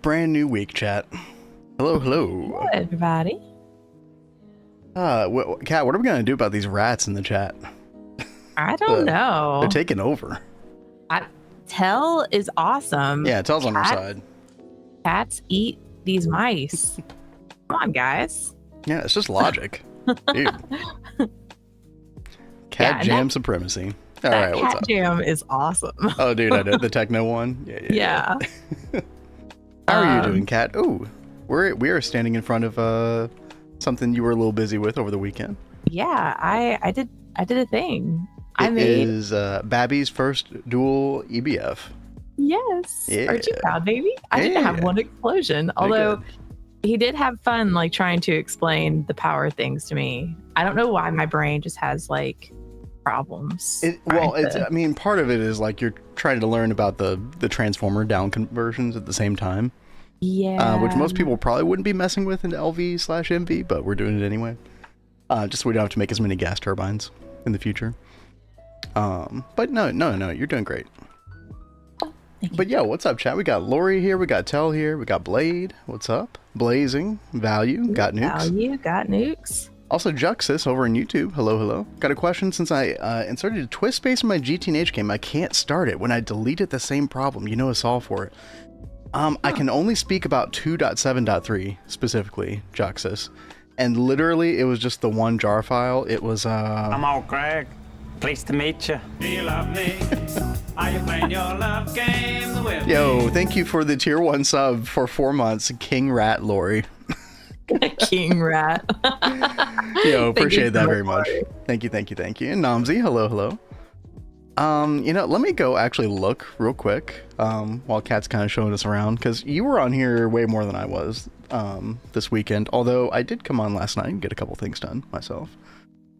brand new week, chat. Hello, hello. Hello, everybody. Kat, what are we gonna do about these rats in the chat? I don't know. They're taking over. Tell is awesome. Yeah, Tell's on our side. Cats eat these mice. Come on, guys. Yeah, it's just logic. Dude. Cat jam supremacy. All right, what's up? Cat jam is awesome. Oh, dude, I know the techno one. Yeah. How are you doing, Kat? Oh, we are standing in front of something you were a little busy with over the weekend. Yeah, I did a thing. It is Babby's first dual EBF. Yes. Yeah. Aren't you proud, baby? I didn't have one explosion, although he did have fun like trying to explain the power things to me. I don't know why my brain just has like problems. I mean, part of it is like you're trying to learn about the transformer down conversions at the same time. Yeah. Which most people probably wouldn't be messing with in LV/MV, but we're doing it anyway. Just so we don't have to make as many gas turbines in the future. But no, you're doing great. But yeah, what's up, chat? We got Lori here, we got Tell here, we got Blade. What's up? Blazing, Value, got nukes. Value, got nukes. Also, Juxus over on YouTube. Hello, hello. Got a question. Since I inserted a twist space in my GTNH game, I can't start it. When I delete it, the same problem. You know a solve for it. I can only speak about 2.7.3 specifically, Juxus. And literally, it was just the one jar file. It was, I'm all Greg. Pleased to meet you. Do you love me? Are you playing your love game with Yo, thank you for the tier 1 sub for 4 months, King Rat Lori. King Rat. Yo, appreciate that very much. Thank you. And Namzi, hello. Let me go actually look real quick while Kat's kind of showing us around, because you were on here way more than I was this weekend, although I did come on last night and get a couple things done myself.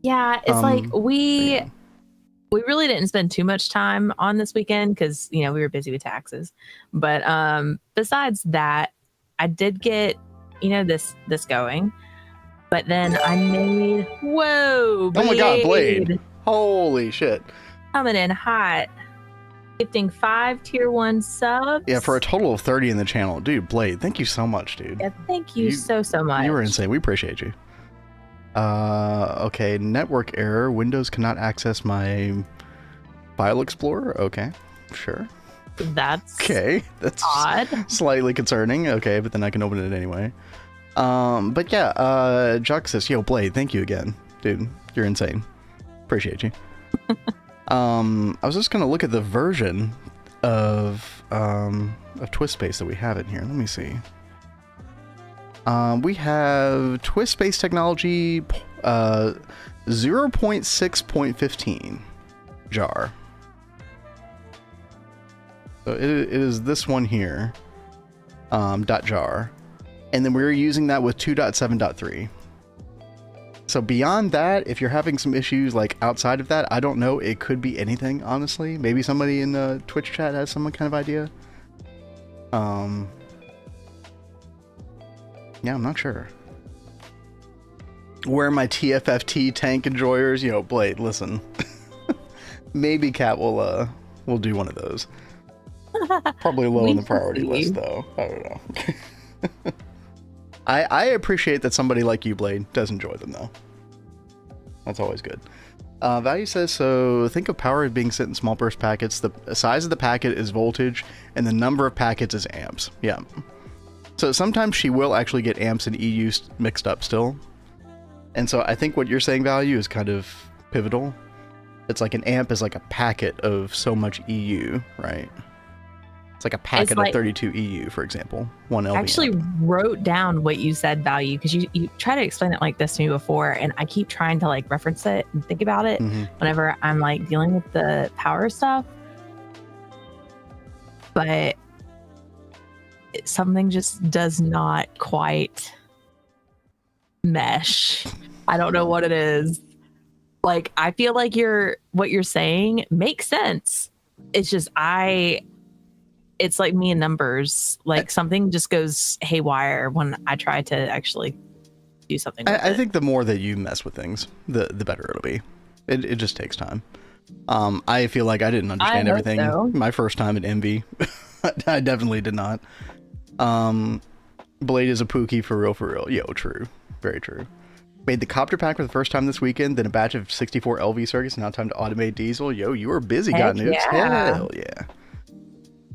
Yeah, it's like we really didn't spend too much time on this weekend because, we were busy with taxes. But besides that, I did get, this going. But then I made, whoa, Blade. Oh my God, Blade. Holy shit. Coming in hot. Gifting 5 tier 1 subs. Yeah, for a total of 30 in the channel. Dude, Blade, thank you so much, dude. Yeah, thank you so much. You were insane. We appreciate you. Okay, network error. Windows cannot access my file explorer. Okay, sure. That's odd. Slightly concerning. Okay, but then I can open it anyway. But yeah, Juxus, yo, Blade, thank you again, dude. You're insane. Appreciate you. I was just gonna look at the version of Twist Space that we have in here. Let me see. We have Twist Space Technology 0.6.15 jar. So it is this one here, .jar. And then we're using that with 2.7.3. So beyond that, if you're having some issues like outside of that, I don't know. It could be anything, honestly. Maybe somebody in the Twitch chat has some kind of idea. Yeah, I'm not sure. Where are my TFFT tank enjoyers? Yo, Blade, listen. Maybe Kat will do one of those. Probably low on the priority list, though. I don't know. I appreciate that somebody like you, Blade, does enjoy them, though. That's always good. Value says, so think of power as being sent in small burst packets. The size of the packet is voltage, and the number of packets is amps. Yeah. So sometimes she will actually get amps and EU mixed up still. And so I think what you're saying, Value, is kind of pivotal. It's like an amp is like a packet of so much EU, right? It's like a packet of 32 EU, for example. 1 LV. I actually wrote down what you said, Value, because you try to explain it like this to me before, and I keep trying to like reference it and think about it whenever I'm like dealing with the power stuff. But something just does not quite mesh. I don't know what it is. Like, I feel like what you're saying makes sense. It's just it's like me and numbers. Like something just goes haywire when I try to actually do something with I think the more that you mess with things, the better it'll be. It just takes time. I feel like I didn't understand everything my first time at MV. I definitely did not. Blade is a Pookie for real. Yo, true. Very true. Made the copter pack for the first time this weekend, then a batch of 64 LV circuits, now time to automate diesel. Yo, you were busy, got news. Yeah. Hell yeah.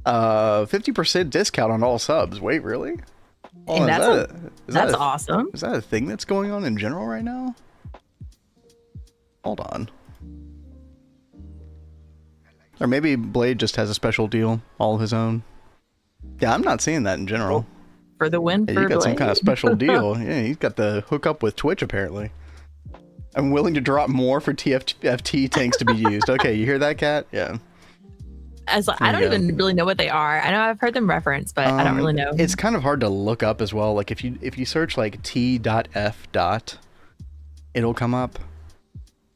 50% discount on all subs. Wait, really? Oh, that's awesome. Is that a thing that's going on in general right now? Hold on. Or maybe Blade just has a special deal all of his own. Yeah, I'm not seeing that in general. For the win, yeah, for you got Blade. some kind of special deal. Yeah, he's got the hookup with Twitch apparently. I'm willing to drop more for TFT tanks to be used. Okay, you hear that, Cat? Yeah. I don't even really know what they are. I know I've heard them referenced, but I don't really know. It's kind of hard to look up as well. Like if you search like t.f. it'll come up.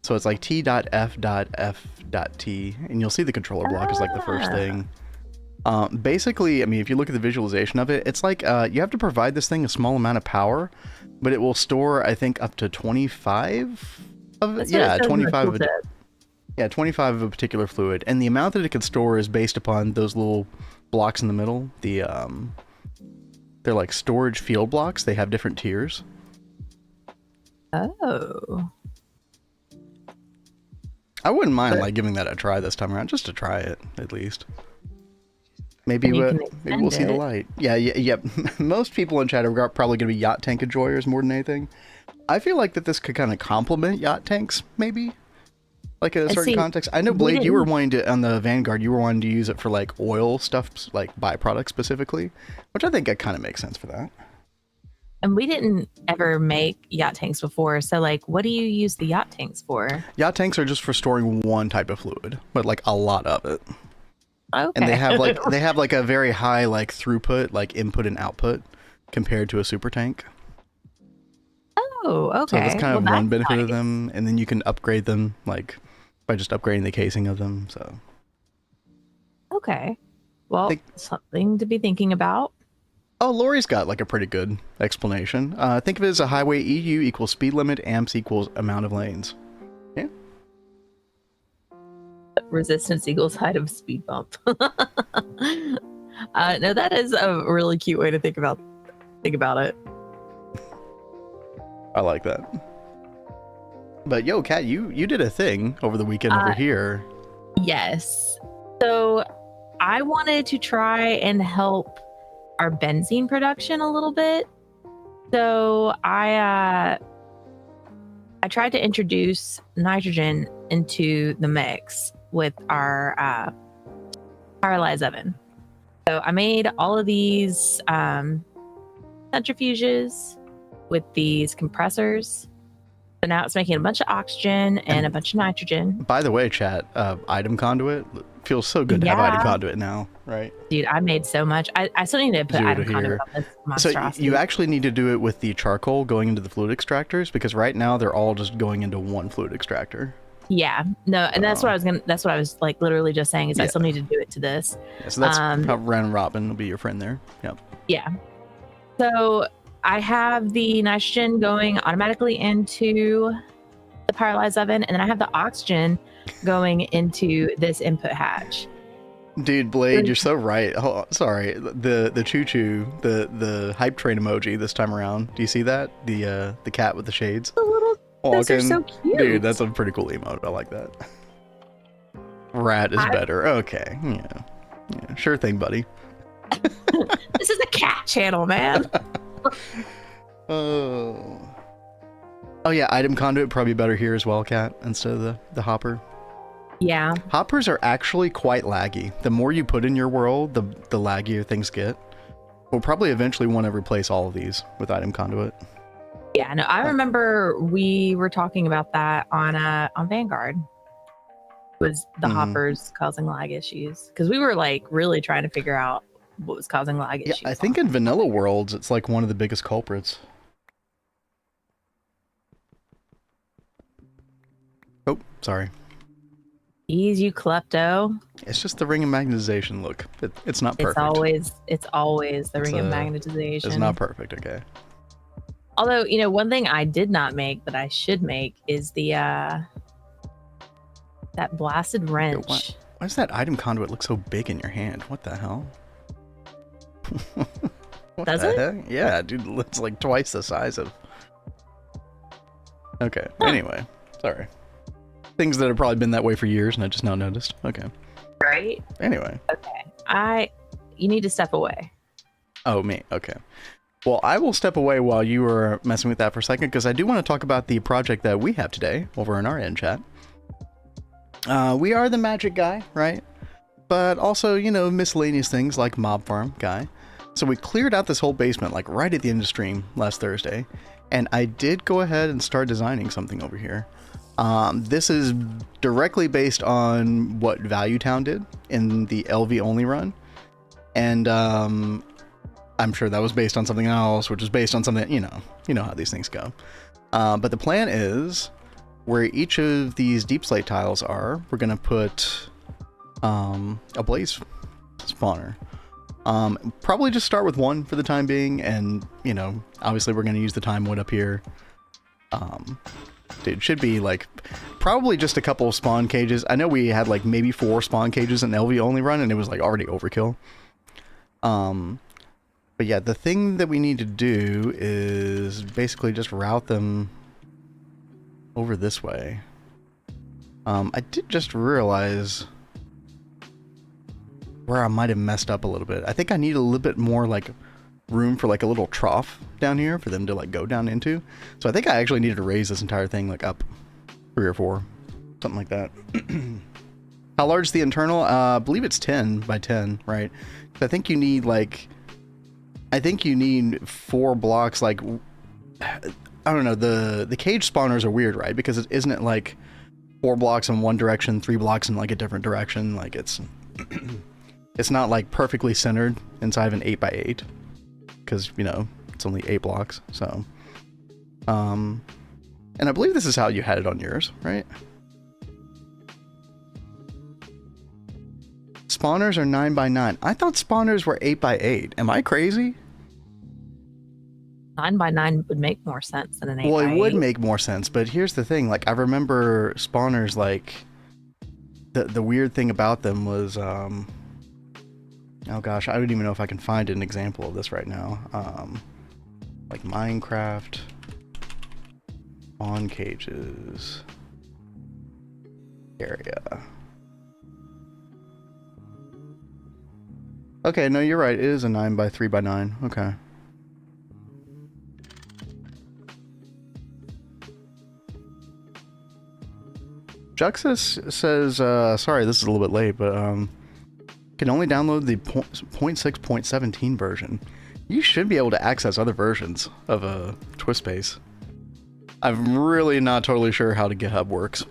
So it's like t.f.f.t, and you'll see the controller block is like the first thing. Basically, I mean, if you look at the visualization of it, it's like you have to provide this thing a small amount of power, but it will store, I think, up to 25 of it. Yeah, 25 of it. Yeah, 25 of a particular fluid, and the amount that it can store is based upon those little blocks in the middle. They're like storage field blocks. They have different tiers. Oh. I wouldn't mind like giving that a try this time around, just to try it at least. Maybe we'll see the light. Yeah. Most people in chat are probably going to be yacht tank enjoyers more than anything. I feel like that this could kind of complement yacht tanks, maybe. Like in a certain context. I know, Blade, you were wanting to, on the Vanguard, you were wanting to use it for like oil stuff, like byproducts specifically, which I think that kind of makes sense for that. And we didn't ever make yacht tanks before, so like, what do you use the yacht tanks for? Yacht tanks are just for storing one type of fluid, but like a lot of it. Okay. And they have like a very high like throughput, like input and output, compared to a super tank. Oh, okay. So that's kind of one benefit of them, and then you can upgrade them like by just upgrading the casing of them. So. Okay. Well, something to be thinking about. Oh, Lori's got like a pretty good explanation. Think of it as a highway EU equals speed limit, amps equals amount of lanes. Yeah. Resistance equals height of speed bump. No, that is a really cute way to think about it. I like that. But yo, Kat, you did a thing over the weekend over here. Yes. So I wanted to try and help our benzene production a little bit. So I tried to introduce nitrogen into the mix with our pyrolyze oven. So I made all of these centrifuges with these compressors. So now it's making a bunch of oxygen and a bunch of nitrogen. By the way, chat, item conduit feels so good to have item conduit now, right? Dude, I made so much. I still need to put item conduit on this monstrosity. So you actually need to do it with the charcoal going into the fluid extractors, because right now they're all just going into one fluid extractor. Yeah, no, and that's what I was like literally just saying is I still need to do it to this. Yeah, so that's how Round Robin will be your friend there. Yep. Yeah. So I have the nitrogen going automatically into the pyrolyzed oven, and then I have the oxygen going into this input hatch. Dude, Blade, you're so right. Oh, sorry, the choo-choo, the hype train emoji this time around. Do you see that? The cat with the shades. The little, those are so cute. Dude, that's a pretty cool emote. I like that. Rat is better. Okay, yeah, sure thing, buddy. This is a cat channel, man. Oh yeah, item conduit probably better here as well, Cat, instead of the hopper. Yeah. Hoppers are actually quite laggy. The more you put in your world, the laggier things get. We'll probably eventually want to replace all of these with item conduit. Yeah, no, I remember we were talking about that on Vanguard. Was the hoppers causing lag issues? Because we were like really trying to figure out what was causing lag issues. I think in vanilla worlds, it's like one of the biggest culprits. Oh, sorry. Ease, you klepto. It's just the ring of magnetization. Look, it's not perfect. It's always the ring of magnetization. It's not perfect, okay. Although, one thing I did not make that I should make is the that blasted wrench. Yo, why does that item conduit look so big in your hand? What the hell? What Does the it? heck? Yeah, dude, it's like twice the size of... Okay, anyway. Sorry. Things that have probably been that way for years and I just now noticed. Okay. Right? Anyway. Okay. You need to step away. Oh, me. Okay. Well, I will step away while you were messing with that for a second, because I do want to talk about the project that we have today over in our end chat. We are the magic guy, right? But also, you know, miscellaneous things like mob farm guy. So we cleared out this whole basement, like right at the end of stream last Thursday. And I did go ahead and start designing something over here. This is directly based on what Value Town did in the LV only run. And I'm sure that was based on something else, which is based on something, you know how these things go. But the plan is, where each of these deep slate tiles are, we're going to put a blaze spawner. Probably just start with one for the time being, and, you know, obviously we're going to use the time wood up here. It should be, like, probably just a couple of spawn cages. I know we had, like, maybe 4 spawn cages in LV only run, and it was, like, already overkill. But yeah, the thing that we need to do is basically just route them over this way. I did just realize where I might have messed up a little bit. I think I need a little bit more, like, room for, like, a little trough down here for them to, like, go down into. So I think I actually needed to raise this entire thing, like, up 3 or 4. Something like that. How large is the internal? I believe it's 10 by 10, right? I think you need, like... I think you need 4 blocks, like... I don't know, the cage spawners are weird, right? Because isn't it, like, 4 blocks in one direction, 3 blocks in, like, a different direction? Like, it's... it's not, like, perfectly centered inside of an 8 by 8. Because, you know, it's only 8 blocks, so... And I believe this is how you had it on yours, right? Spawners are 9 by 9. I thought spawners were 8 by 8. Am I crazy? 9 by 9 would make more sense than an 8 Well, by it 8. would make more sense, but here's the thing. Like, I remember spawners, like... The weird thing about them was, oh gosh, I don't even know if I can find an example of this right now. Like Minecraft spawn cages area. Okay, no, you're right. It is a 9 by 3 by 9. Okay. Juxus says, sorry, this is a little bit late, but can only download the 0.6.17 version. You should be able to access other versions of a twist space. I'm really not totally sure how the GitHub works,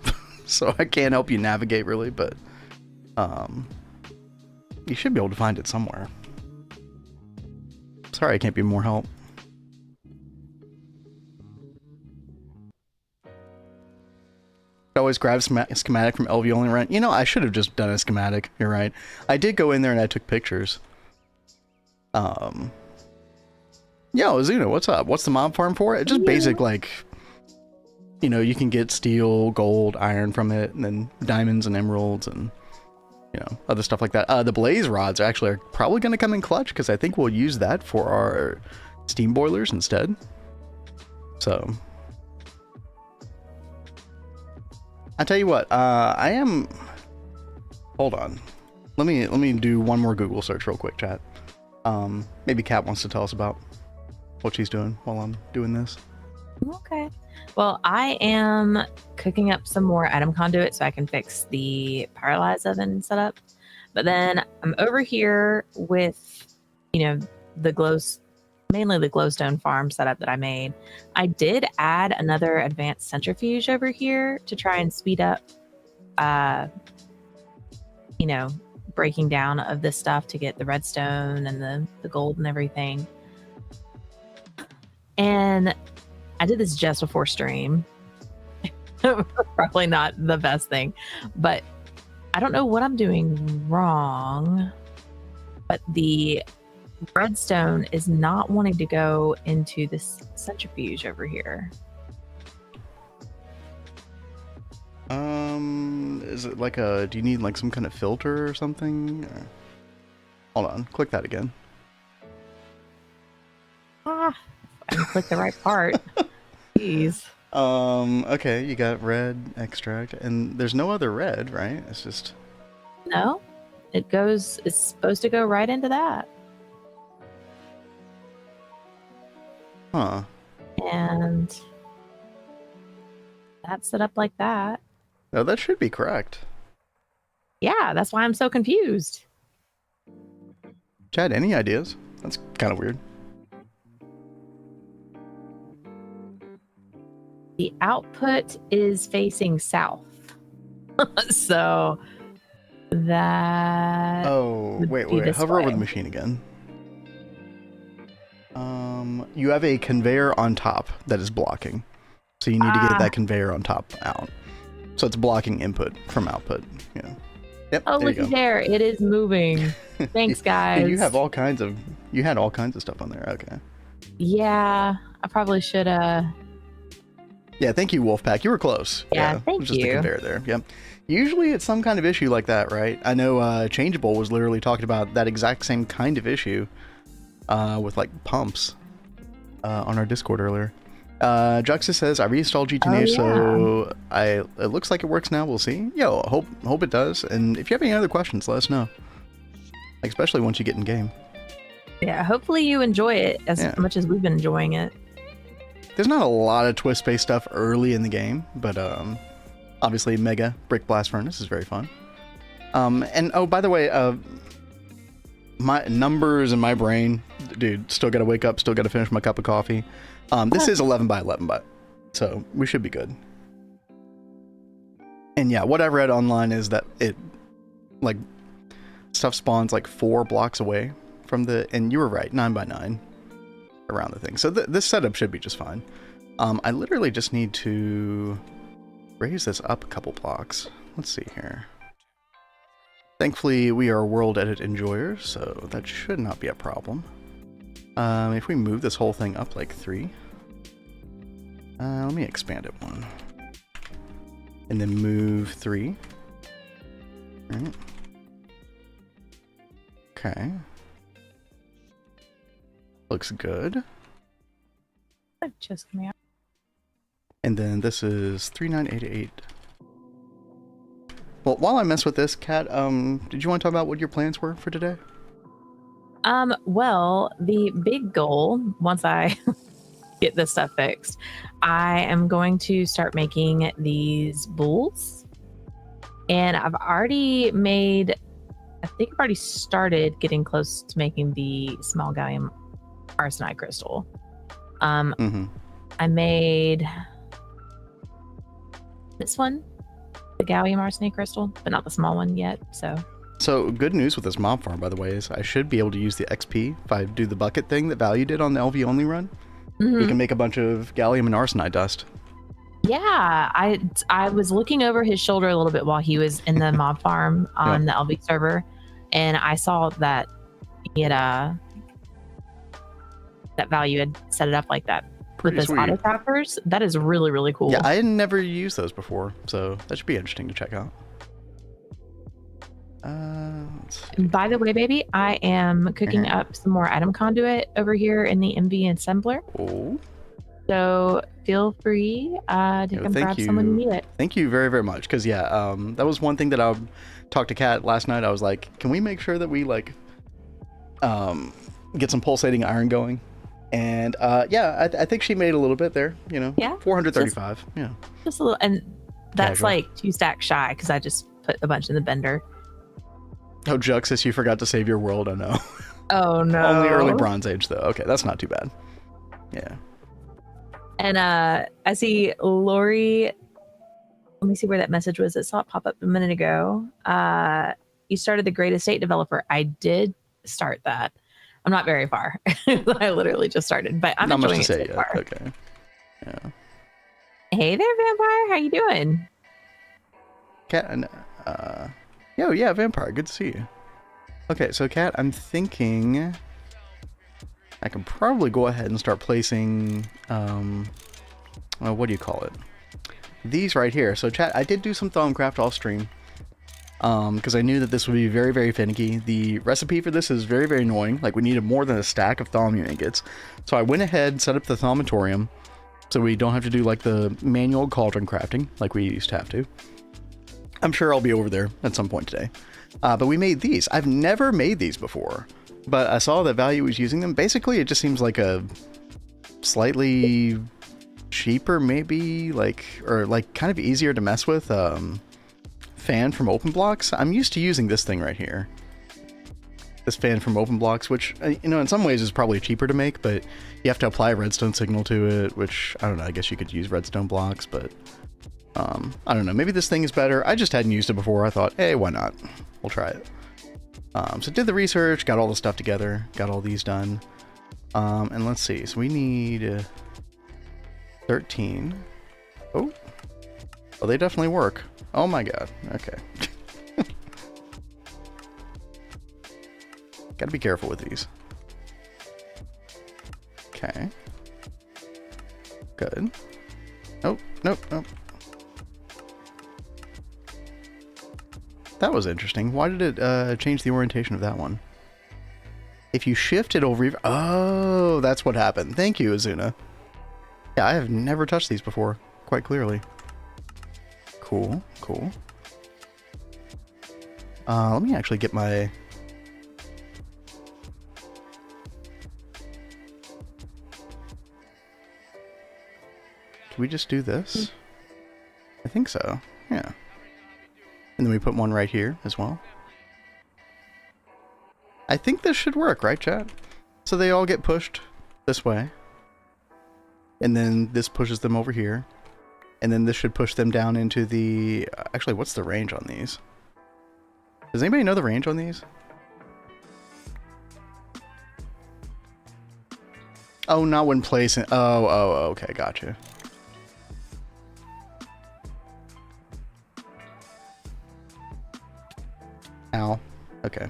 so I can't help you navigate really, but you should be able to find it somewhere. Sorry, I can't be more help. Always grab schematic from LV only run. You know, I should have just done a schematic. You're right. I did go in there and I took pictures. Yo, Zuna, what's up? What's the mob farm for? It's just basic, like, you know, you can get steel, gold, iron from it, and then diamonds and emeralds and, you know, other stuff like that. The blaze rods actually are probably going to come in clutch because I think we'll use that for our steam boilers instead. So... I tell you what, I am... Hold on. Let me do one more Google search real quick, chat. Maybe Kat wants to tell us about what she's doing while I'm doing this. Okay. Well, I am cooking up some more atom conduit so I can fix the paralyzed oven setup. But then I'm over here with, you know, mainly the glowstone farm setup that I made. I did add another advanced centrifuge over here to try and speed up, you know, breaking down of this stuff to get the redstone and the gold and everything. And I did this just before stream. Probably not the best thing, but I don't know what I'm doing wrong, but the redstone is not wanting to go into this centrifuge over here. Is it like do you need like some kind of filter or something? Or... Hold on, click that again. Ah, I can click the right part. Jeez. Okay, you got red extract, and there's no other red, right? It's just... No, it's supposed to go right into that. Huh. And that's set up like that. No, that should be correct. Yeah, that's why I'm so confused. Chad, any ideas? That's kind of weird. The output is facing south. So that... Oh, wait. Hover over the machine again. You have a conveyor on top that is blocking. So you need to get that conveyor on top out. So it's blocking input from output. Yeah. Yep. Oh, looky there. It is moving. Thanks, guys. You have all kinds of... You had all kinds of stuff on there. Okay. Yeah, I probably should Yeah, thank you, Wolfpack. You were close. Yeah, thank just you. The conveyor there. Yep. Usually it's some kind of issue like that, right? I know Changeable was literally talking about that exact same kind of issue with like pumps on our Discord earlier. Juxus says, I reinstalled GTNH, so it looks like it works now. We'll see. Yo, hope it does. And if you have any other questions, let us know. Like, especially once you get in game. Yeah, hopefully you enjoy it as much as we've been enjoying it. There's not a lot of twist-based stuff early in the game, but obviously Mega Brick Blast Furnace is very fun. And oh, by the way, my numbers in my brain, dude, still gotta wake up, still gotta finish my cup of coffee. This is 11 by 11 by, so we should be good. And yeah, what I read online is that it, like, stuff spawns like 4 blocks away from the, and you were right, 9 by 9 around the thing. So this setup should be just fine. I literally just need to raise this up a couple blocks. Let's see here. Thankfully, we are world edit enjoyers, so that should not be a problem. If we move this whole thing up like 3, let me expand it 1, and then move 3. All right. Okay. Looks good. Just coming out. And then this is 3988. Well, while I mess with this, Kat, did you want to talk about what your plans were for today? Well, the big goal, once I get this stuff fixed, I am going to start making these bulls. And I've already made, I think I've already started getting close to making the small gallium arsenide crystal. I made this one, the gallium arsenide crystal, but not the small one yet. So good news with this mob farm, by the way, is I should be able to use the XP if I do the bucket thing that Value did on the LV only run. We can make a bunch of gallium and arsenide dust. Yeah, I was looking over his shoulder a little bit while he was in the mob farm on the LV server, and I saw that he had that Value had set it up like that. With those auto trappers. That is really, really cool. Yeah, I had never used those before, so that should be interesting to check out. By the way, baby, I am cooking up some more atom conduit over here in the MV assembler. Oh. So feel free to come grab some when you need it. Thank you very, very much. Because that was one thing that I talked to Kat last night. I was like, can we make sure that we like get some pulsating iron going? And I think she made a little bit there, 435. Just a little, and that's like 2 stacks shy because I just put a bunch in the bender. Oh, Juxus, you forgot to save your world. Oh no. Oh no. Only early Bronze Age though. Okay, that's not too bad. Yeah. And I see Lori. Let me see where that message was. I saw it pop up a minute ago. You started the Great Estate Developer. I did start that. I'm not very far. I literally just started, but I'm not enjoying it so far. Okay. Yeah. Hey there, Vampire. How you doing? Kat and Vampire. Good to see you. Okay, so Kat, I'm thinking I can probably go ahead and start placing what do you call it? These right here. So chat, I did do some Thaumcraft off stream. because I knew that this would be very, very finicky. The recipe for this is very, very annoying. Like, we needed more than a stack of thaumaturgy ingots. So I went ahead and set up the thaumatorium so we don't have to do like the manual cauldron crafting like we used to have to. I'm sure I'll be over there at some point today. But we made these. I've never made these before, but I saw that Value was using them. Basically, it just seems like a slightly cheaper, maybe, like, or like kind of easier to mess with fan from OpenBlocks. I'm used to using this thing right here. This fan from OpenBlocks, which, you know, in some ways is probably cheaper to make, but you have to apply a redstone signal to it, which, I don't know, I guess you could use redstone blocks, but I don't know, maybe this thing is better. I just hadn't used it before. I thought, hey, why not? We'll try it. So did the research, got all the stuff together, got all these done. And let's see, so we need 13. Oh, they definitely work. Oh my god, okay. Gotta be careful with these. Okay. Good. Nope, nope, nope. That was interesting. Why did it change the orientation of that one? If you shift, it'll oh, that's what happened. Thank you, Azuna. Yeah, I have never touched these before, quite clearly. Cool, cool. Let me actually get my... Can we just do this? I think so, yeah. And then we put one right here as well. I think this should work, right, chat? So they all get pushed this way. And then this pushes them over here. And then this should push them down into the... Actually, what's the range on these? Does anybody know the range on these? Oh, not when placing... Oh, okay, gotcha. Ow. Okay.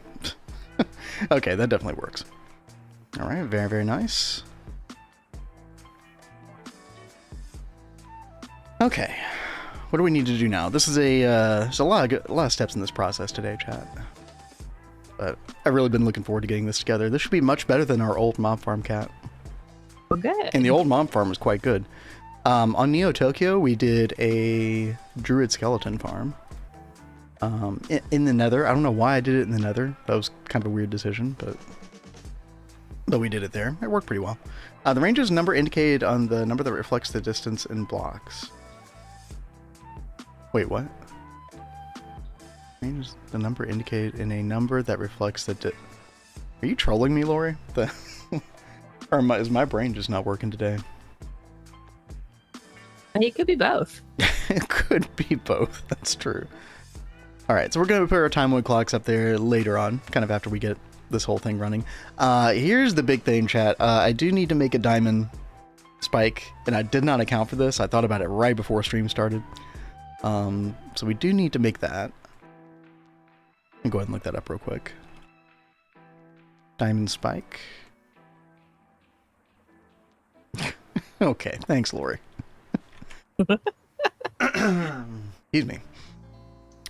Okay, that definitely works. Alright, very, very nice. Okay. What do we need to do now? This is a, there's a lot of steps in this process today, chat. But I've really been looking forward to getting this together. This should be much better than our old mob farm, cat. Well, good. And the old mob farm was quite good. On Neo Tokyo, we did a druid skeleton farm. In the nether. I don't know why I did it in the nether. That was kind of a weird decision, but we did it there. It worked pretty well. The range is number indicated on the number that reflects the distance in blocks. Wait, what? Range is the number indicated in a number that reflects the Are you trolling me, Lori? Or is my brain just not working today? It could be both. It could be both. That's true. Alright, so we're going to put our time mode clocks up there later on, kind of after we get this whole thing running. Here's the big thing, chat. I do need to make a diamond spike, and I did not account for this. I thought about it right before stream started. So we do need to make that. Let me go ahead and look that up real quick. Diamond spike. Okay, thanks, Lori. Excuse me.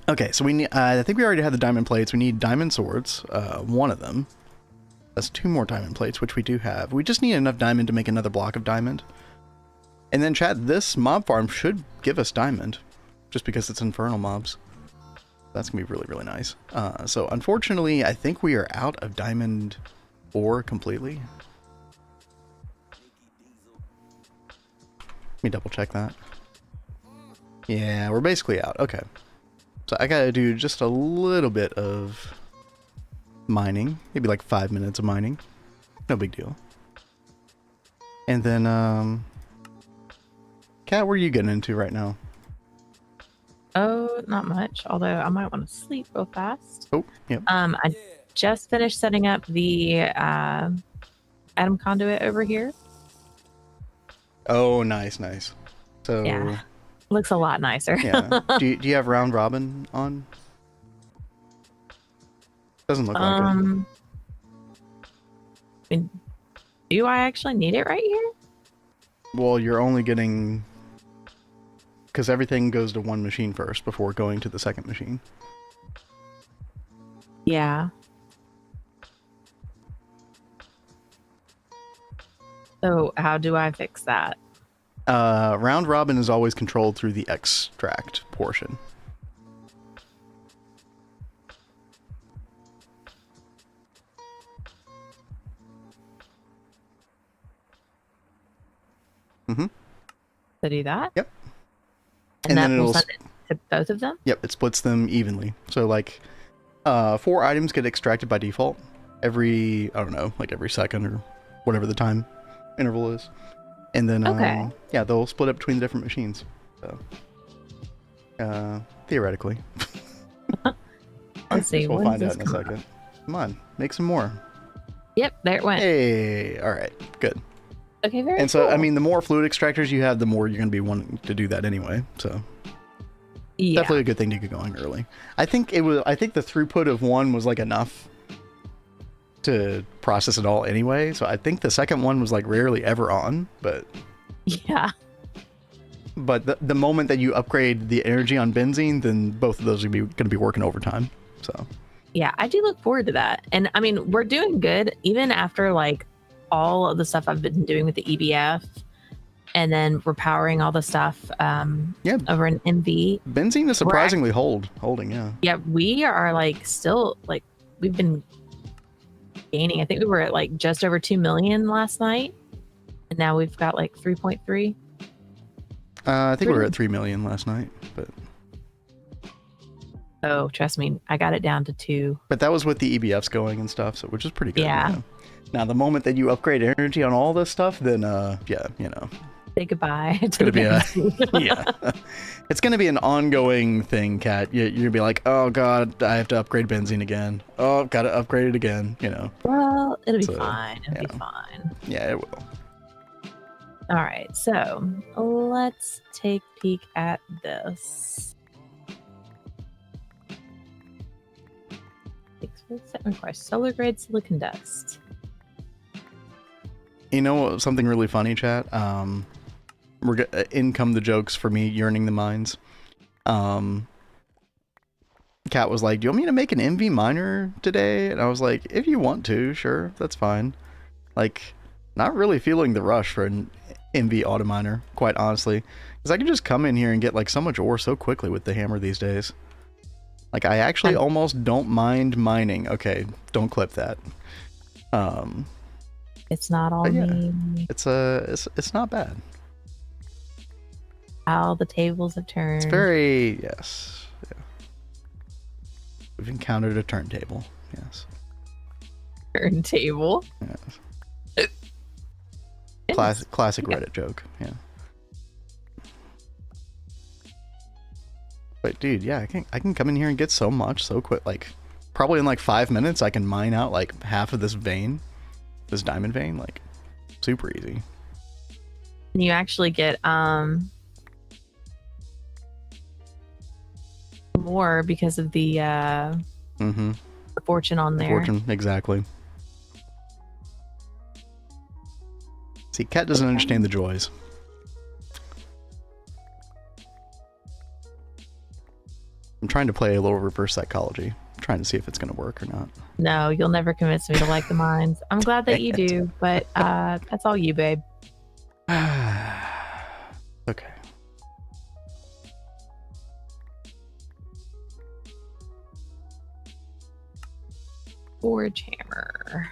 Okay, so we need, I think we already had the diamond plates. We need diamond swords, one of them. That's 2 more diamond plates, which we do have. We just need enough diamond to make another block of diamond. And then, chat, this mob farm should give us diamond, just because it's infernal mobs. That's going to be really, really nice. So, unfortunately, I think we are out of diamond ore completely. Let me double check that. Yeah, we're basically out. Okay. So I gotta do just a little bit of mining, maybe like 5 minutes of mining. No big deal. And then, Kat, what are you getting into right now? Oh, not much. Although I might want to sleep real fast. Oh, yep. I just finished setting up the Atom conduit over here. Oh, nice, nice. So yeah, looks a lot nicer. Yeah. Do you have round robin on? Doesn't look like it. I mean, do I actually need it right here? Well, you're only getting, because everything goes to one machine first before going to the second machine. Yeah. So how do I fix that? Round robin is always controlled through the extract portion. Mm-hmm. To do that? Yep. And that will send it to both of them? Yep, it splits them evenly. So like 4 items get extracted by default every, I don't know, like every second or whatever the time interval is. And then yeah, they'll split up between the different machines. So theoretically. Let's see. We'll find out in a second. Come on, make some more. Yep, there it went. Hey, all right, good. Okay, very And so, cool. I mean, the more fluid extractors you have, the more you're going to be wanting to do that anyway. So, yeah. definitely a good thing to get going early. I think the throughput of one was like enough to process it all anyway. So I think the second one was like rarely ever on, but yeah. But the moment that you upgrade the energy on benzene, then both of those are going to be working overtime. So. Yeah, I do look forward to that. And I mean, we're doing good even after like all of the stuff I've been doing with the EBF, and then repowering all the stuff over in MV. Benzene is surprisingly holding, yeah. Yeah, we are like still like we've been gaining. I think we were at like just over 2 million last night, and now we've got like 3.3. I think we were at 3 million last night, but. Oh, trust me, I got it down to 2. But that was with the EBFs going and stuff, so which is pretty good. Yeah. You know? Now, the moment that you upgrade energy on all this stuff, then yeah, you know. Say goodbye. It's gonna be yeah. It's gonna be an ongoing thing, Kat. You're gonna be like, oh god, I have to upgrade benzene again. Oh, gotta upgrade it again. You know. Well, it'll be fine. It'll be fine. Yeah, it will. All right, so let's take a peek at this. Requires solar grade silicon dust. You know something really funny, chat? In come the jokes for me yearning the mines. Kat was like, do you want me to make an MV miner today? And I was like, if you want to, sure, that's fine. Like, not really feeling the rush for an MV auto miner, quite honestly. Because I can just come in here and get like so much ore so quickly with the hammer these days. Like, I actually almost don't mind mining. Okay, don't clip that. It's not all me. It's not bad. How the tables have turned. It's very, yes. Yeah. We've encountered a turntable, yes. Turntable? Yes. Classic Reddit joke, yeah. But dude, yeah, I can come in here and get so much so quick. Like, probably in like 5 minutes, I can mine out like half of this vein, this diamond vein, like super easy. And you actually get more because of the fortune on there. Fortune, exactly. See, Kat doesn't understand the joys. I'm trying to play a little reverse psychology. I'm trying to see if it's going to work or not. No, you'll never convince me to like the mines. I'm glad that you do, but that's all you, babe. Okay. Forge hammer.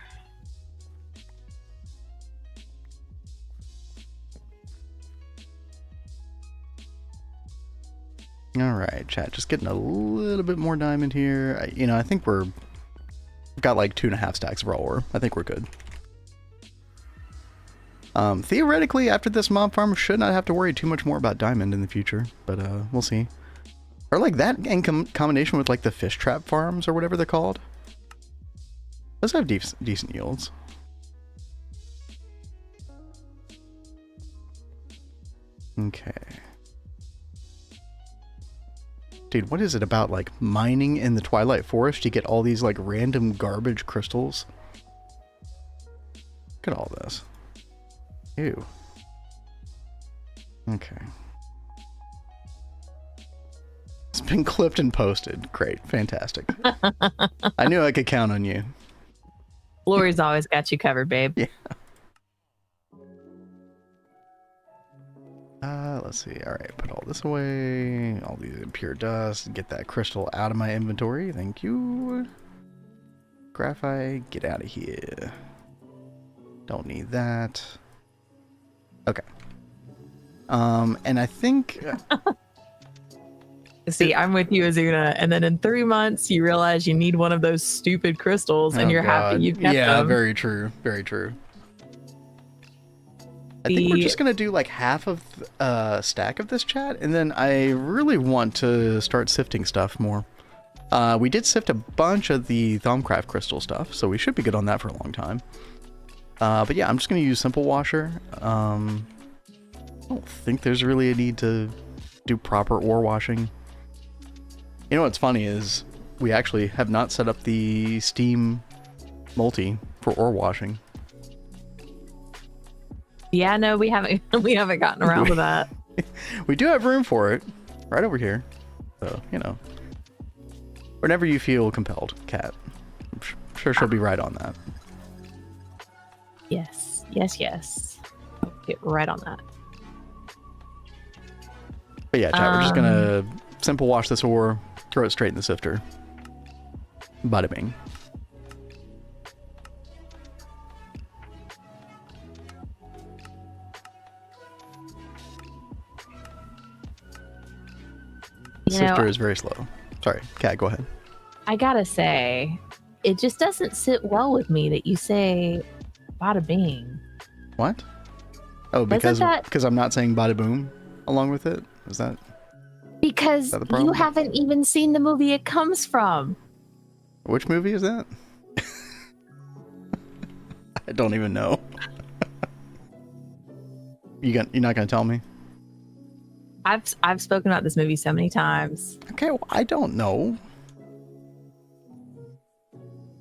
All right, chat. Just getting a little bit more diamond here. I think we've got like 2.5 stacks of raw ore. I think we're good. Theoretically, after this mob farm, should not have to worry too much more about diamond in the future, but we'll see. Or like that in combination with like the fish trap farms or whatever they're called. Those have decent yields. Okay. Dude, what is it about like mining in the Twilight Forest? You get all these like random garbage crystals. Look at all this. Ew. Okay. It's been clipped and posted. Great. Fantastic. I knew I could count on you. Lori's always got you covered, babe. Yeah. Let's see. All right, put all this away. All these pure dust. Get that crystal out of my inventory. Thank you. Graphite, get out of here. Don't need that. Okay. And I think... See, I'm with you, Azuna. And then in 3 months, you realize you need one of those stupid crystals, and you're happy you've kept them. Yeah, very true. Very true. I think we're just going to do like half of a stack of this chat, and then I really want to start sifting stuff more. We did sift a bunch of the Thaumcraft crystal stuff, so we should be good on that for a long time. But yeah, I'm just going to use Simple Washer. I don't think there's really a need to do proper ore washing. You know what's funny is we actually have not set up the Steam multi for ore washing. Yeah, no, we haven't gotten around to that. We do have room for it right over here. So, you know, whenever you feel compelled, Kat. I'm sure she'll be right on that. Yes, yes, yes. I'll get right on that. But yeah, chat, we're just gonna simple wash this ore, throw it straight in the sifter. Bada bing. Sifter is very slow. Sorry, Kat, go ahead. I gotta say, it just doesn't sit well with me that you say bada bing. What? Oh, because I'm not saying bada boom along with it? Is that... Because you haven't even seen the movie it comes from. Which movie is that? I don't even know. You're not gonna tell me? I've spoken about this movie so many times. Okay, well, I don't know.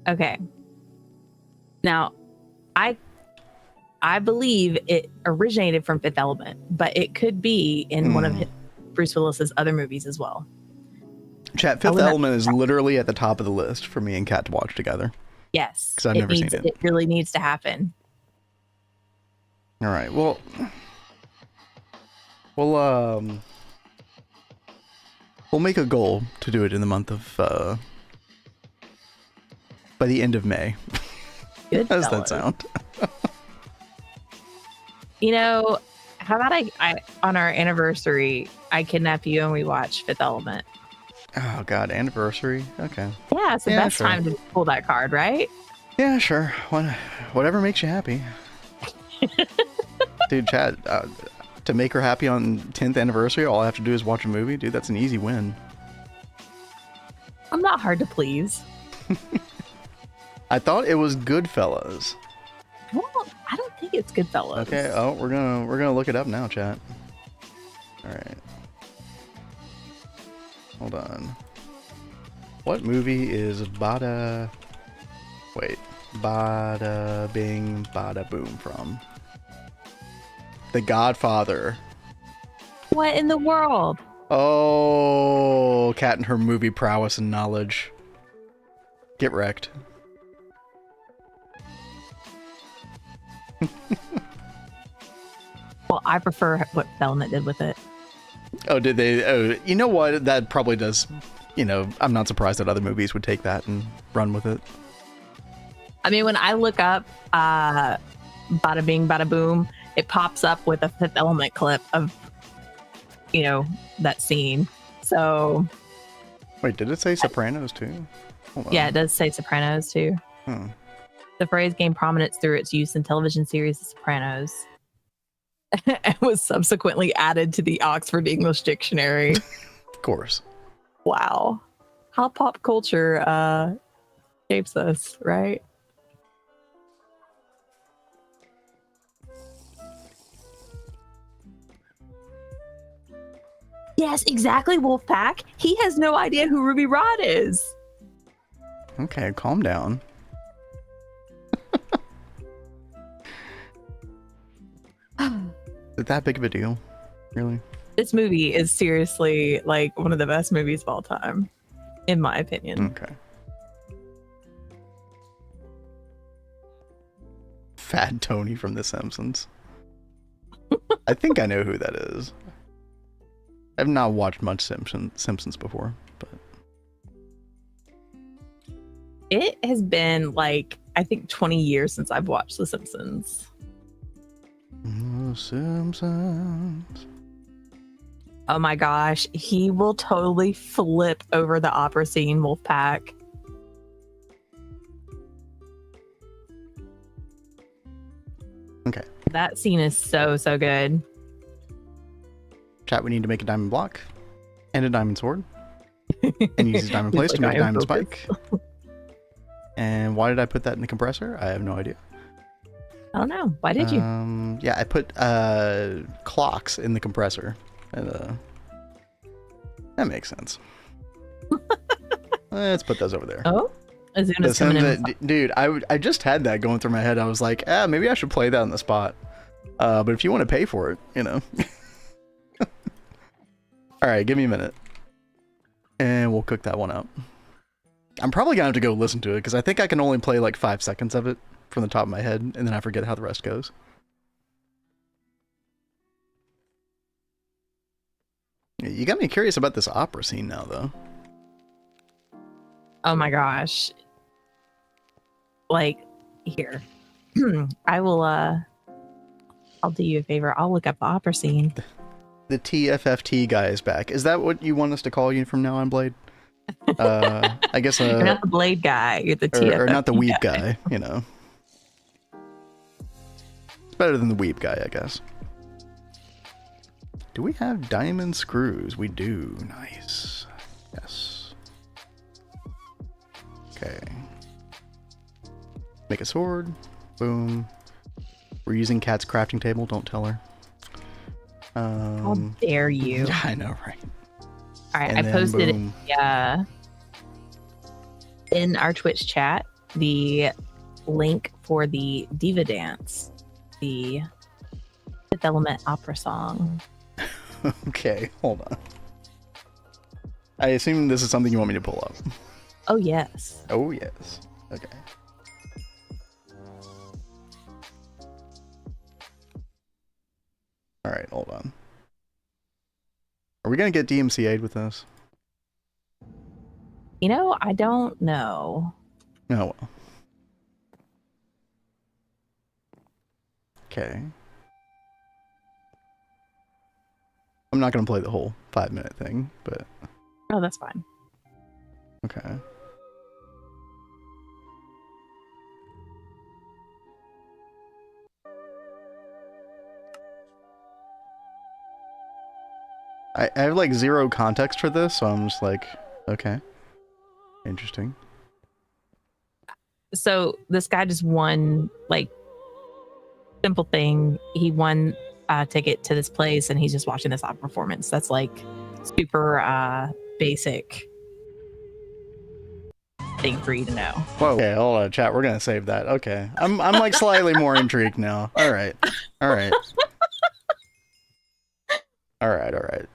Okay. Now, I believe it originated from Fifth Element, but it could be in one of Bruce Willis's other movies as well. Chat, Fifth Element is literally at the top of the list for me and Kat to watch together. Yes. Because I've never seen it. It really needs to happen. All right, well... We'll make a goal to do it in the month of, by the end of May. Good How does that sound? You know, how about I on our anniversary, I kidnap you and we watch Fifth Element. Oh God, anniversary? Okay. Yeah, it's the best time to pull that card, right? Yeah, sure. Whatever makes you happy. Dude, chat, to make her happy on 10th anniversary, all I have to do is watch a movie. Dude, that's an easy win. I'm not hard to please. I thought it was Goodfellas. I don't think it's Goodfellas. Okay, oh, we're gonna look it up now, chat. Alright. Hold on. What movie is Bada Bing Bada Boom from? The Godfather. What in the world? Oh, Kat and her movie prowess and knowledge. Get wrecked. Well, I prefer what Element did with it. Oh, did they? Oh, you know what? That probably does. You know, I'm not surprised that other movies would take that and run with it. I mean, when I look up Bada Bing Bada Boom, it pops up with a Fifth Element clip of, you know, that scene. So. Wait, did it say Sopranos too? Hold on. Yeah, it does say Sopranos too. The phrase gained prominence through its use in television series The Sopranos. It was subsequently added to the Oxford English Dictionary. Of course. Wow. How pop culture shapes us, right? Yes, exactly, Wolfpack. He has no idea who Ruby Rod is. Okay, calm down. Is it that big of a deal? Really? This movie is seriously like one of the best movies of all time, in my opinion. Okay. Fat Tony from The Simpsons. I think I know who that is. I've not watched much Simpsons before, but it has been like, I think 20 years since I've watched The Simpsons. The Simpsons. Oh my gosh, he will totally flip over the opera scene, Wolfpack. Okay. That scene is so good. Chat, we need to make a diamond block and a diamond sword. And use diamond place to make a diamond spike. And why did I put that in the compressor? I have no idea. I don't know. Why did you? Yeah, I put clocks in the compressor. And, that makes sense. Let's put those over there. Oh, Azuna's coming in. Dude, I just had that going through my head. I was like, maybe I should play that on the spot. But if you want to pay for it, you know. All right, give me a minute. And we'll cook that one out. I'm probably going to have to go listen to it because I think I can only play like 5 seconds of it from the top of my head, and then I forget how the rest goes. You got me curious about this opera scene now, though. Oh my gosh. Like, here. I will, I'll do you a favor. I'll look up the opera scene. The TFFT guy is back. Is that what you want us to call you from now on, Blade? I guess you're not the Blade guy. You're the TFFT or not the Weep guy, you know. It's better than the Weep guy, I guess. Do we have diamond screws? We do. Nice. Yes. Okay. Make a sword. Boom. We're using Kat's crafting table. Don't tell her. How dare you? Yeah, I know, right? All right, I posted it in our Twitch chat the link for the Diva Dance, the Fifth Element opera song. Okay, hold on. I assume this is something you want me to pull up. Oh, yes. Oh, yes. Okay. All right, hold on. Are we going to get DMCA'd with this? You know, I don't know. Oh, well. Okay. I'm not going to play the whole 5-minute thing, but... Oh, that's fine. Okay. I have like zero context for this, so I'm just like, okay. Interesting. So this guy just won, like, simple thing. He won a ticket to this place and he's just watching this opera performance. That's like super basic thing for you to know. Whoa. Okay, hold on, chat. We're gonna save that. Okay. I'm like slightly more intrigued now. All right. All right. All right. All right.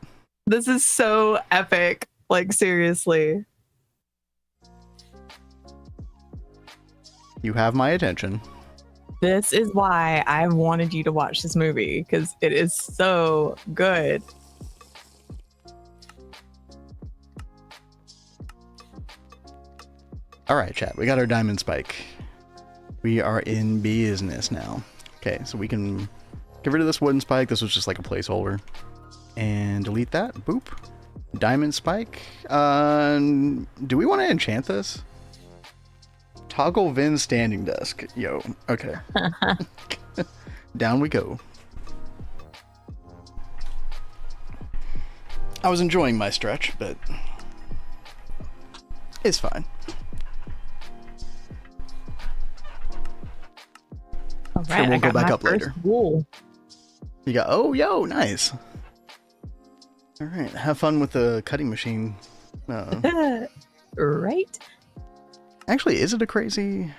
This is so epic. Like, seriously. You have my attention. This is why I wanted you to watch this movie, because it is so good. All right, chat. We got our diamond spike. We are in business now. Okay, so we can get rid of this wooden spike. This was just like a placeholder. And delete that. Boop. Diamond spike. Do we want to enchant this? Toggle Vin standing desk. Yo. Okay. Down we go. I was enjoying my stretch, but it's fine. All right, sure, we'll go back up later. Wool. You got, oh, yo, nice. All right, have fun with the cutting machine. Right? Actually, is it a crazy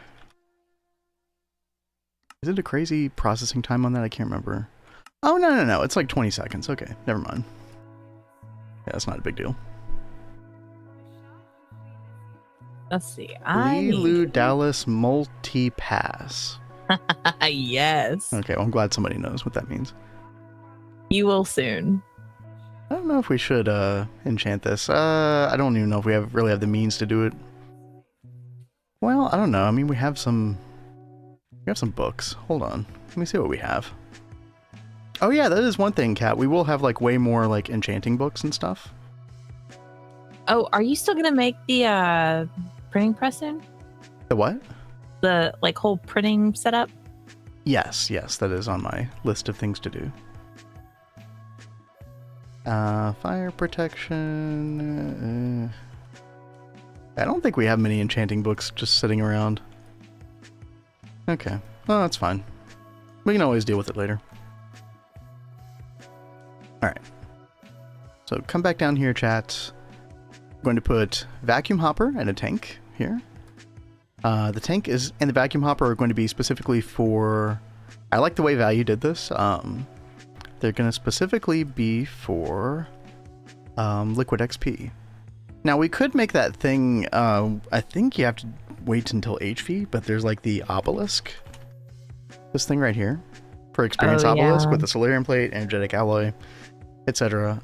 processing time on that? I can't remember. Oh, no. It's like 20 seconds. Okay, never mind. Yeah, it's not a big deal. Let's see. Lilu Dallas multi-pass. Yes. Okay, well, I'm glad somebody knows what that means. You will soon. I don't know if we should enchant this. I don't even know if we really have the means to do it. Well, I don't know. I mean, we have some books. Hold on. Let me see what we have. Oh yeah, that is one thing, Kat. We will have like way more like enchanting books and stuff. Oh, are you still gonna make the printing press soon? The what? The like whole printing setup? Yes, that is on my list of things to do. Fire protection. I don't think we have many enchanting books just sitting around. Okay, well, that's fine. We can always deal with it later. Alright. So come back down here, chat. I'm going to put vacuum hopper and a tank here. The tank and the vacuum hopper are going to be specifically for... I like the way Value did this. They're going to specifically be for liquid XP. Now, we could make that thing... I think you have to wait until HV, but there's like the obelisk. This thing right here. For experience obelisk with the Solarium plate, energetic alloy, etc.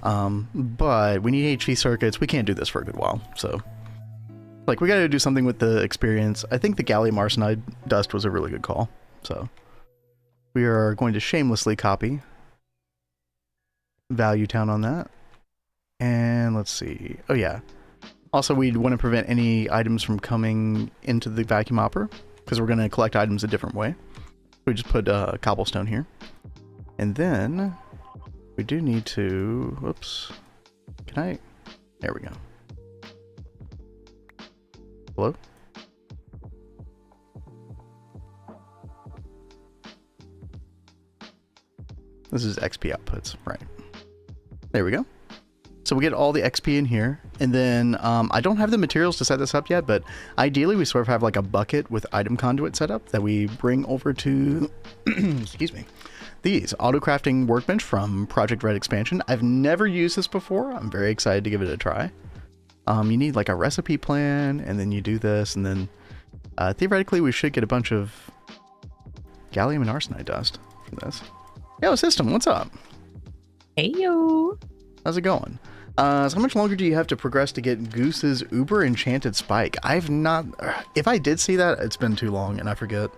But we need HV circuits. We can't do this for a good while, so... Like, we gotta do something with the experience. I think the gallium arsenide dust was a really good call. So, we are going to shamelessly copy Value Town on that. And let's see. Oh, yeah. Also, we'd want to prevent any items from coming into the vacuum hopper, because we're going to collect items a different way. We just put cobblestone here. And then, we do need to... Whoops. Can I... There we go. Hello? This is XP outputs, right. There we go. So we get all the XP in here, and then I don't have the materials to set this up yet, but ideally we sort of have like a bucket with item conduit set up that we bring over to, excuse me, these auto-crafting workbench from Project Red Expansion. I've never used this before. I'm very excited to give it a try. You need like a recipe plan, and then you do this, and then theoretically we should get a bunch of gallium and arsenide dust from this. Yo, System, what's up? Hey, yo. How's it going? So how much longer do you have to progress to get Goose's Uber Enchanted Spike? I've not... If I did see that, it's been too long, and I forget.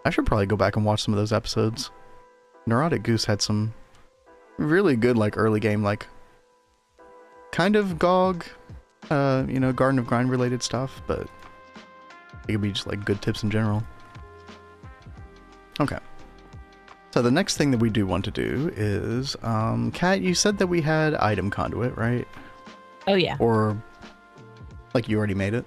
I should probably go back and watch some of those episodes. Neurotic Goose had some really good, like, early game, like, kind of GOG, you know, Garden of Grind related stuff, but it could be just, like, good tips in general. Okay. So the next thing that we do want to do is, Kat, you said that we had item conduit, right? Oh, yeah. Or, like, you already made it?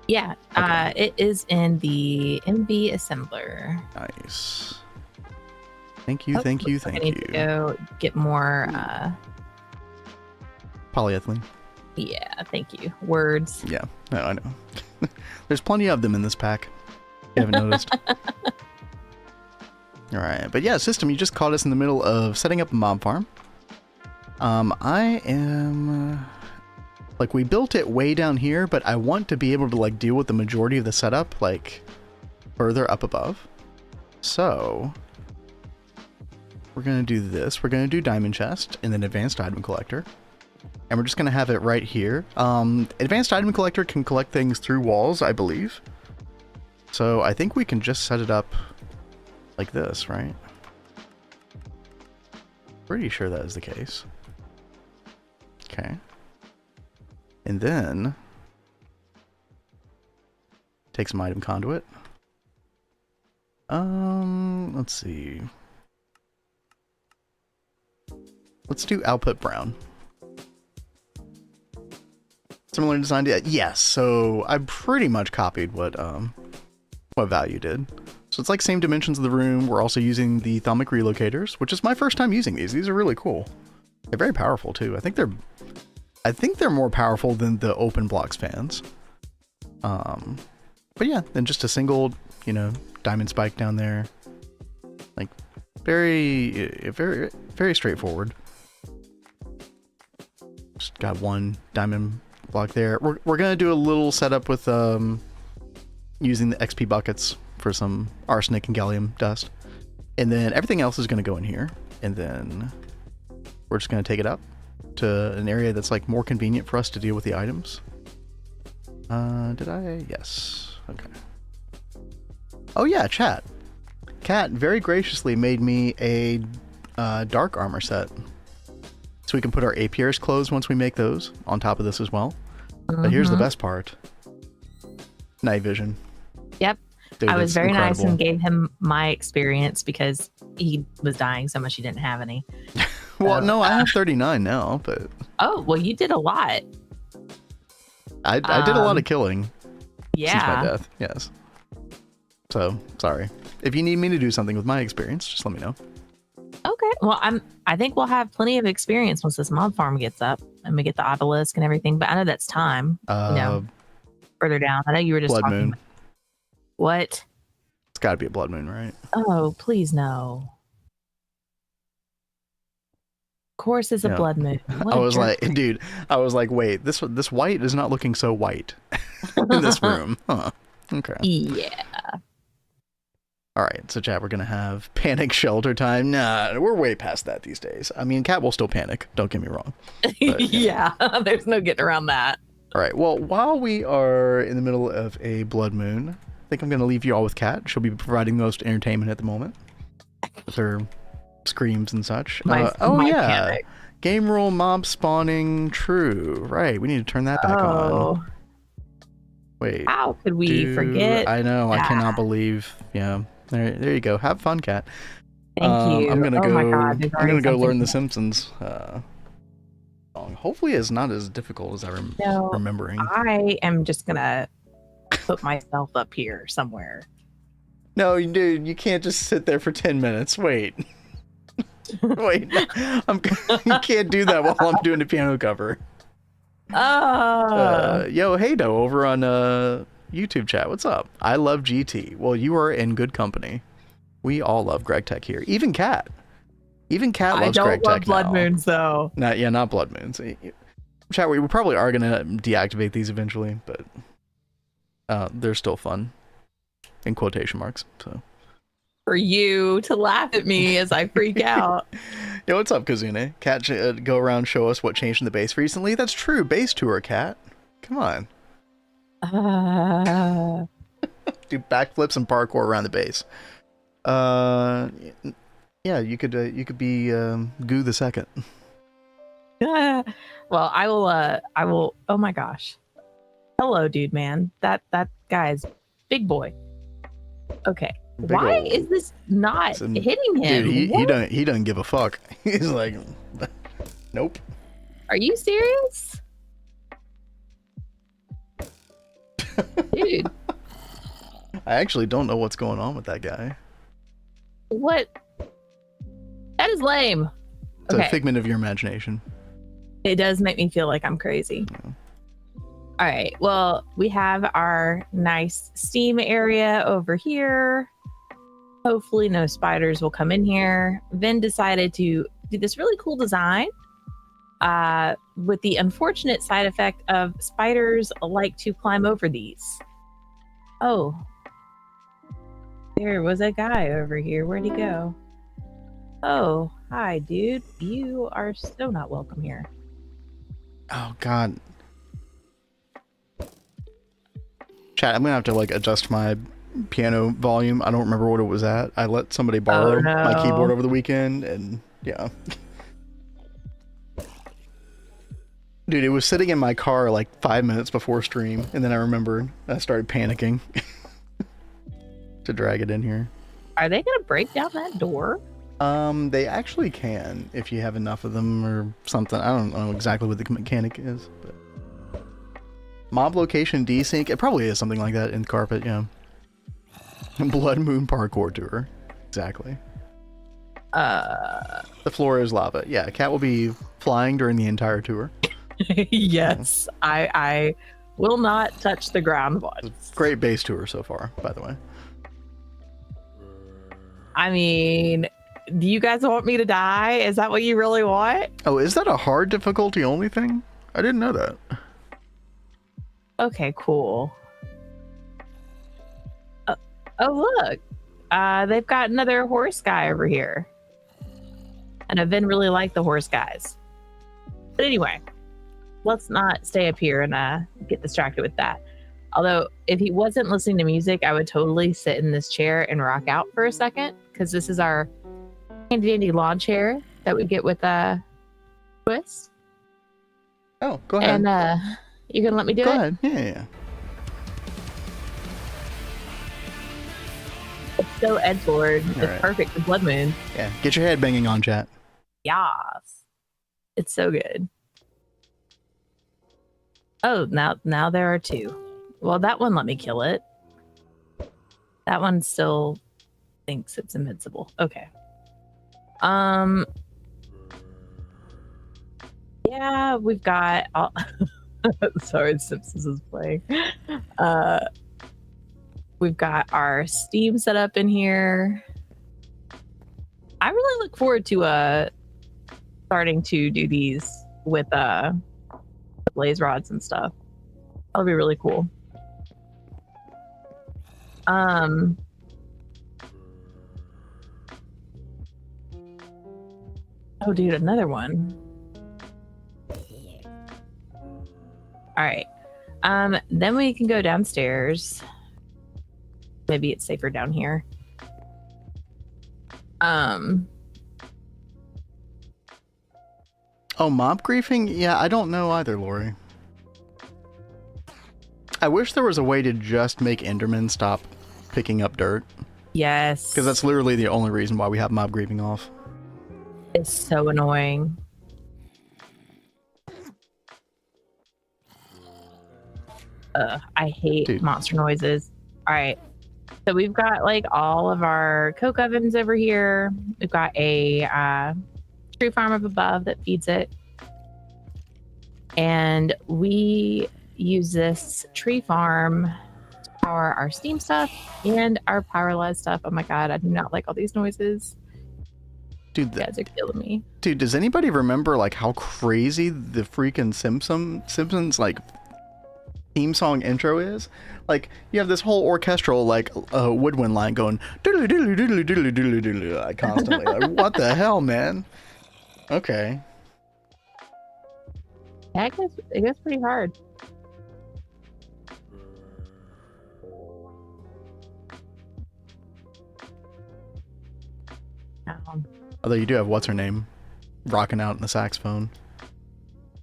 Yeah, okay. It is in the MB assembler. Nice. Thank you, thank you, thank you. I need to go get more... polyethylene. Yeah, thank you. Words. Yeah, no, I know. There's plenty of them in this pack. You haven't noticed. Alright, but yeah, System, you just caught us in the middle of setting up a mob farm. I am... like, we built it way down here, but I want to be able to, like, deal with the majority of the setup, like, further up above. So, we're going to do this. We're going to do Diamond Chest and then Advanced Item Collector. And we're just going to have it right here. Advanced Item Collector can collect things through walls, I believe. So, I think we can just set it up like this, right? Pretty sure that is the case. Okay. And then take some item conduit. Let's see. Let's do output brown. Similar design to yes, so I pretty much copied what Value did. So it's like same dimensions of the room. We're also using the thermic relocators, which is my first time using these. These are really cool. They're very powerful too. I think they're more powerful than the open blocks fans. But yeah, then just a single, you know, diamond spike down there. Like very, very, very straightforward. Just got 1 diamond block there. We're gonna do a little setup with using the XP buckets for some arsenic and gallium dust, and then everything else is gonna go in here, and then we're just gonna take it up to an area that's like more convenient for us to deal with the items. Did I? Yes. Okay. Oh yeah, chat. Cat very graciously made me a dark armor set, so we can put our Apier's clothes once we make those on top of this as well. But here's the best part: night vision. Yep. Dude, I was very incredible. nice and gave him my experience because he was dying so much he didn't have any. Well, no, I have 39 now, but oh well, you did a lot. I did a lot of killing Yeah. since my death. Yes. So sorry. If you need me to do something with my experience, just let me know. Okay. Well, I think we'll have plenty of experience once this mob farm gets up and we get the obelisk and everything. But I know that's time. Further down. I know you were just Blood talking moon. about- What? It's got to be a blood moon, right? Oh, please no. Of course, it's a Yeah. blood moon. What I a was jerk. like, dude, I was like, wait, this white is not looking so white in this room. Huh. Okay. Yeah. All right. So, chat, we're going to have panic shelter time. Nah, we're way past that these days. I mean, Cat will still panic. Don't get me wrong. But, yeah. There's no getting around that. All right. Well, while we are in the middle of a blood moon, I think I'm going to leave you all with Cat. She'll be providing the most entertainment at the moment with her screams and such. My panic. Game rule mob spawning true. Right. We need to turn that back on. Oh, Wait. how could we forget? I know. I that? cannot believe. Yeah. There you go. Have fun, Cat. Thank you. I'm gonna Oh go. my God, there's I'm already gonna go something. learn The Simpsons song. Hopefully, it's not as difficult as I'm No, remembering. I am just gonna put myself up here somewhere. No, dude, you can't just sit there for 10 minutes. Wait. Wait. You can't do that while I'm doing the piano cover. Yo, hey, Do, over on YouTube chat. What's up? I love GT. Well, you are in good company. We all love GregTech here. Even Cat. Even Cat loves I don't GregTech love blood now. moons though. Not blood moons. Chat, we probably are gonna deactivate these eventually, but they're still fun. In quotation marks. So. For you to laugh at me as I freak out. Yo, what's up, Kazune? Cat, go around, show us what changed in the base recently. That's true. Base tour, Cat. Come on. Do backflips and parkour around the base. Yeah, you could be Goo the Second. Well, I will. Oh my gosh. Hello, dude, man. That guy is big boy. Okay. Why is this not hitting him? Dude, he doesn't give a fuck. He's like, nope. Are you serious? Dude, I actually don't know what's going on with that guy. what? That is lame. It's a figment of your imagination. It does make me feel like I'm crazy. Yeah. All right. Well, we have our nice steam area over here. Hopefully no spiders will come in here. Vin decided to do this really cool design with the unfortunate side effect of spiders like to climb over these. Oh, there was a guy over here. Where'd he go? Oh, hi, dude. You are so not welcome here. Oh, God. Chat, I'm going to have to, like, adjust my piano volume. I don't remember what it was at. I let somebody borrow my keyboard over the weekend, and, yeah. Dude, it was sitting in my car, like, 5 minutes before stream, and then I remembered. I started panicking to drag it in here. Are they going to break down that door? They actually can, if you have enough of them or something. I don't know exactly what the mechanic is, but... Mob location desync. It probably is something like that in carpet, yeah. Blood Moon parkour tour. Exactly. The floor is lava. Yeah, Cat will be flying during the entire tour. Yes. I will not touch the ground once. Great base tour so far, by the way. I mean, do you guys want me to die? Is that what you really want? Oh, is that a hard difficulty only thing? I didn't know that. Okay, cool. Oh, look. They've got another horse guy over here. And I've been really like the horse guys. But anyway, let's not stay up here and get distracted with that. Although, if he wasn't listening to music, I would totally sit in this chair and rock out for a second, because this is our handy dandy lawn chair that we get with Twist. Oh, go ahead. And you gonna let me do it? Go ahead. Yeah. It's so edgelord. It's right. perfect for Blood Moon. Yeah. Get your head banging on, chat. Yas. It's so good. Oh, now there are two. Well, that one let me kill it. That one still thinks it's invincible. Okay. Yeah, we've got all sorry, Simpsons is playing. We've got our Steam set up in here. I really look forward to starting to do these with blaze rods and stuff. That'll be really cool. Oh, dude, another one. All right. Then we can go downstairs. Maybe it's safer down here. Oh, mob griefing? Yeah, I don't know either, Lori. I wish there was a way to just make Endermen stop picking up dirt. Yes. Because that's literally the only reason why we have mob griefing off. It's so annoying. I hate monster noises. All right. So we've got like all of our coke ovens over here. We've got a tree farm up above that feeds it. And we use this tree farm to power our steam stuff and our power-led stuff. Oh my god, I do not like all these noises. Dude, you guys are killing me. Dude, does anybody remember like how crazy the freaking Simpsons like theme song intro is? Like, you have this whole orchestral like woodwind line going doodly doodly doodly doodly doodly doodly constantly. Like, what the hell, man? Okay. Yeah, it gets pretty hard. Although you do have what's her name rocking out in the saxophone.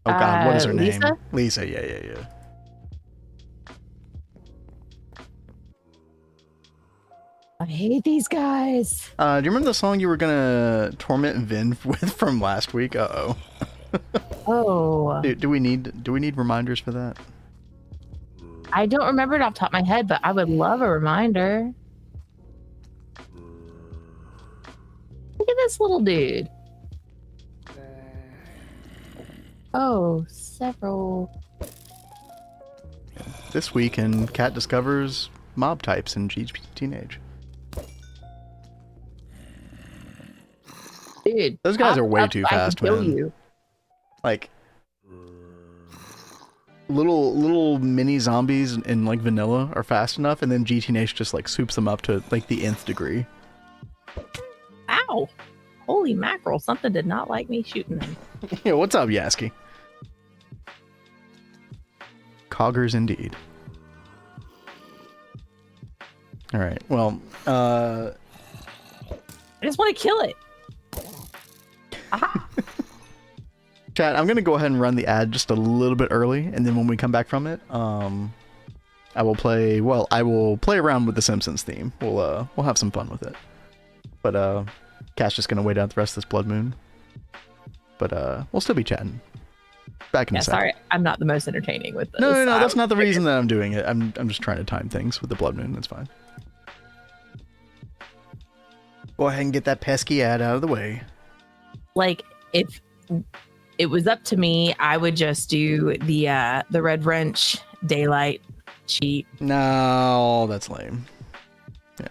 Oh god, what is her name? Lisa, yeah. I hate these guys. Do you remember the song you were gonna torment Vin with from last week? Uh-oh. Oh. Do we need reminders for that? I don't remember it off the top of my head, but I would love a reminder. Look at this little dude. Oh, several. This week in Cat discovers mob types in GTNH. Dude, those guys are way too fast, man. You. Like little mini zombies in like vanilla are fast enough, and then GTNH just like soups them up to like the nth degree. Ow! Holy mackerel! Something did not like me shooting them. Yeah, what's up, Yasky? Coggers indeed. All right. Well, I just want to kill it. Aha. Chat, I'm gonna go ahead and run the ad just a little bit early, and then when we come back from it, I will play around with the Simpsons theme. We'll have some fun with it. But Cat's just gonna wait out the rest of this blood moon. But we'll still be chatting. Back in a second. Sorry, I'm not the most entertaining with this. No, that's not the reason that I'm doing it. I'm just trying to time things with the blood moon. That's fine. Go ahead and get that pesky ad out of the way. Like, if it was up to me, I would just do the Red Wrench daylight cheat. No, that's lame. Yeah.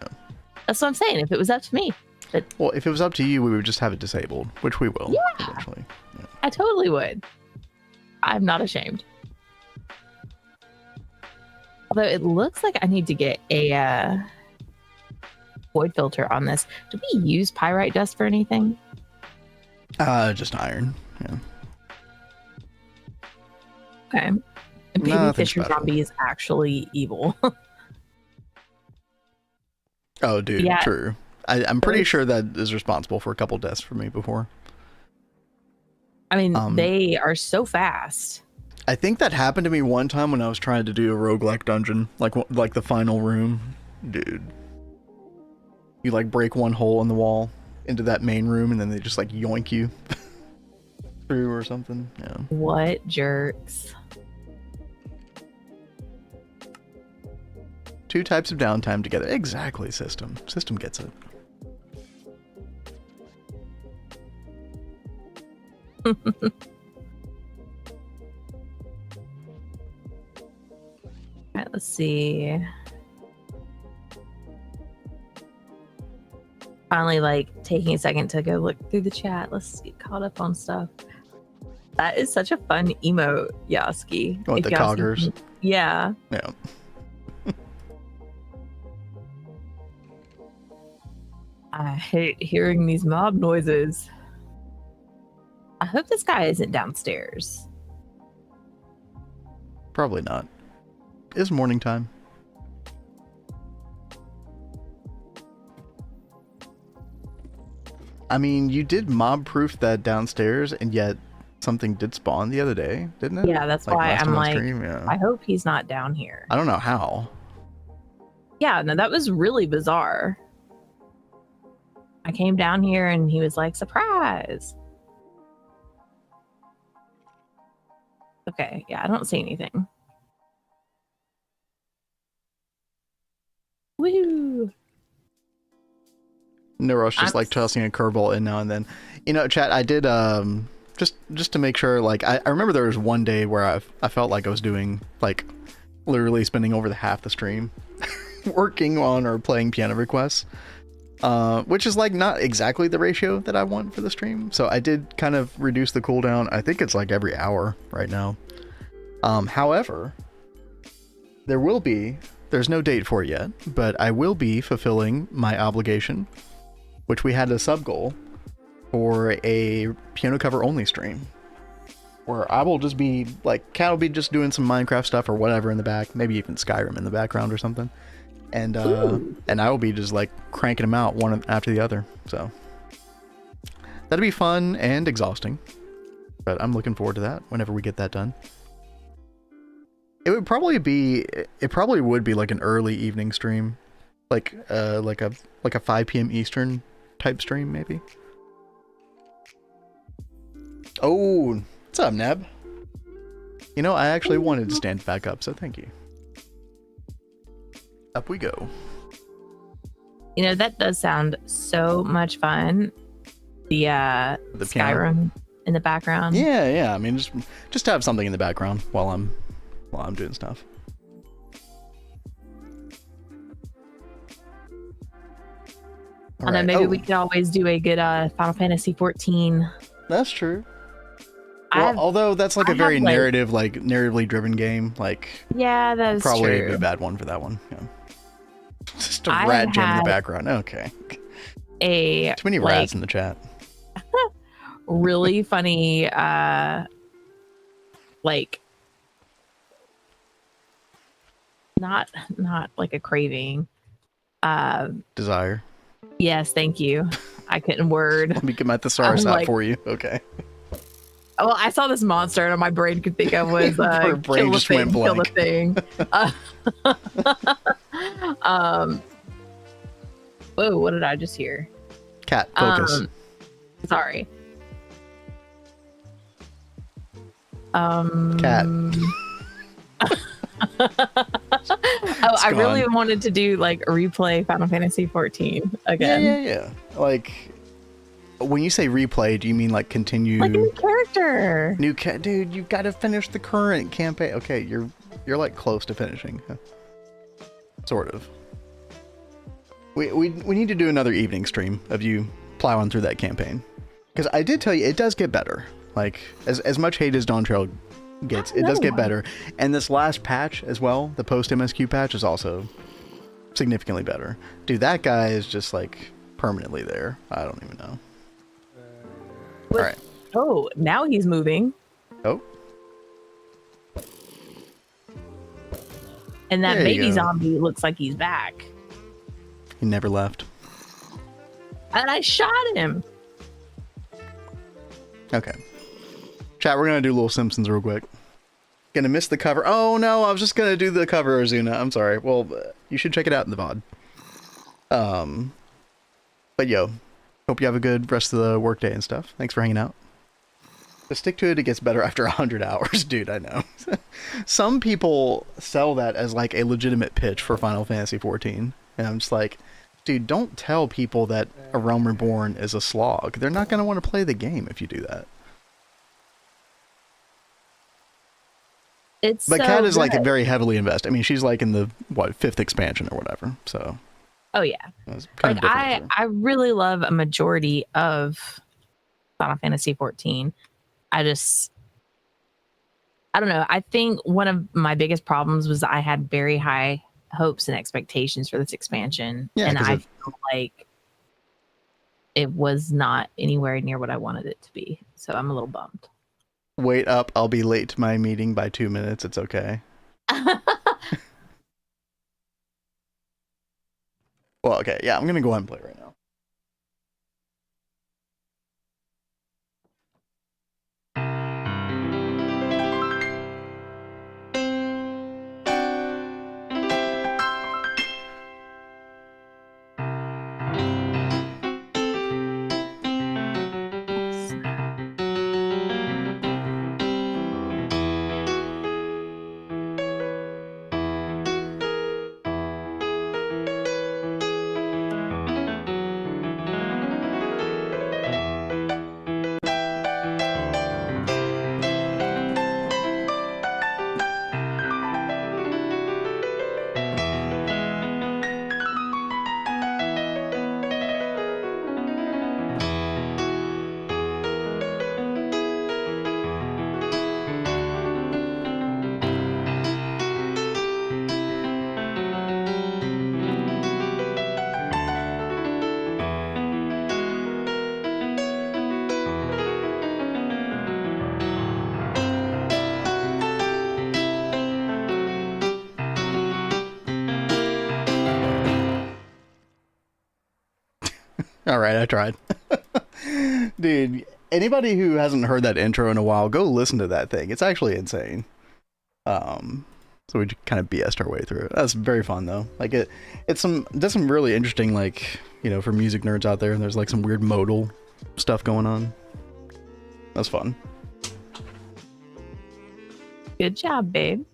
That's what I'm saying. If it was up to me. But, well, if it was up to you, we would just have it disabled, which we will eventually. Yeah. I totally would. I'm not ashamed. Although it looks like I need to get a void filter on this. Do we use pyrite dust for anything? Just iron. Yeah. Okay. And baby Fisher Zombie is actually evil. Oh, dude, yeah. True. I'm pretty sure that is responsible for a couple deaths for me before. I mean, they are so fast. I think that happened to me one time when I was trying to do a roguelike dungeon, like the final room. Dude. You like break one hole in the wall into that main room and then they just like yoink you through or something. Yeah. What jerks. 2 types of downtime together. Exactly, system. System gets it. All right, let's see. Finally, like, taking a second to go look through the chat. Let's get caught up on stuff. That is such a fun emote, Yoski. What, the coggers? Yeah. Yeah. I hate hearing these mob noises. I hope this guy isn't downstairs. Probably not. It's morning time. I mean, you did mob-proof that downstairs, and yet something did spawn the other day, didn't it? Yeah, that's why I'm like, I hope he's not down here. I don't know how. Yeah, no, that was really bizarre. I came down here and he was like, surprise. Okay, yeah, I don't see anything. Woo! Neuro's just like tossing a curveball in now and then. You know, chat, I did, just to make sure, like, I remember there was one day where I felt like I was doing, like, literally spending over half the stream working on or playing piano requests. Which is like not exactly the ratio that I want for the stream. So I did kind of reduce the cooldown. I think it's like every hour right now. However, there's no date for it yet, but I will be fulfilling my obligation, which we had a sub goal for a piano cover only stream where I will just be like, Cat will be just doing some Minecraft stuff or whatever in the back, maybe even Skyrim in the background or something. And I will be just like cranking them out one after the other. So that'd be fun and exhausting, but I'm looking forward to that whenever we get that done. It probably would be like an early evening stream, like a 5 p.m. Eastern type stream maybe. Oh, what's up, Neb? You know, I actually wanted to stand back up, so thank you. Up we go. You know, that does sound so much fun. The Skyrim piano in the background. Yeah. I mean, just have something in the background while I'm doing stuff. I know maybe we could always do a good Final Fantasy 14. That's true. Well, although that's like a very narratively driven game, like yeah, that's probably true. A bad one for that one. Yeah. Just a rat jam in the background. Okay. Too many rats in the chat. Really funny, like not like a craving. Desire. Yes, thank you. I couldn't word. Let me get my thesaurus out for you. Okay. Well, I saw this monster and my brain could think I was Her brain just went blank. Kill the thing. Whoa, what did I just hear? Cat, focus. Sorry. Cat. I really wanted to do like a replay Final Fantasy 14 again. Yeah. Like, when you say replay, do you mean like continue? Like a new character. Dude, you got to finish the current campaign. Okay, you're like close to finishing, sort of. We need to do another evening stream of you plowing through that campaign, because I did tell you it does get better. Like as much hate as Dawn Trail does get better. And this last patch as well, the post MSQ patch, is also significantly better. Dude, that guy is just like permanently there. I don't even know. All right. Oh, now he's moving. Oh. And that baby zombie looks like he's back. He never left. And I shot him. Okay. Chat, we're going to do Little Simpsons real quick. Gonna miss the cover. Oh no, I was just gonna do the cover, Azuna. I'm sorry. Well, you should check it out in the VOD. But yo, hope you have a good rest of the workday and stuff. Thanks for hanging out. But stick to it, it gets better after 100 hours. Dude, I know. Some people sell that as like a legitimate pitch for Final Fantasy XIV. And I'm just like, dude, don't tell people that A Realm Reborn is a slog. They're not gonna want to play the game if you do that. But so Kat is good. like very heavily invested. I mean, she's like in the 5th expansion or whatever. So. Oh yeah. Like I really love a majority of Final Fantasy 14. I don't know. I think one of my biggest problems was I had very high hopes and expectations for this expansion, and I feel like it was not anywhere near what I wanted it to be. So I'm a little bummed. Wait up, I'll be late to my meeting by 2 minutes. It's okay. Well, okay, yeah, I'm gonna go ahead and play right now. All right, I tried. Dude, anybody who hasn't heard that intro in a while, go listen to that thing. It's actually insane. So we kind of BS'd our way through it. That's very fun though. Like does some really interesting, like, you know, for music nerds out there, and there's like some weird modal stuff going on. That's fun. Good job, babe.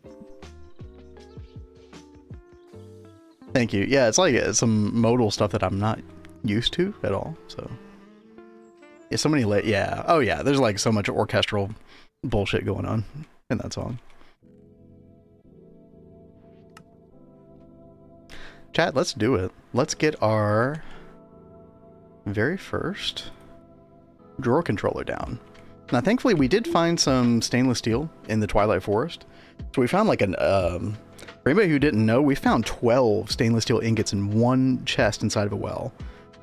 Thank you. Yeah, it's like some modal stuff that I'm not used to at all. So yeah, so many yeah. Oh yeah, there's like so much orchestral bullshit going on in that song. Chat, let's do it. Let's get our very first drawer controller down. Now, thankfully, we did find some stainless steel in the Twilight Forest. So we found like for anybody who didn't know, we found 12 stainless steel ingots in one chest inside of a well,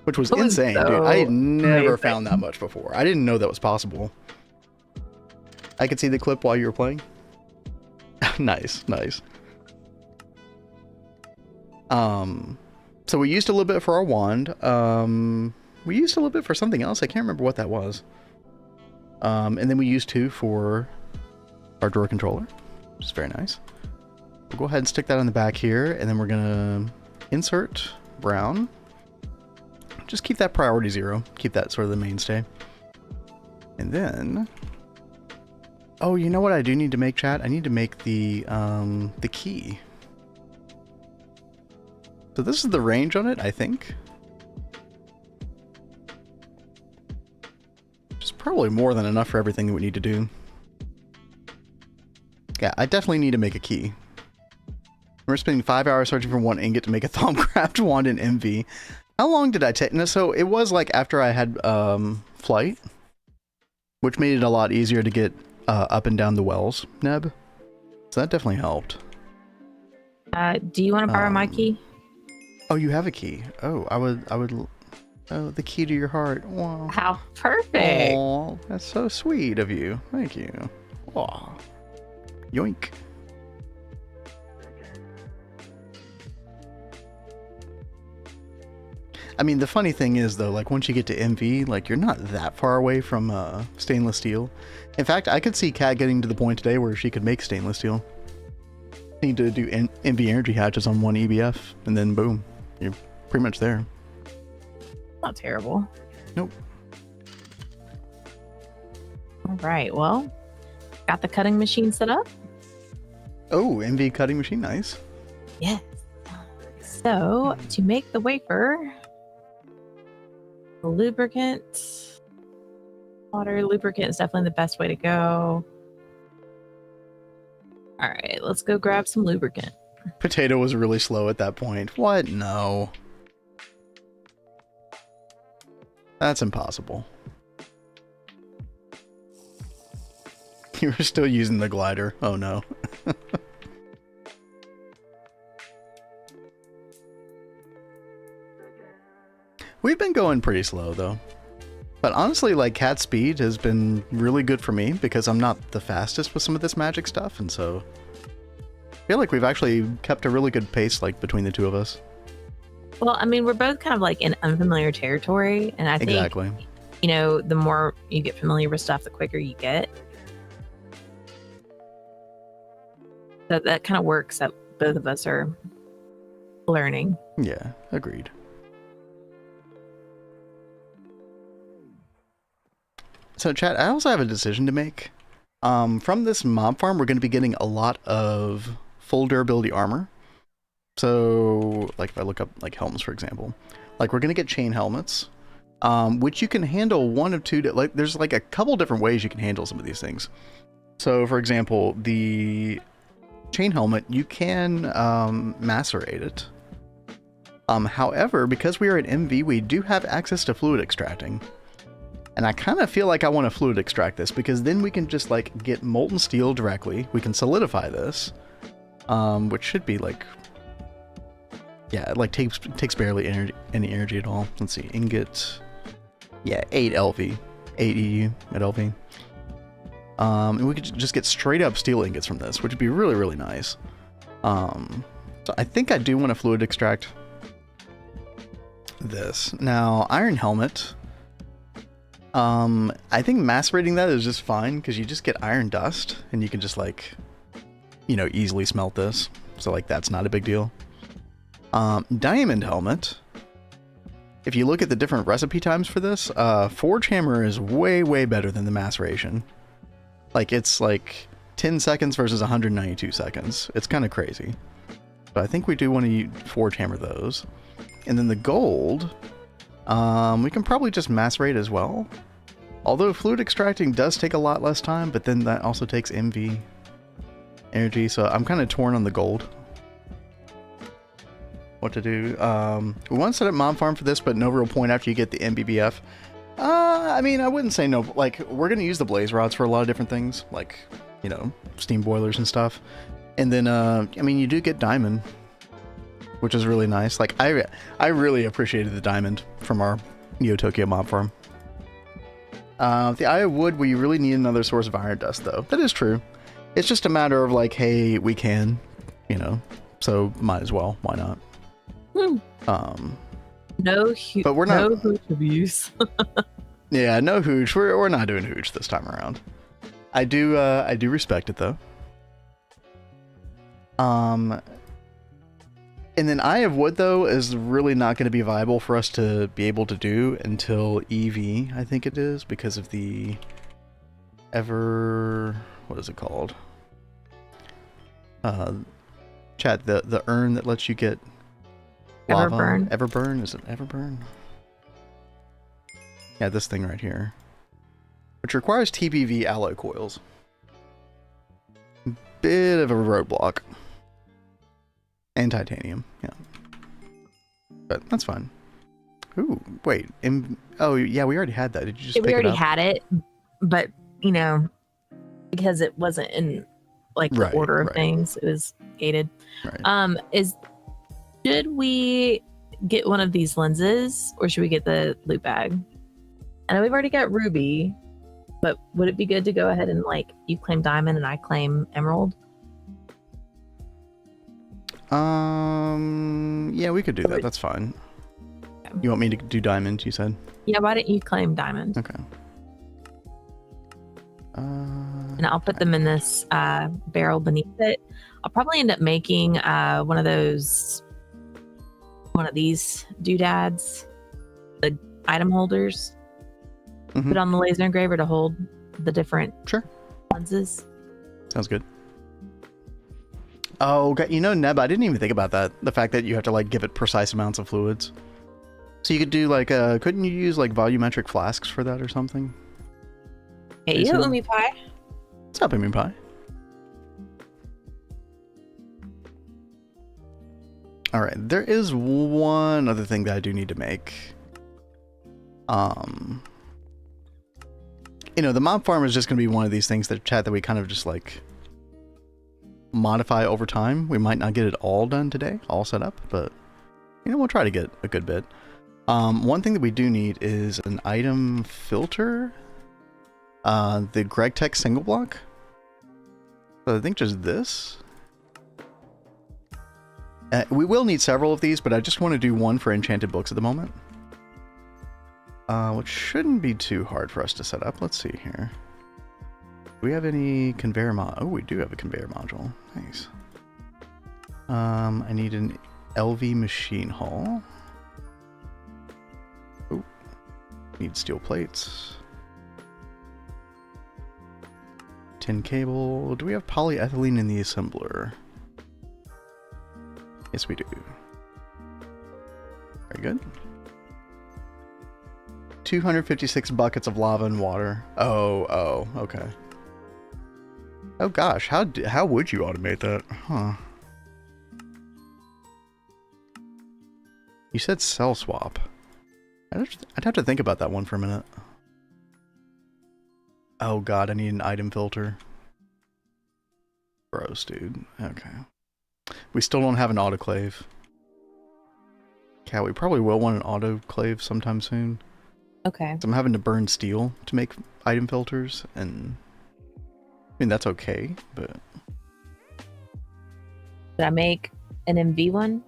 which was insane, dude. I had never found that much before. I didn't know that was possible. I could see the clip while you were playing. Nice. So we used a little bit for our wand. We used a little bit for something else. I can't remember what that was. And then we used 2 for our drawer controller, which is very nice. We'll go ahead and stick that on the back here, and then we're gonna insert brown. Just keep that priority 0. Keep that sort of the mainstay. And then, oh, you know what I do need to make, chat? I need to make the key. So this is the range on it, I think. Which is probably more than enough for everything that we need to do. Yeah, I definitely need to make a key. We're spending 5 hours searching for one ingot to make a Thaumcraft wand in MV. How long did I take? No, so it was like after I had flight, which made it a lot easier to get up and down the wells, Neb. So that definitely helped. Do you want to borrow my key? Oh, you have a key. Oh, I would. Oh, the key to your heart. Wow. How perfect. Oh, that's so sweet of you. Thank you. Aw. Yoink. I mean, the funny thing is, though, like, once you get to MV, like, you're not that far away from stainless steel. In fact, I could see Kat getting to the point today where she could make stainless steel. Need to do MV energy hatches on one EBF, and then boom, you're pretty much there. Not terrible. Nope. All right, well, got the cutting machine set up. Oh, MV cutting machine, nice. Yes. So, to make the wafer, lubricant, water, lubricant is definitely the best way to go. All right, let's go grab some lubricant. Potato was really slow at that point. What? No. That's impossible. You were still using the glider. Oh no. We've been going pretty slow though. But honestly, like, cat speed has been really good for me because I'm not the fastest with some of this magic stuff, and so I feel like we've actually kept a really good pace, like, between the two of us. Well, I mean, we're both kind of like in unfamiliar territory, and I think, Exactly. you know, the more you get familiar with stuff, the quicker you get. So that kind of works that both of us are learning. Yeah, agreed. So chat, I also have a decision to make. From this mob farm, we're going to be getting a lot of full durability armor. So, like, if I look up, like, helmets, for example, like, we're going to get chain helmets, which you can handle one of two, like, there's, like, a couple different ways you can handle some of these things. So, for example, the chain helmet, you can macerate it. However, because we are at MV, we do have access to fluid extracting. And I kind of feel like I want to fluid extract this, because then we can just, like, get molten steel directly. We can solidify this, which should be, like, yeah, it, like, takes barely any energy at all. Let's see, ingot, yeah, 8 LV, 8 EU at LV. And we could just get straight up steel ingots from this, which would be really, really nice. So I think I do want to fluid extract this. Now, iron helmet. I think macerating that is just fine, because you just get iron dust, and you can just, like, you know, easily smelt this. So, like, that's not a big deal. Diamond helmet. If you look at the different recipe times for this, Forge Hammer is way, way better than the maceration. Like, it's like 10 seconds versus 192 seconds. It's kind of crazy. But I think we do want to Forge Hammer those. And then the gold, we can probably just macerate as well. Although fluid extracting does take a lot less time, but then that also takes MV energy, so I'm kind of torn on the gold. What to do? We want to set up mob farm for this, but no real point after you get the MBBF. I mean, I wouldn't say no. Like, we're going to use the blaze rods for a lot of different things, like, you know, steam boilers and stuff. And then, I mean, you do get diamond, which is really nice. Like, I really appreciated the diamond from our Neo Tokyo mob farm. The Eye of Wood, we really need another source of iron dust, though. That is true. It's just a matter of, like, hey, we can, you know, so might as well. Why not? But we're not. No hooch abuse. Yeah, no hooch. We're not doing hooch this time around. I do respect it though. And then Eye of Wood though is really not going to be viable for us to be able to do until EV, I think it is, because of the what is it called? Chat, the urn that lets you get lava. Everburn? Is it Everburn? Yeah, this thing right here. Which requires TPV alloy coils. Bit of a roadblock. And titanium, yeah. But that's fine. Ooh, wait. Oh, yeah, we already had that. Did you just pick it up? We already had it, but, you know, because it wasn't in like the Right, order of right. things. It was gated. Right. Should we get one of these lenses or should we get the loot bag? I know we've already got ruby, but would it be good to go ahead and like you claim diamond and I claim emerald? Yeah, we could do that. That's fine. Okay. You want me to do diamond, you said? Yeah, why didn't you claim diamond? Okay. And I'll put them in this barrel beneath it. I'll probably end up making one of these doodads, the item holders. Mm-hmm. Put on the laser engraver to hold the different lenses. Sounds good. Oh, okay. You know, Neb, I didn't even think about that. The fact that you have to like give it precise amounts of fluids. So you could do like, couldn't you use like volumetric flasks for that or something? Hey, you, Umi Pie. What's up, Umi Pie? All right, there is one other thing that I do need to make. You know, the mob farm is just going to be one of these things that we kind of just like modify over time. We might not get it all done today, all set up, but you know, we'll try to get a good bit. One thing that we do need is an item filter. The GregTech single block. So I think just this. We will need several of these, but I just want to do one for enchanted books at the moment. Which shouldn't be too hard for us to set up. Let's see here. Do we have any conveyor mod? Oh, we do have a conveyor module. Nice. I need an LV machine hull. Oh, need steel plates. Tin cable. Do we have polyethylene in the assembler? Yes, we do. Very good. 256 buckets of lava and water. Oh, okay. Oh gosh, how would you automate that? Huh. You said cell swap. I'd have to think about that one for a minute. Oh god, I need an item filter. Gross, dude. Okay. We still don't have an autoclave. Yeah, we probably will want an autoclave sometime soon. Okay. So I'm having to burn steel to make item filters, and I mean, that's okay, but... Did I make an MV one?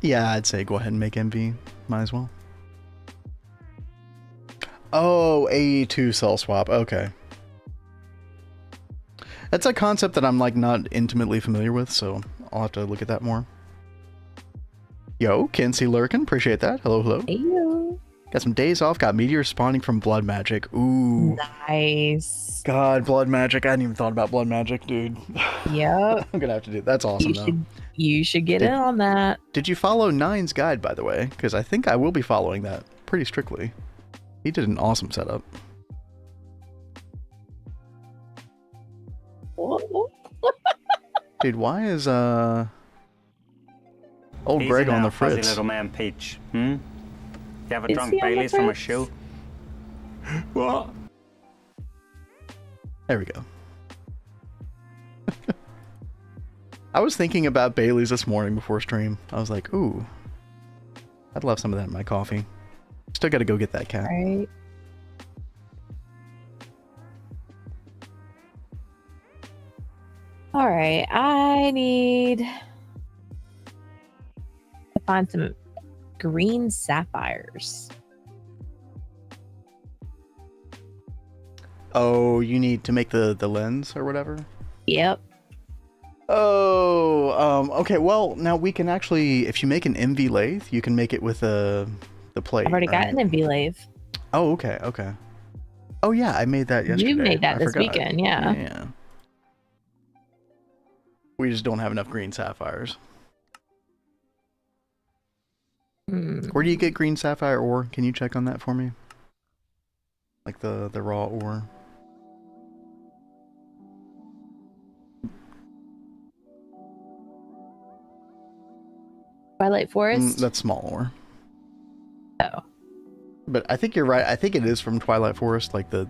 Yeah, I'd say go ahead and make MV. Might as well. Oh, AE2 cell swap. Okay. That's a concept that I'm like not intimately familiar with, so I'll have to look at that more. Yo, Kinsey Lurkin, appreciate that. Hello, hello. Hey, yo. Got some days off, got meteors spawning from blood magic. Ooh. Nice. God, blood magic. I hadn't even thought about blood magic, dude. Yep. I'm gonna have to do that. That's awesome, You should get in on that. Did you follow Nine's guide, by the way? Because I think I will be following that pretty strictly. He did an awesome setup. Dude, why is old Greg on the fritz? Fuzzy little man Peach. You have a Is drunk he on the Bailey's from a fritz? shoe? What? There we go. I was thinking about Bailey's this morning before stream. I was like, ooh, I'd love some of that in my coffee. Still got to go get that cat. Right. All right. I need to find some green sapphires. Oh, you need to make the lens or whatever? Yep. Oh, okay. Well, now we can actually, if you make an MV lathe, you can make it with the plate. I've already right? got an MV lathe. Oh, okay, okay. Oh yeah, I made that yesterday. You made that I this forgot. weekend, yeah. Yeah. We just don't have enough green sapphires. Where do you get green sapphire ore? Can you check on that for me? Like the raw ore. Twilight Forest? That's small ore. Oh. But I think you're right. I think it is from Twilight Forest, like the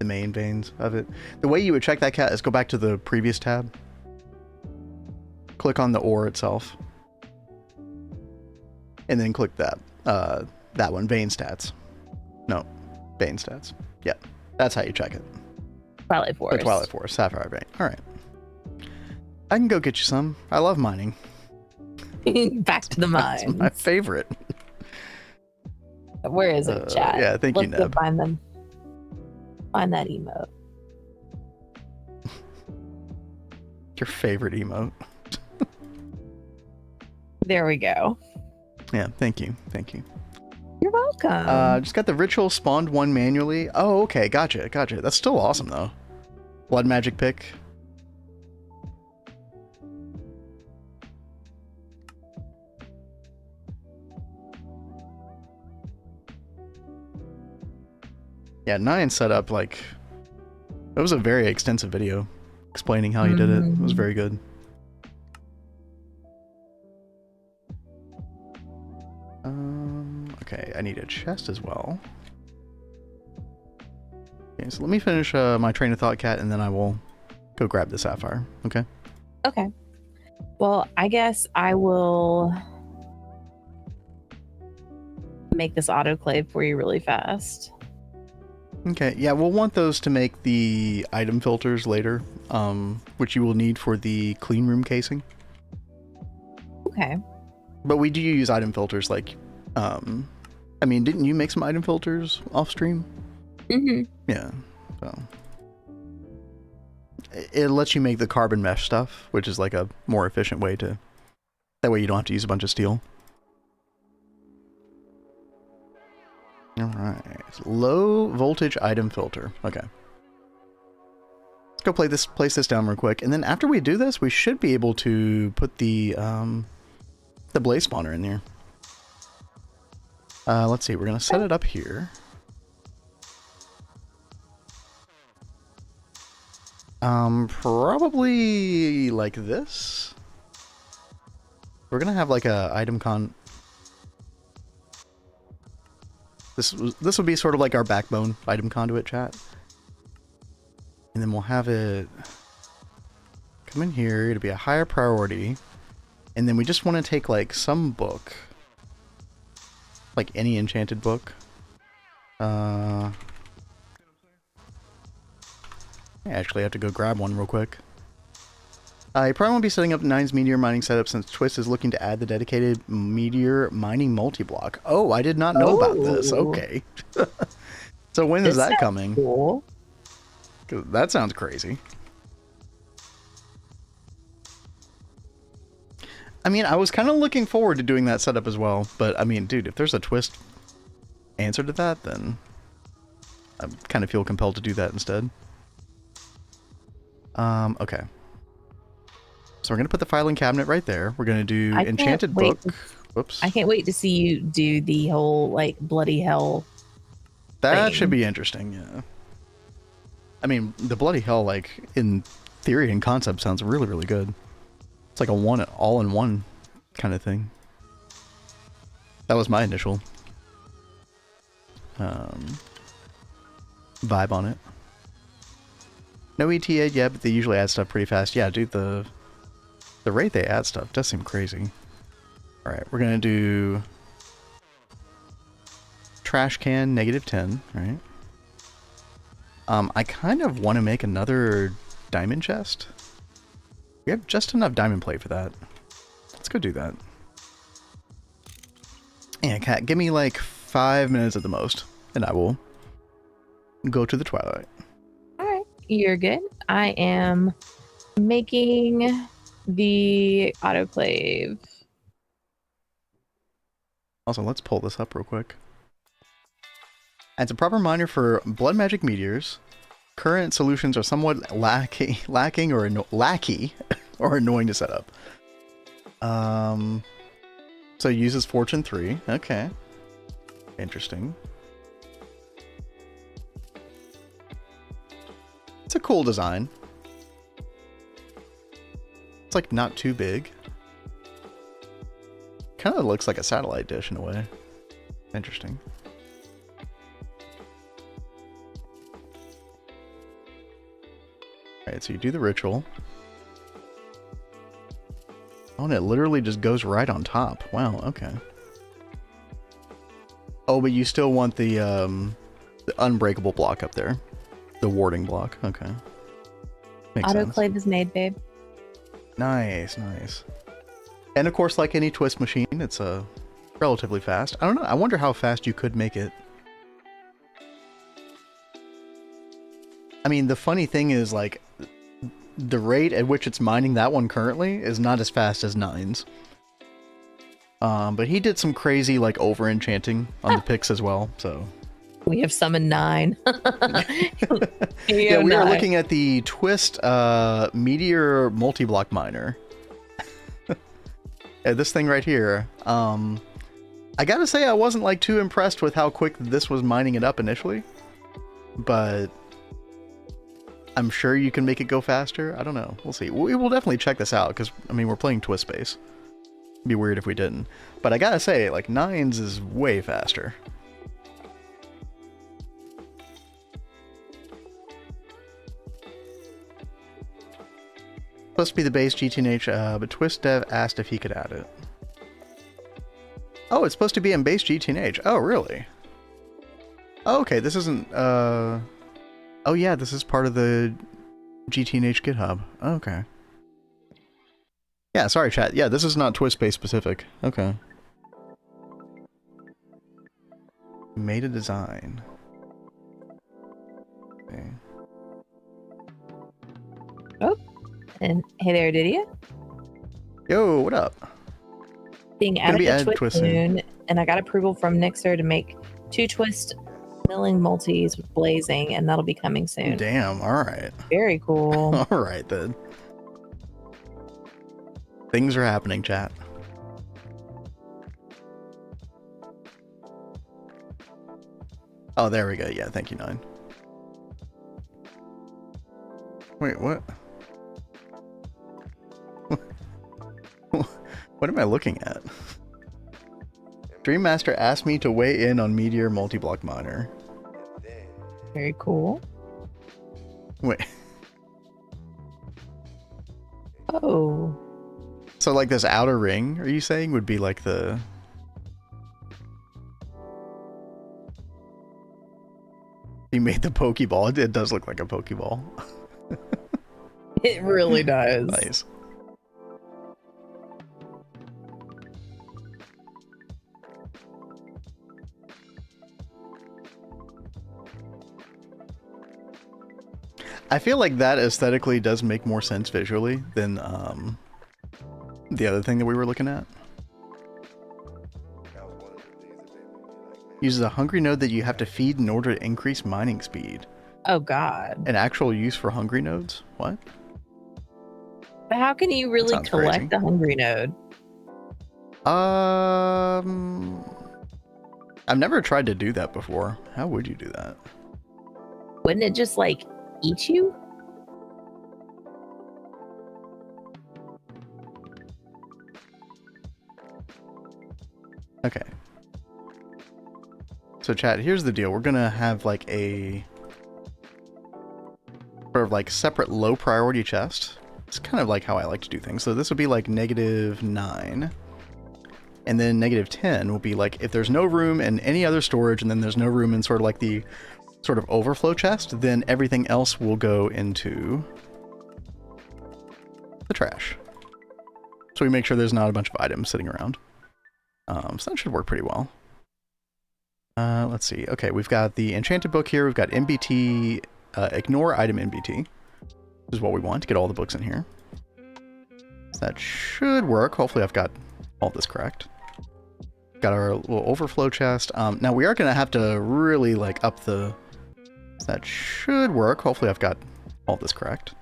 the main veins of it. The way you would check that, Cat, is go back to the previous tab. Click on the ore itself. And then click that. That one, vein stats. No, vein stats. Yeah, that's how you check it. Twilight Forest. The Twilight Forest, Sapphire Vein. All right. I can go get you some. I love mining. Back to the mines. That's my favorite. Where is it, chat? Yeah, thank you, Let's go Neb. find them. Find that emote. Your favorite emote. There we go. Yeah, thank you. Thank you. You're welcome. Just got the ritual spawned one manually. Oh, okay. Gotcha. That's still awesome, though. Blood magic pick. Yeah, Nine set up, like... It was a very extensive video explaining how he did it. It was very good. Okay, I need a chest as well. Okay, so let me finish my train of thought, Cat, and then I will go grab the sapphire. Okay? Okay. Well, I guess I will make this autoclave for you really fast. Okay, yeah, we'll want those to make the item filters later, which you will need for the clean room casing. Okay. But we do use item filters, like, I mean, didn't you make some item filters off stream? Mm-hmm. Yeah, so. It lets you make the carbon mesh stuff, which is like a more efficient way to, that way you don't have to use a bunch of steel. Alright, low voltage item filter. Okay. Let's go place this down real quick, and then after we do this, we should be able to put the blaze spawner in there. Let's see, we're gonna set it up here. Probably like this. We're gonna have like a item con. This will be sort of like our backbone item conduit, chat. And then we'll have it come in here. It'll be a higher priority. And then we just want to take like some book. Like any enchanted book. I actually have to go grab one real quick. You probably won't be setting up Nine's meteor mining setup since Twist is looking to add the dedicated meteor mining multi-block. Oh, I did not know about this. Okay. So when is that coming? Cool. 'Cause that sounds crazy. I mean, I was kind of looking forward to doing that setup as well, but I mean, dude, if there's a Twist answer to that, then I kind of feel compelled to do that instead. Okay. So we're going to put the filing cabinet right there. We're going to do enchanted book. Whoops. I can't wait to see you do the whole, like, bloody hell That thing. should be interesting, yeah. I mean, the bloody hell, like, in theory and concept sounds really, really good. It's like a all-in-one kind of thing. That was my initial vibe on it. No ETA yet, but they usually add stuff pretty fast. Yeah, dude, the rate they add stuff does seem crazy. Alright, we're gonna do trash can -10, right? I kind of want to make another diamond chest. We have just enough diamond plate for that. Let's go do that. Yeah, Cat, give me like 5 minutes at the most, and I will go to the Twilight. Alright, you're good. I am making the autoclave. Also, let's pull this up real quick. It's a proper miner for blood magic meteors. Current solutions are somewhat lacking or annoying to set up. So it uses Fortune 3. Okay. Interesting. It's a cool design. It's like not too big. Kind of looks like a satellite dish in a way. Interesting. Alright, so you do the ritual. Oh, and it literally just goes right on top. Wow, okay. Oh, but you still want the unbreakable block up there. The warding block, okay. Makes sense. Autoclave is made, babe. Nice, nice. And of course, like any twist machine, it's relatively fast. I don't know, I wonder how fast you could make it. I mean, the funny thing is, like, the rate at which it's mining that one currently is not as fast as 9's. But he did some crazy, like, over-enchanting on the picks as well, so... We have summoned 9. Yeah, we are looking at the Twist Meteor multi-block miner. Yeah, this thing right here. I gotta say, I wasn't, like, too impressed with how quick this was mining it up initially. But... I'm sure you can make it go faster. I don't know. We'll see. We will definitely check this out, because, I mean, we're playing Twist Space. It'd be weird if we didn't. But I gotta say, like, 9's is way faster. Supposed to be the base GTNH, but Twist Dev asked if he could add it. Oh, it's supposed to be in base GTNH. Oh, really? Oh, okay, this isn't, oh yeah, this is part of the GTNH GitHub. Oh, okay. Yeah, sorry chat. Yeah, this is not Twist Space specific. Okay. Made a design. Okay. Oh, and hey there, Didia. Yo, what up? Being added to Twist soon, and I got approval from Nixer to make 2 Twist milling multis with blazing, and that'll be coming soon. Damn, alright. Very cool. Alright then. Things are happening, chat. Oh, there we go. Yeah, thank you, 9. Wait, what? What am I looking at? Dreammaster asked me to weigh in on Meteor multi-block miner. Very cool. Wait. Oh. So like this outer ring, are you saying, would be like the... He made the Pokeball. It does look like a Pokeball. It really does. Nice. I feel like that aesthetically does make more sense visually than the other thing that we were looking at. Uses a hungry node that you have to feed in order to increase mining speed. Oh god. An actual use for hungry nodes? What? But how can you really collect the hungry node? I've never tried to do that before. How would you do that? Wouldn't it just like eat you? Okay. So chat, here's the deal. We're gonna have like a sort of like separate low priority chest. It's kind of like how I like to do things. So this would be like -9. And then -10 will be like if there's no room in any other storage and then there's no room in sort of like the sort of overflow chest, then everything else will go into the trash. So we make sure there's not a bunch of items sitting around. So that should work pretty well. Let's see. Okay, we've got the enchanted book here. We've got MBT, ignore item MBT. This is what we want to get all the books in here. So that should work. Hopefully I've got all this correct. Got our little overflow chest. Now we are going to have to really like up the... So that should work. Hopefully I've got all this correct.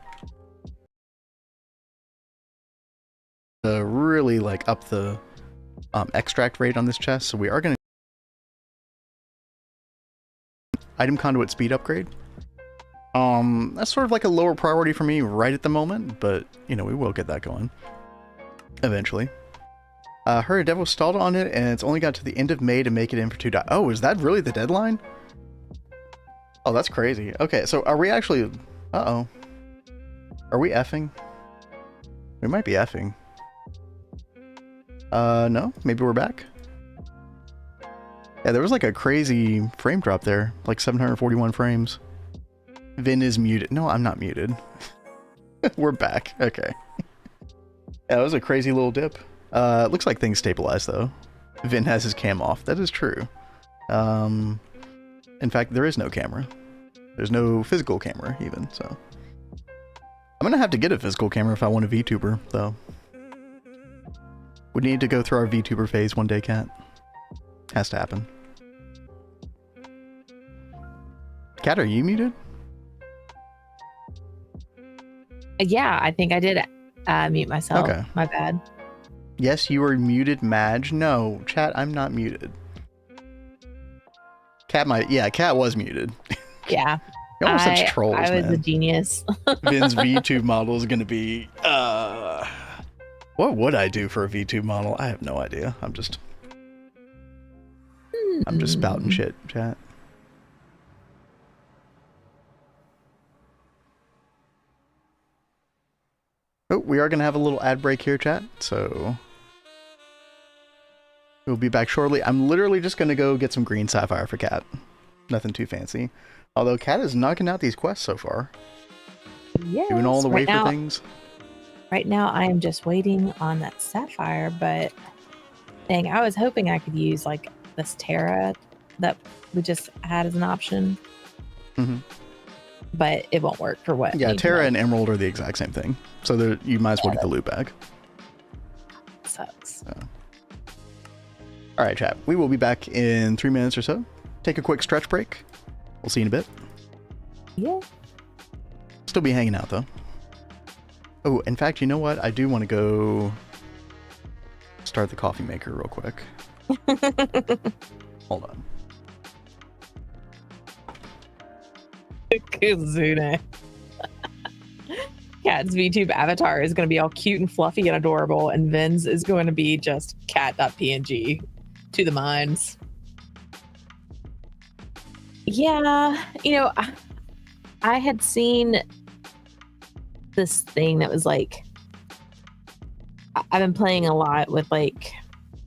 Really like up the extract rate on this chest. So we are going to... Item conduit speed upgrade. That's sort of like a lower priority for me right at the moment, but you know, we will get that going eventually. Her Devil stalled on it, and it's only got to the end of May to make it in for 2. Oh, is that really the deadline? Oh, that's crazy. Okay, so are we actually... Uh-oh. Are we effing? We might be effing. No? Maybe we're back? Yeah, there was like a crazy frame drop there. Like 741 frames. Vin is muted. No, I'm not muted. We're back. Okay. Yeah, that was a crazy little dip. It looks like things stabilized though. Vin has his cam off. That is true. In fact, there is no camera. There's no physical camera even, so. I'm gonna have to get a physical camera if I want a VTuber, though. We need to go through our VTuber phase one day, Cat. Has to happen. Cat, are you muted? Yeah, I think I did mute myself. Okay. My bad. Yes, you are muted, Madge. No, chat, I'm not muted. Cat Cat was muted. Yeah. You're almost such trolls, I was man. a genius. Vin's VTube model is gonna be what would I do for a VTube model? I have no idea. I'm just spouting shit, chat. Oh, we are gonna have a little ad break here, chat, so we'll be back shortly. I'm literally just gonna go get some green sapphire for Cat. Nothing too fancy. Although Cat is knocking out these quests so far. Yes, doing all the wafer things. Right now, I am just waiting on that sapphire, but dang, I was hoping I could use like this Terra that we just had as an option. Mm-hmm. But it won't work for what? Yeah, Terra and Emerald are the exact same thing. So you might as well get the loot bag. Sucks. All right, chat. We will be back in 3 minutes or so. Take a quick stretch break. We'll see you in a bit. Yeah. Still be hanging out, though. Oh, in fact, you know what? I do want to go start the coffee maker real quick. Hold on. Kazune. Cat's VTube avatar is going to be all cute and fluffy and adorable, and Vin's is going to be just cat.png to the mines. Yeah, you know, I had seen this thing that was like, I've been playing a lot with like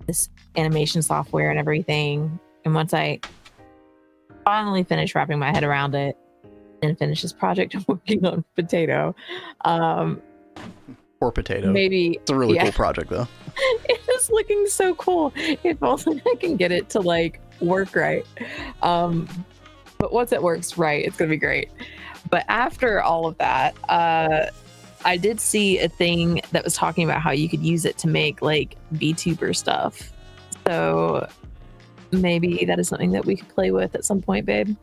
this animation software and everything, and once I finally finish wrapping my head around it and finish this project I'm working on, Potato. Poor Potato. Maybe it's a really cool project though. It is looking so cool. If only I can get it to like work right. But once it works right, it's gonna be great. But after all of that, I did see a thing that was talking about how you could use it to make like VTuber stuff. So maybe that is something that we could play with at some point, babe.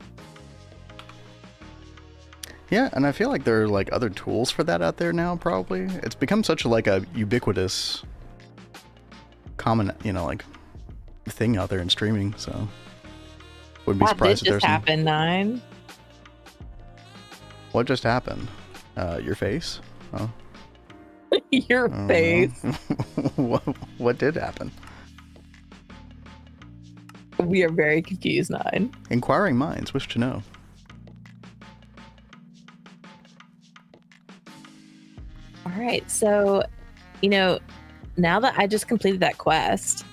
Yeah, and I feel like there are like other tools for that out there now. Probably it's become such like a ubiquitous, common, like thing out there in streaming. So wouldn't be surprised if there's. What just happened, 9? What just happened? Your face? Oh. Your face. What did happen? We are very confused, 9. Inquiring minds wish to know. All right, so, now that I just completed that quest,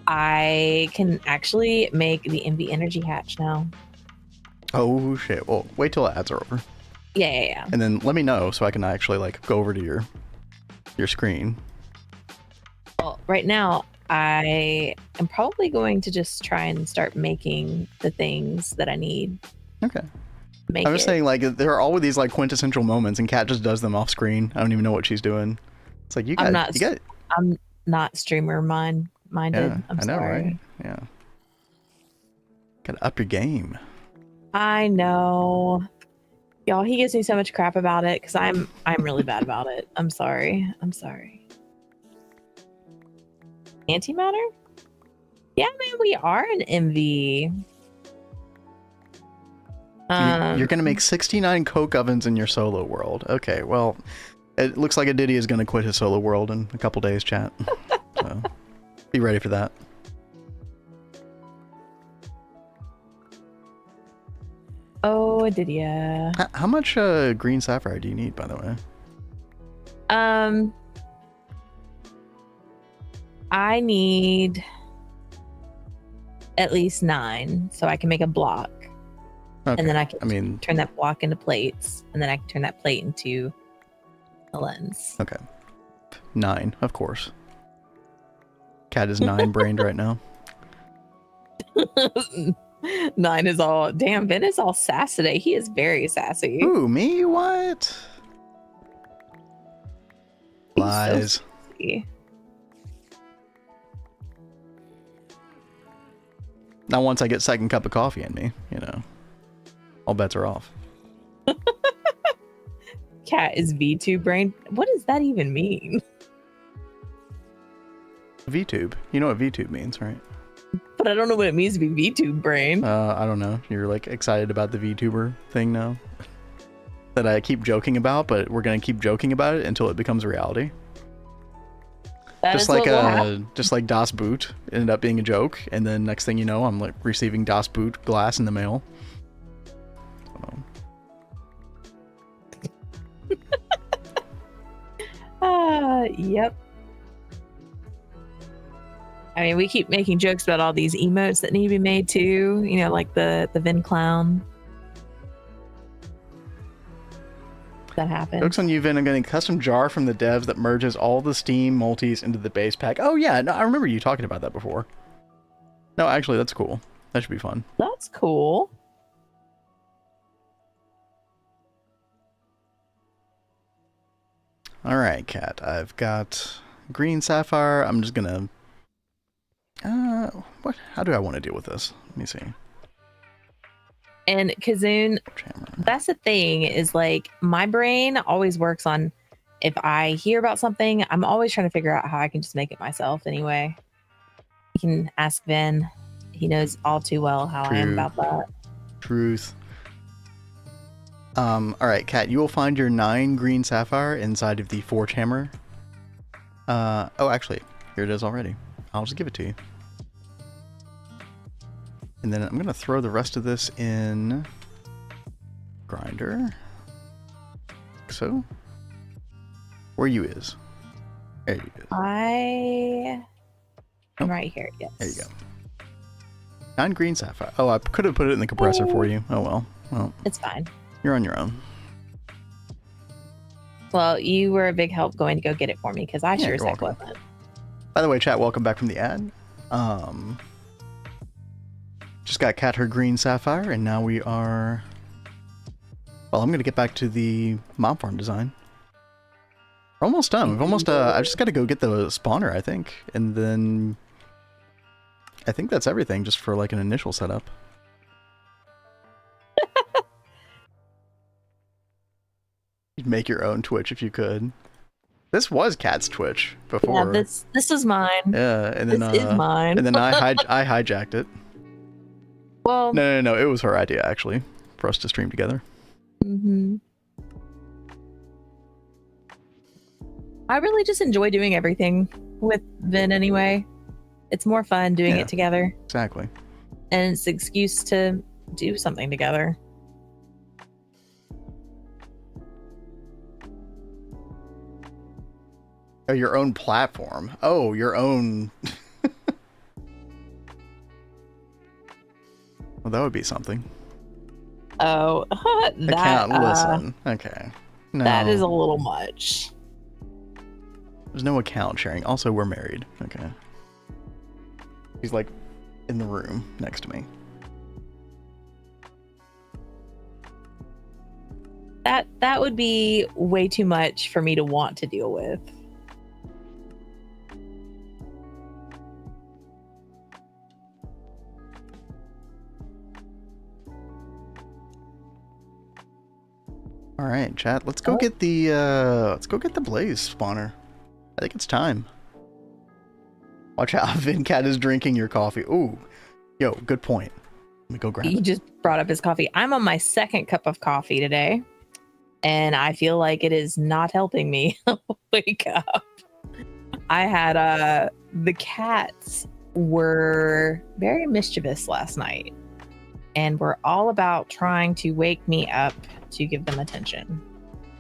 I can actually make the MV Energy hatch now. Oh shit! Well, wait till the ads are over. Yeah. And then let me know so I can actually like go over to your screen. Well, right now I am probably going to just try and start making the things that I need. Okay. I was saying, like, there are always these like quintessential moments, and Kat just does them off screen. I don't even know what she's doing. It's like I'm not streamer minded. Yeah, I'm I know, sorry. right? Yeah. Gotta up your game. I know. Y'all, he gives me so much crap about it because I'm really bad about it. I'm sorry. Antimatter? Yeah, man, we are an MV. You're gonna make 69 coke ovens in your solo world. Okay, well, it looks like a Diddy is gonna quit his solo world in a couple days, chat. So be ready for that. Oh, Diddy. How much green sapphire do you need, by the way? I need at least 9 so I can make a block. Okay. And then I can turn that block into plates, and then I can turn that plate into a lens. Okay. 9, of course. Cat is 9-brained right now. 9 is all... Damn, Ben is all sass today. He is very sassy. Ooh, me? What? Lies. So sassy. Now, once I get second cup of coffee in me, you know, all bets are off. Cat is VTube brain. What does that even mean? VTube. You know what VTube means, right? But I don't know what it means to be VTube brain. I don't know. You're like excited about the VTuber thing now? That I keep joking about, but we're going to keep joking about it until it becomes reality. Just like Das Boot ended up being a joke, and then next thing you know, I'm like receiving Das Boot glass in the mail. Yep. I mean, we keep making jokes about all these emotes that need to be made too. You know, like the Vin clown. That happened. Jokes on you, Vin. I'm getting a custom jar from the devs that merges all the Steam multis into the base pack. Oh yeah, no, I remember you talking about that before. No, actually, that's cool. That should be fun. That's cool. All right, Cat. I've got green sapphire. I'm just gonna. What? How do I want to deal with this? Let me see. And Kazoon, that's the thing, is like my brain always works on, if I hear about something, I'm always trying to figure out how I can just make it myself anyway. You can ask Vin. He knows all too well how I am about that. Truth. All right, Kat, you will find your 9 green sapphire inside of the forge hammer. Oh, actually, here it is already. I'll just give it to you. And then I'm going to throw the rest of this in grinder. Like so. Where you is? There you is. I'm right here, yes. There you go. 9 green sapphire. Oh, I could have put it in the compressor for you. Oh, well. Well, it's fine. You're on your own. Well, you were a big help going to go get it for me, because I sure as heck wasn't. By the way, chat, welcome back from the ad. Just got Kat her green sapphire, and now we are... Well, I'm going to get back to the mob farm design. We're almost done. We've almost... I just got to go get the spawner, I think. And then... I think that's everything, just for like an initial setup. You'd make your own Twitch if you could. This was Kat's Twitch before. Yeah, this is mine. Yeah, and then this is mine. And then I hijacked it. Well, no, it was her idea actually for us to stream together. Mm-hmm. I really just enjoy doing everything with Vin anyway. It's more fun doing it together. Exactly. And it's an excuse to do something together. Oh, your own platform. Oh, your own... Well, that would be something. Oh, I can't listen. Okay. No. That is a little much. There's no account sharing. Also, we're married. Okay. He's like in the room next to me. That would be way too much for me to want to deal with. All right, chat. Let's go get the blaze spawner. I think it's time. Watch out, Vincat is drinking your coffee. Ooh, yo, good point. Let me go grab it. You just brought up his coffee. I'm on my second cup of coffee today, and I feel like it is not helping me wake up. I had the cats were very mischievous last night, and were all about trying to wake me up to give them attention.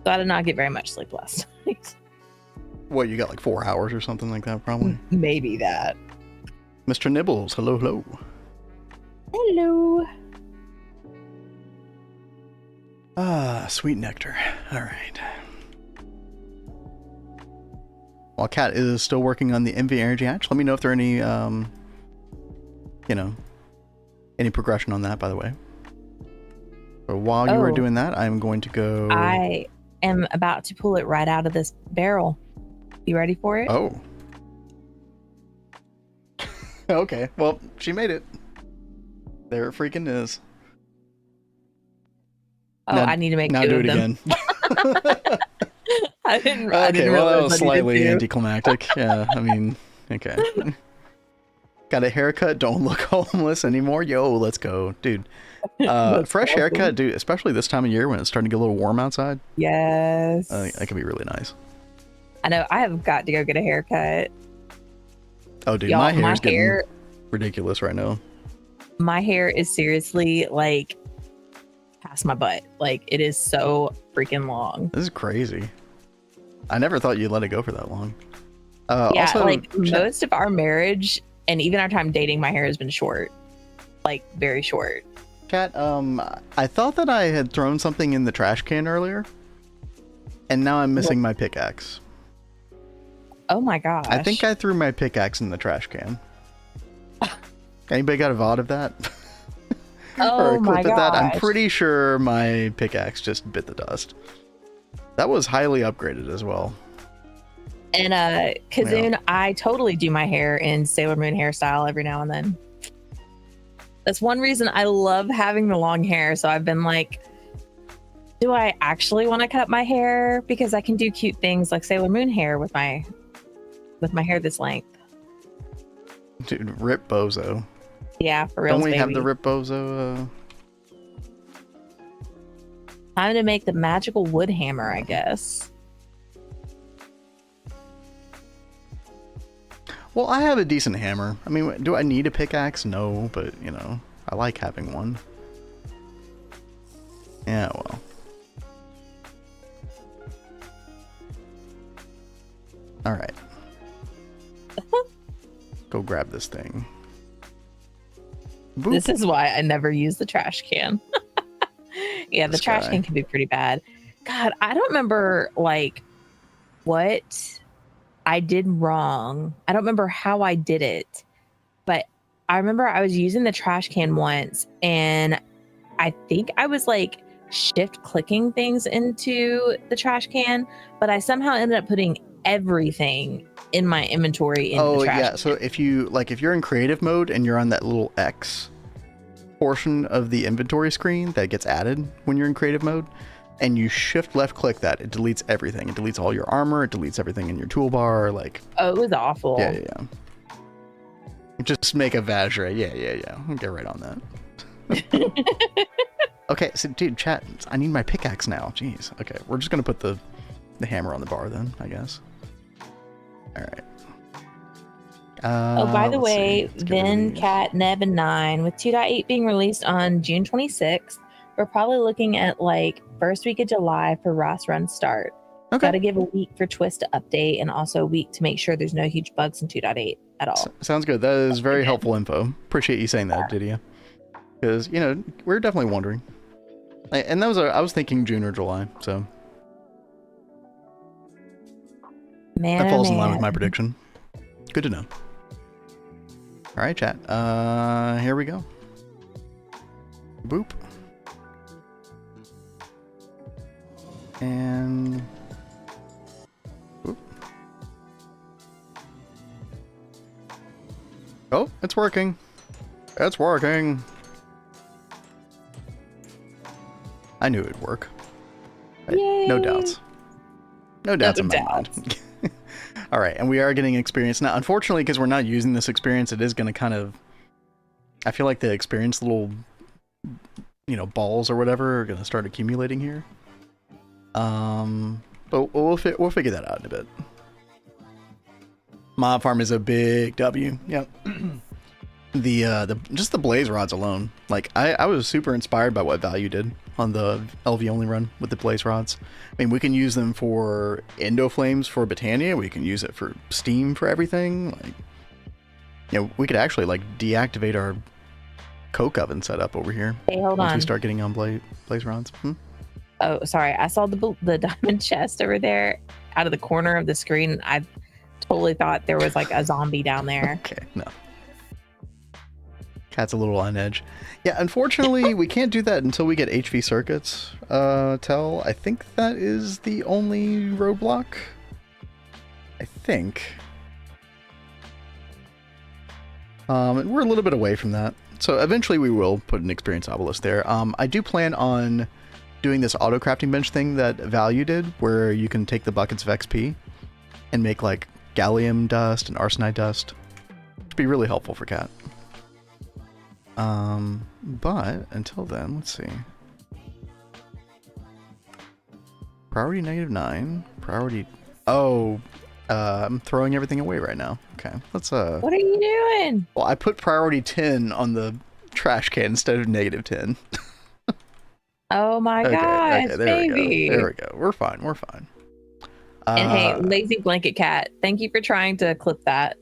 So I did not get very much sleep last night. What, you got like 4 hours or something like that, probably? Maybe that. Mr. Nibbles, hello, hello. Hello. Ah, sweet nectar. All right. While Kat is still working on the MV energy hatch, let me know if there are any, you know, any progression on that, by the way. So while you are doing that, I'm going to go... I am about to pull it right out of this barrel. You ready for it? Oh. Okay, well, she made it. There it freaking is. Oh, now, I need to make now two do of it them. again. I didn't Okay, well, that was slightly anticlimactic. anticlimactic. Yeah, I mean, okay. Got a haircut, don't look homeless anymore. Yo, let's go. Dude, fresh haircut, dude, especially this time of year when it's starting to get a little warm outside. Yes. That can be really nice. I know, I have got to go get a haircut. Oh, dude, Y'all, my hair's getting ridiculous right now. My hair is seriously, like, past my butt. Like, it is so freaking long. This is crazy. I never thought you'd let it go for that long. Yeah, also, like, most of our marriage and even our time dating, my hair has been short. Like, very short. Chat, I thought that I had thrown something in the trash can earlier, and now I'm missing my pickaxe. Oh my gosh. I think I threw my pickaxe in the trash can. Anybody got a VOD of that? Oh or a clip my of that? I'm gosh. pretty sure my pickaxe just bit the dust. That was highly upgraded as well. And Kazoon, I totally do my hair in Sailor Moon hairstyle every now and then. That's one reason I love having the long hair. So I've been like, do I actually want to cut my hair? Because I can do cute things like Sailor Moon hair with my hair this length. Dude, Rip Bozo. Yeah, for real. Don't we have the Rip Bozo? Time to make the magical wood hammer, I guess. Well, I have a decent hammer. I mean, do I need a pickaxe? No, but, you know, I like having one. Yeah, well. Alright. Go grab this thing. Boop. This is why I never use the trash can. Yeah, the trash can can be pretty bad. God, I don't remember, like, what I did wrong. I don't remember how I did it, but I remember I was using the trash can once, and I think I was, like, shift clicking things into the trash can, but I somehow ended up putting everything in my inventory in the trash can. So if you're in creative mode and you're on that little X portion of the inventory screen that gets added when you're in creative mode, and you shift left click that, it deletes everything. It deletes all your armor, it deletes everything in your toolbar, like... Oh, it was awful. Yeah. Just make a Vajra. Yeah. I'll get right on that. Okay, so dude, chat, I need my pickaxe now. Jeez. Okay, we're just gonna put the hammer on the bar then, I guess. Alright. Oh, by the way, Vin, Cat, Neb, and 9, with 2.8 being released on June 26th, we're probably looking at like first week of July for Ross Run start. Okay. Got to give a week for Twist to update, and also a week to make sure there's no huge bugs in 2.8 at all. Sounds good. That is very helpful info. Appreciate you saying that, Didia. Because, you know, we're definitely wondering. And that was I was thinking June or July, so that falls in line with my prediction. Good to know. All right, chat. Here we go. Boop. And boop. Oh, it's working. It's working. I knew it'd work. Yay. No doubts. No doubts in my mind. All right, and we are getting experience. Now, unfortunately, because we're not using this experience, it is going to kind of... I feel like the experience little, you know, balls or whatever are going to start accumulating here. But we'll figure that out in a bit. Mob farm is a big W. Yep. the just the blaze rods alone. Like I was super inspired by what Value did on the LV only run with the blaze rods. I mean, we can use them for Endo Flames for Botania. We can use it for Steam for everything. Like, you know, we could actually like deactivate our coke oven setup over here. Hey, hold on. Once we start getting on blaze rods. Oh, sorry. I saw the diamond chest over there out of the corner of the screen. I totally thought there was like a zombie down there. Okay, no. Cat's a little on edge. Yeah, unfortunately, we can't do that until we get HV circuits. Tell, I think that is the only roadblock. I think. And we're a little bit away from that. So eventually we will put an experience obelisk there. I do plan on doing this auto crafting bench thing that Value did, where you can take the buckets of XP and make like gallium dust and arsenite dust. It'd be really helpful for Cat. But until then, let's see. Priority -9. Priority. Oh, I'm throwing everything away right now. Okay, let's What are you doing? Well, I put priority 10 on the trash can instead of -10. Oh my gosh, okay, there baby. we go. There we go. We're fine. We're fine. And hey, lazy blanket cat, thank you for trying to clip that.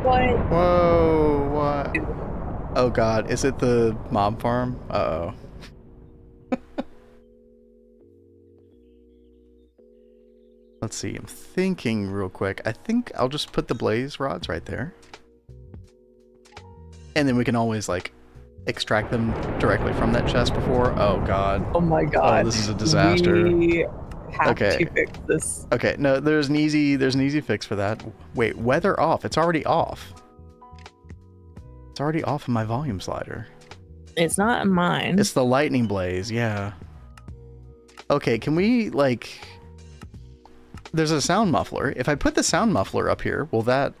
What? Whoa, what? Oh god, is it the mob farm? Uh-oh. Let's see, I'm thinking real quick. I think I'll just put the blaze rods right there. And then we can always, like, extract them directly from that chest before. Oh god. Oh my god. Oh, this is a disaster. We have to fix this. Okay, no, there's an easy fix for that. Wait, weather off. It's already off. It's already off of my volume slider. It's not mine. It's the lightning blaze, yeah. Okay, can we, like... There's a sound muffler. If I put the sound muffler up here, will that,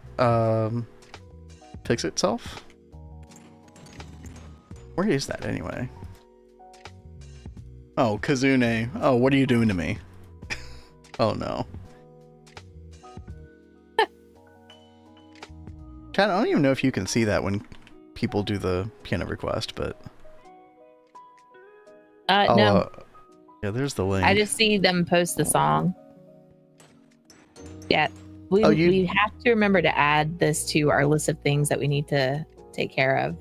fix itself? Where is that, anyway? Oh, Kazune. Oh, what are you doing to me? Oh, no. Chat, I don't even know if you can see that when people do the piano request, but... no. Yeah, there's the link. I just see them post the song. Yeah, we have to remember to add this to our list of things that we need to take care of.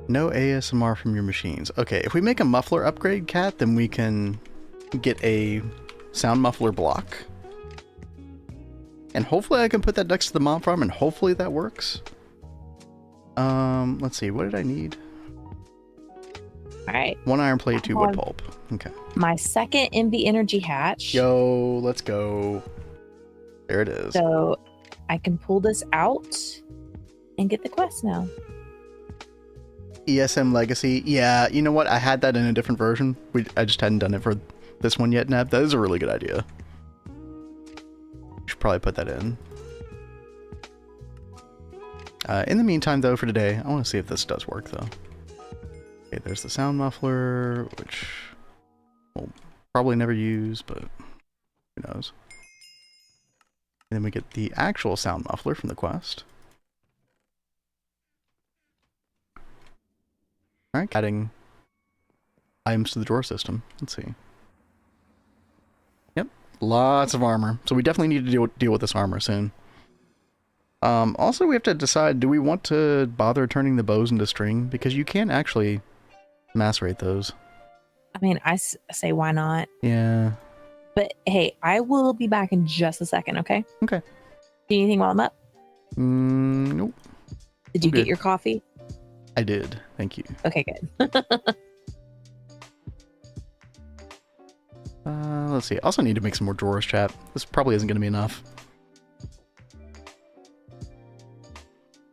No ASMR from your machines. Okay, if we make a muffler upgrade, Cat, then we can get a sound muffler block. And hopefully I can put that next to the mob farm, and hopefully that works. Let's see, what did I need? All right. 1 iron plate, 2 wood pulp. Okay. My second MV energy hatch. Yo, let's go. There it is. So I can pull this out and get the quest now. ESM Legacy. Yeah, you know what? I had that in a different version. I just hadn't done it for this one yet, Neb. That is a really good idea. Should probably put that in. In the meantime, though, for today, I want to see if this does work, though. Okay, there's the sound muffler, which we'll probably never use, but who knows. And then we get the actual sound muffler from the quest. Alright, adding items to the drawer system. Let's see. Yep, lots of armor. So we definitely need to deal with this armor soon. Also, we have to decide, do we want to bother turning the bows into string? Because you can actually macerate those. I mean, I say why not? Yeah. But hey, I will be back in just a second, okay? Okay. Do anything while I'm up? Nope. Did you get your coffee? I did. Thank you. Okay, good. Let's see. I also need to make some more drawers, chat. This probably isn't going to be enough.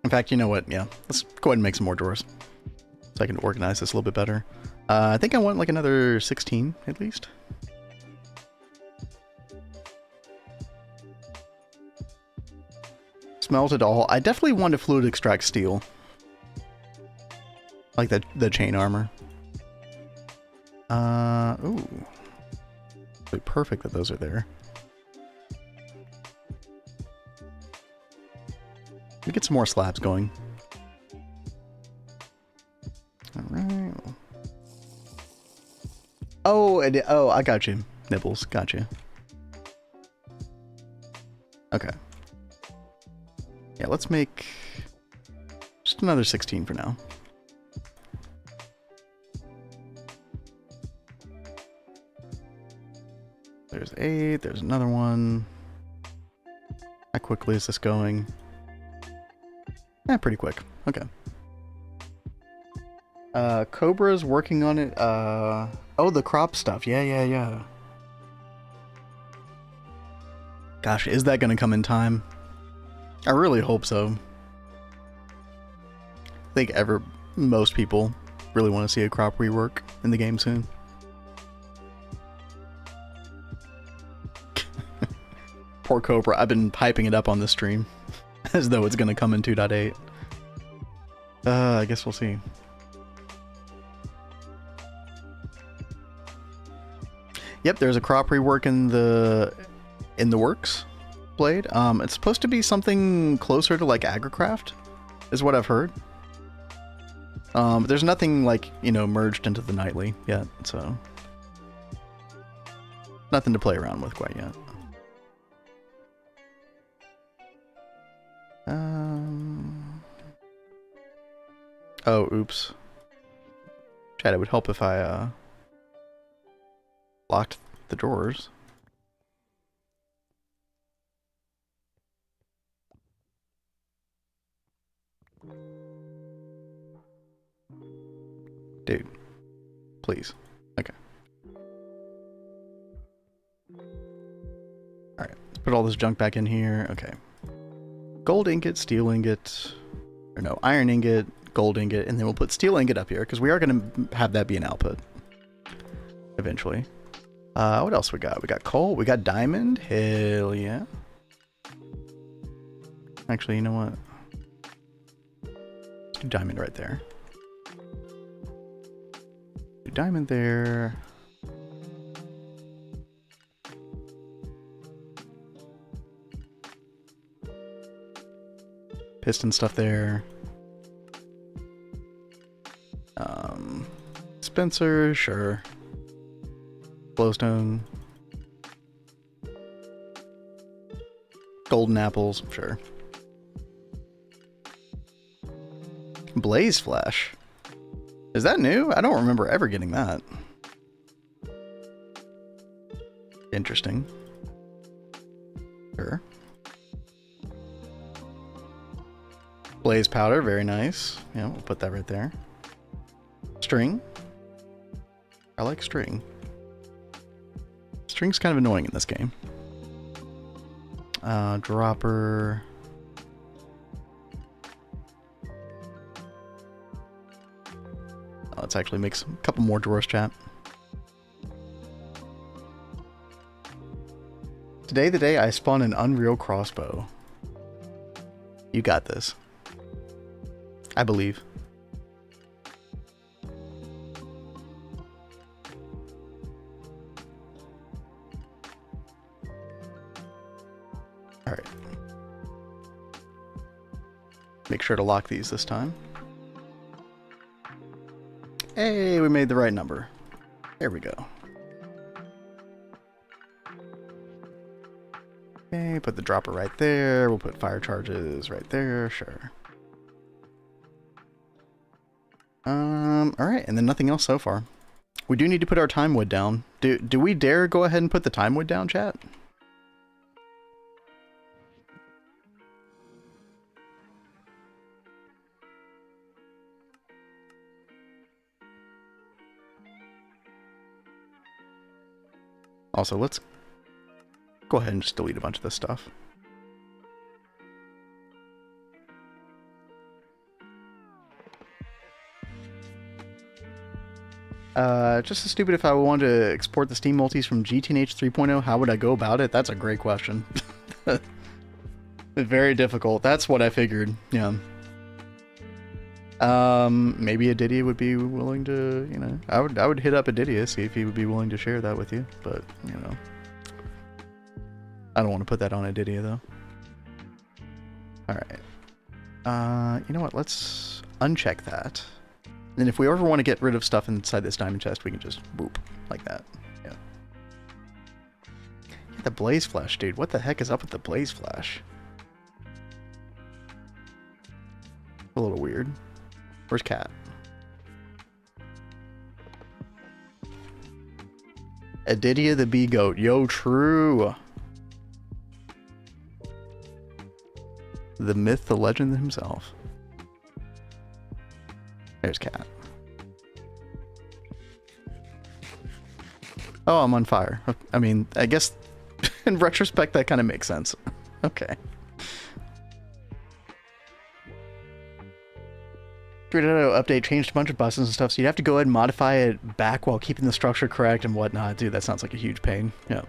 In fact, you know what? Yeah, let's go ahead and make some more drawers so I can organize this a little bit better. I think I want like another 16 at least. Smelted all. I definitely want to fluid extract steel. Like the chain armor. Ooh. Perfect that those are there. get some more slabs going. Alright. Oh, I got you. Nibbles, got you. Okay. Yeah, let's make just another 16 for now. There's 8, there's another one. How quickly is this going? Yeah, pretty quick. Okay. Cobra's working on it. Oh, the crop stuff. Yeah. Gosh, is that gonna come in time? I really hope so. I think most people really want to see a crop rework in the game soon. Poor Cobra. I've been hyping it up on this stream as though it's gonna come in 2.8. I guess we'll see. Yep, there's a crop rework in the works, Blade. It's supposed to be something closer to like Agricraft, is what I've heard. But there's nothing like, you know, merged into the nightly yet, so nothing to play around with quite yet. Oh, oops. Chad, it would help if I locked the drawers. Dude, please. Okay. Alright, let's put all this junk back in here. Okay. Gold ingot, steel ingot, or no, iron ingot, gold ingot, and then we'll put steel ingot up here, because we are going to have that be an output eventually. What else we got? We got coal, we got diamond, hell yeah. Actually, you know what? Let's do diamond right there. Do diamond there. Piston stuff there. Spencer, sure. Glowstone. Golden apples, sure. Blaze Flash. Is that new? I don't remember ever getting that. Interesting. Sure. Blaze powder, very nice. Yeah, we'll put that right there. String. I like string. String's kind of annoying in this game. Dropper. Let's actually make a couple more drawers, chat. Today the day I spawned an Unreal crossbow. You got this. I believe. Alright. Make sure to lock these this time. Hey, we made the right number. There we go. Okay, put the dropper right there. We'll put fire charges right there. Sure. Alright, and then nothing else so far. We do need to put our time wood down. Do we dare go ahead and put the time wood down, chat? Also, let's go ahead and just delete a bunch of this stuff. Just as stupid if I wanted to export the Steam multis from GTNH 3.0, how would I go about it? That's a great question. Very difficult. That's what I figured, yeah. Maybe Adidia would be willing to, you know, I would hit up Adidia, see if he would be willing to share that with you, but, you know. I don't want to put that on Adidia, though. Alright. You know what? Let's uncheck that. And if we ever want to get rid of stuff inside this diamond chest, we can just boop like that. Yeah. The blaze flash, dude. What the heck is up with the blaze flash? A little weird. Where's Cat? Adidia the bee goat. Yo, true. The myth, the legend himself. There's Cat. Oh, I'm on fire. I mean, I guess in retrospect that kind of makes sense. Okay. 3.0 update changed a bunch of buttons and stuff, so you have to go ahead and modify it back while keeping the structure correct and whatnot. Dude, that sounds like a huge pain. Yep.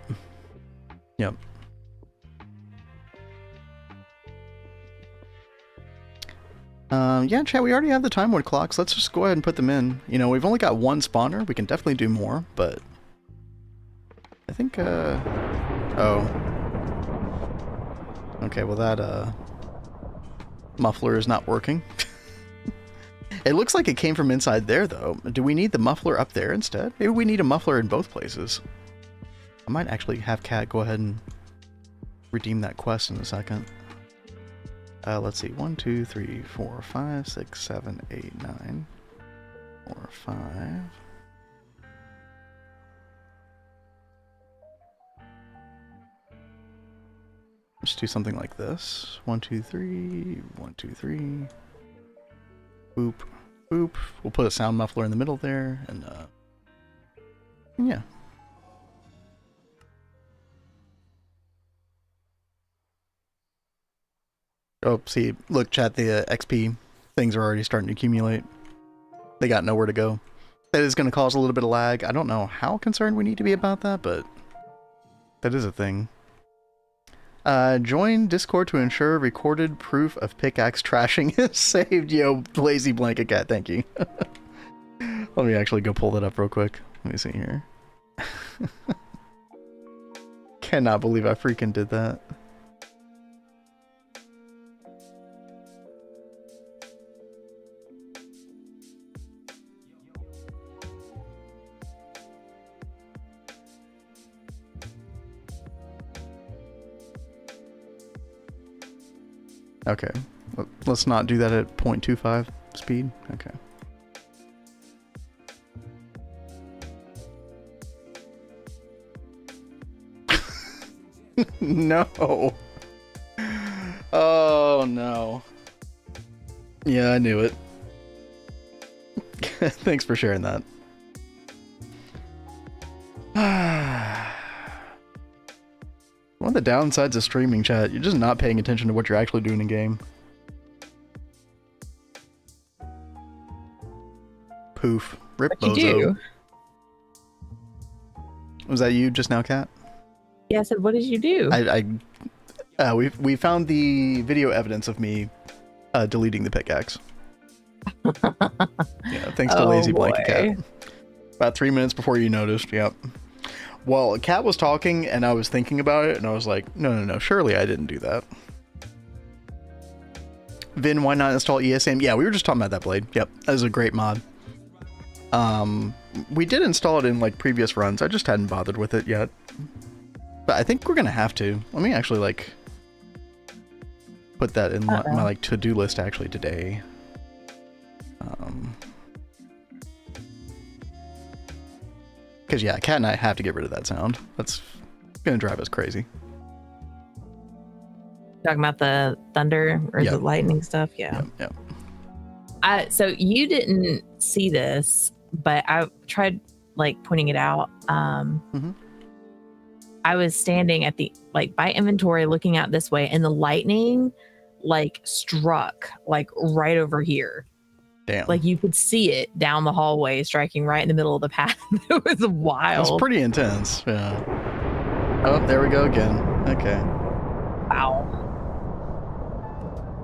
Yep. Yeah, chat, we already have the time mode clocks. Let's just go ahead and put them in. You know, we've only got one spawner. We can definitely do more, but I think, oh. Okay, well that, muffler is not working. It looks like it came from inside there, though. Do we need the muffler up there instead? Maybe we need a muffler in both places. I might actually have Cat go ahead and redeem that quest in a second. Let's see. 1, 2, 3, 4, 5, 6, 7, 8, 9. 4, 5. Let's do something like this. 1, 2, 3. 1, 2, 3. Boop. Boop. We'll put a sound muffler in the middle there, and yeah. Oh, see, look, chat, the XP things are already starting to accumulate. They got nowhere to go. That is going to cause a little bit of lag. I don't know how concerned we need to be about that, but that is a thing. Join Discord to ensure recorded proof of pickaxe trashing is saved. Yo, lazy blanket cat, thank you. Let me actually go pull that up real quick. Let me see here. Cannot believe I freaking did that. Okay, let's not do that at 0.25 speed. Okay. No. Oh no. Yeah, I knew it. Thanks for sharing that. One of the downsides of streaming, chat, you're just not paying attention to what you're actually doing in game. Poof. Rip What'd bozo. you do? Was that you just now, Kat? Yeah, I said, what did you do? We found the video evidence of me deleting the pickaxe. Yeah, thanks to Lazy Blanket Cat. About 3 minutes before you noticed, yep. Well, Kat was talking, and I was thinking about it, and I was like, no, surely I didn't do that. Vin, why not install ESM? Yeah, we were just talking about that blade. Yep, that is a great mod. We did install it in, like, previous runs. I just hadn't bothered with it yet. But I think we're gonna have to. Let me actually, like, put that in my like, to-do list, actually, today. Because, yeah, Kat and I have to get rid of that sound. That's going to drive us crazy. Talking about the thunder or the lightning stuff? Yeah. Yep. So you didn't see this, but I tried, like, pointing it out. I was standing at the, like, by inventory looking out this way, and the lightning, like, struck, like, right over here. Damn. Like, you could see it down the hallway, striking right in the middle of the path. It was wild. It was pretty intense, yeah. Oh, there we go again. Okay. Wow.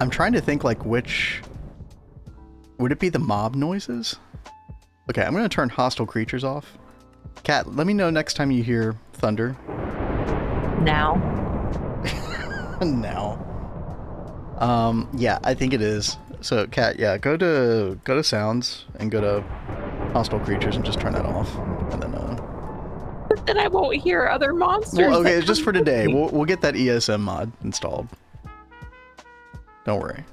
I'm trying to think, like, which... Would it be the mob noises? Okay, I'm going to turn hostile creatures off. Kat, let me know next time you hear thunder. Now. Now. Yeah, I think it is. So, Cat, yeah, go to sounds and go to hostile creatures and just turn that off, and then But then I won't hear other monsters. Well, okay, it's just for today. We'll get that ESM mod installed. Don't worry.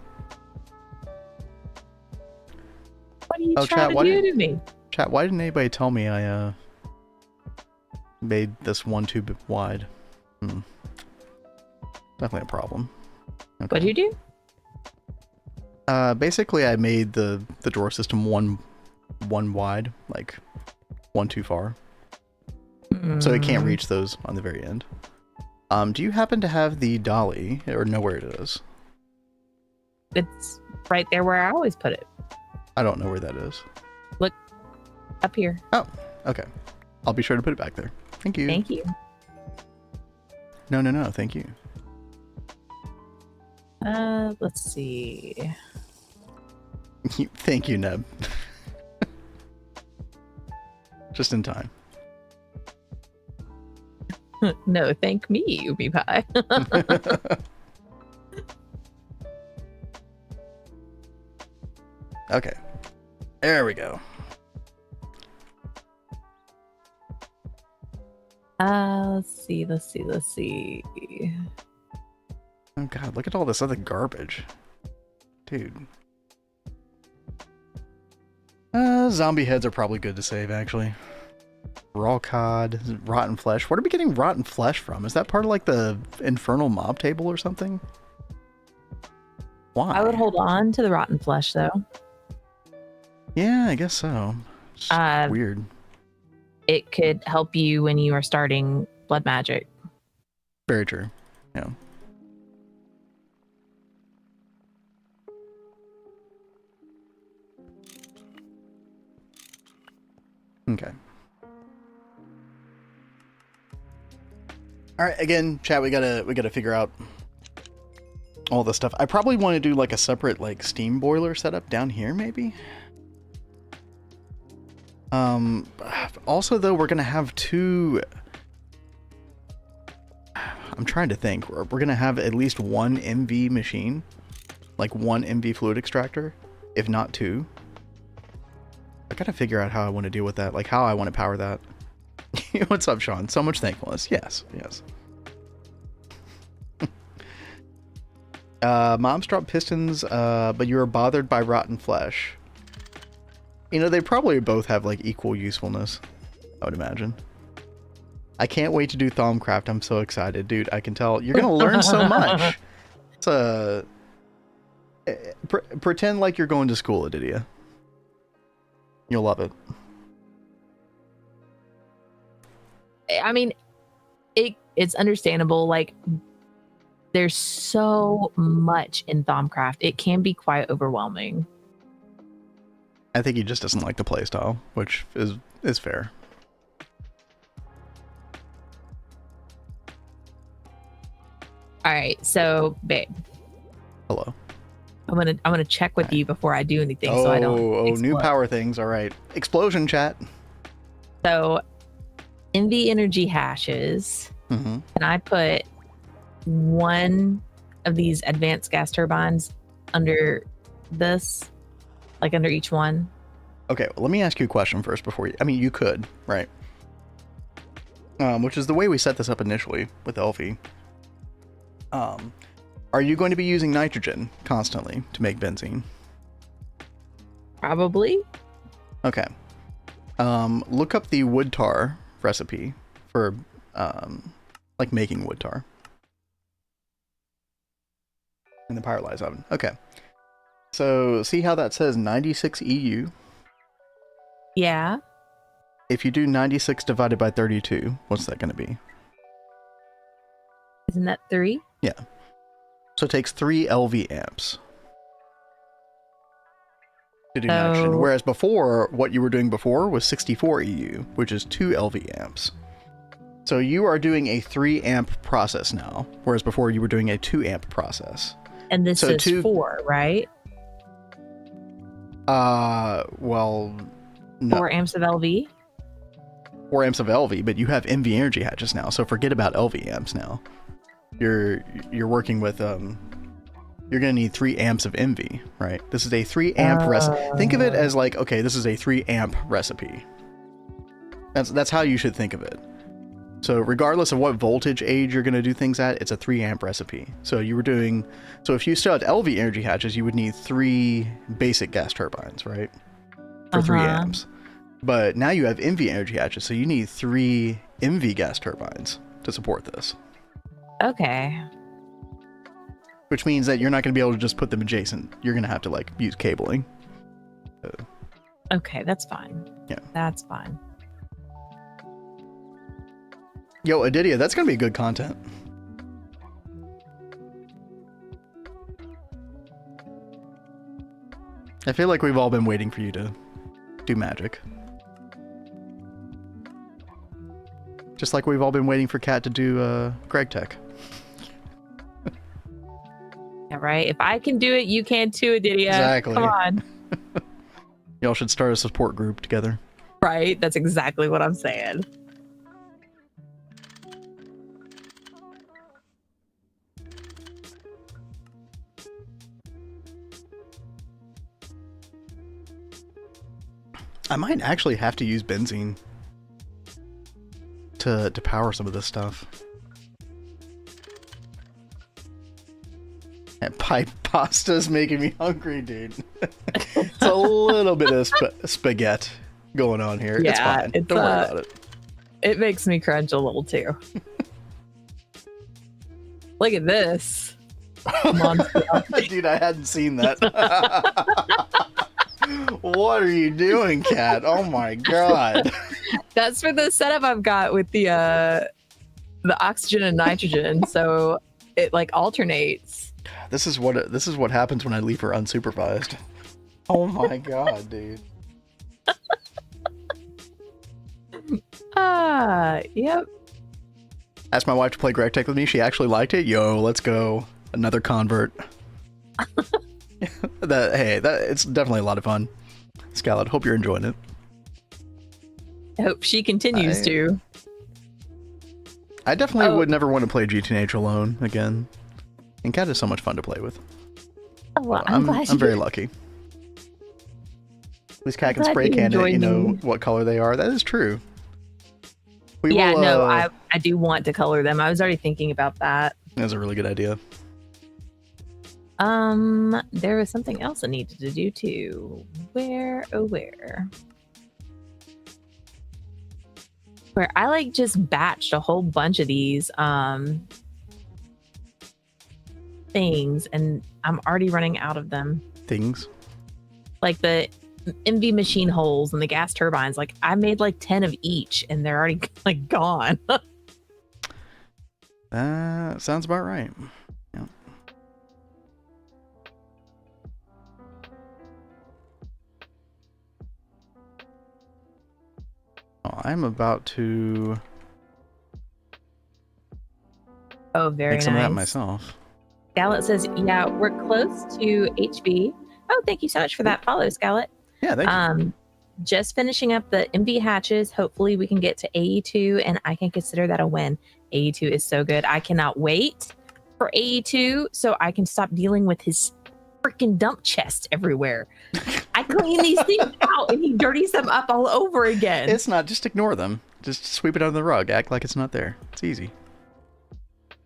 What are you trying to do to me? Chat, why didn't anybody tell me I made this one too wide? Definitely a problem. Okay. What'd you do? Basically I made the drawer system one wide, like one too far. So it can't reach those on the very end. Do you happen to have the dolly, or know where it is? It's right there where I always put it. I don't know where that is. Look, up here. Oh, okay. I'll be sure to put it back there. Thank you. Thank you. No, thank you. Let's see. Thank you, Neb. Just in time. No, thank me, Ubi Pie. Okay. There we go. Let's see. Oh god, look at all this other garbage. Dude. Zombie heads are probably good to save, actually. Raw cod, rotten flesh. What are we getting rotten flesh from? Is that part of like the infernal mob table or something? Why? I would hold on to the rotten flesh, though. Yeah, I guess so. It's weird. It could help you when you are starting blood magic. Very true. Yeah. Okay. All right, again, chat, we gotta figure out all this stuff. I probably want to do like a separate like steam boiler setup down here, maybe. Also though, we're gonna have two. I'm trying to think. We're gonna have at least one MV machine, like one MV fluid extractor, if not two. I gotta figure out how I want to deal with that, like how I want to power that. What's up, Sean? So much thankfulness. Yes. Moms drop pistons, but you are bothered by rotten flesh. You know, they probably both have like equal usefulness, I would imagine. I can't wait to do Thaumcraft. I'm so excited, dude. I can tell you're gonna learn so much. It's pretend like you're going to school, Adidia. You'll love it. I mean, it's understandable. Like, there's so much in Thaumcraft. It can be quite overwhelming. I think he just doesn't like the playstyle, which is fair. All right, so babe. Hello. I'm gonna check with you before I do anything, so I don't. Explode. New power things. All right, explosion chat. So, in the energy hashes, can I put one of these advanced gas turbines under this, like under each one? Okay, well, let me ask you a question first before you. I mean, you could, right? Which is the way we set this up initially with Elfie. Are you going to be using nitrogen constantly to make benzene? Probably. Okay. Look up the wood tar recipe for like making wood tar in the pyrolyze oven. Okay. So see how that says 96 EU? Yeah. If you do 96 divided by 32, what's that going to be? Isn't that 3? Yeah. So it takes 3 LV amps to do nitrogen. Whereas before, what you were doing before was 64 EU, which is 2 LV amps. So you are doing a 3 amp process now, whereas before you were doing a 2 amp process. And this is 4, right? Well, no. 4 amps of LV? 4 amps of LV, but you have MV energy hatches now, so forget about LV amps now. You're working with you're going to need 3 amps of envy, right? This is a 3 amp recipe. Think of it as like, okay, this is a 3 amp recipe. That's how you should think of it. So regardless of what voltage age you're going to do things at, it's a 3 amp recipe. So if you still had LV energy hatches, you would need 3 basic gas turbines, right? For 3 amps. But now you have envy energy hatches, so you need 3 envy gas turbines to support this. Okay. Which means that you're not going to be able to just put them adjacent. You're going to have to like use cabling. Okay, that's fine. Yeah. That's fine. Yo, Adidia, that's going to be good content. I feel like we've all been waiting for you to do magic. Just like we've all been waiting for Kat to do GregTech. Yeah, right. If I can do it, you can too, Adidia. Exactly. Come on. Y'all should start a support group together. Right? That's exactly what I'm saying. I might actually have to use benzene to power some of this stuff. And pipe pasta's making me hungry, dude. It's a little bit of spaghetti going on here. Yeah, it's fine. Don't worry about it. It makes me crunch a little too. Look at this. Dude, I hadn't seen that. What are you doing, Kat? Oh my god. That's for the setup I've got with the oxygen and nitrogen, so it like alternates. This is what happens when I leave her unsupervised. Oh my god, dude. Yep. Asked my wife to play GregTech with me. She actually liked it. Yo, let's go. Another convert. It's definitely a lot of fun. Scarlett, hope you're enjoying it. I hope she continues to. I definitely would never want to play GTNH alone again. And Cat is so much fun to play with. Oh, well, I'm very lucky. At least Cat can spray can it, you know what color they are. That is true. I do want to color them. I was already thinking about that. That's a really good idea. There was something else I needed to do too. Where I like just batched a whole bunch of these things, and I'm already running out of them. Things like the MV machine holes and the gas turbines. Like I made like 10 of each, and they're already like gone. Sounds about right. Yeah. I'm about to very make some nice. of that myself. Scarlett says, yeah, we're close to HB. Oh, thank you so much for that follow, Scarlett. Yeah, thank you. Just finishing up the MV hatches. Hopefully we can get to AE2 and I can consider that a win. AE2 is so good. I cannot wait for AE2 so I can stop dealing with his freaking dump chest everywhere. I clean these things out and he dirties them up all over again. It's not, just ignore them. Just sweep it under the rug. Act like it's not there. It's easy.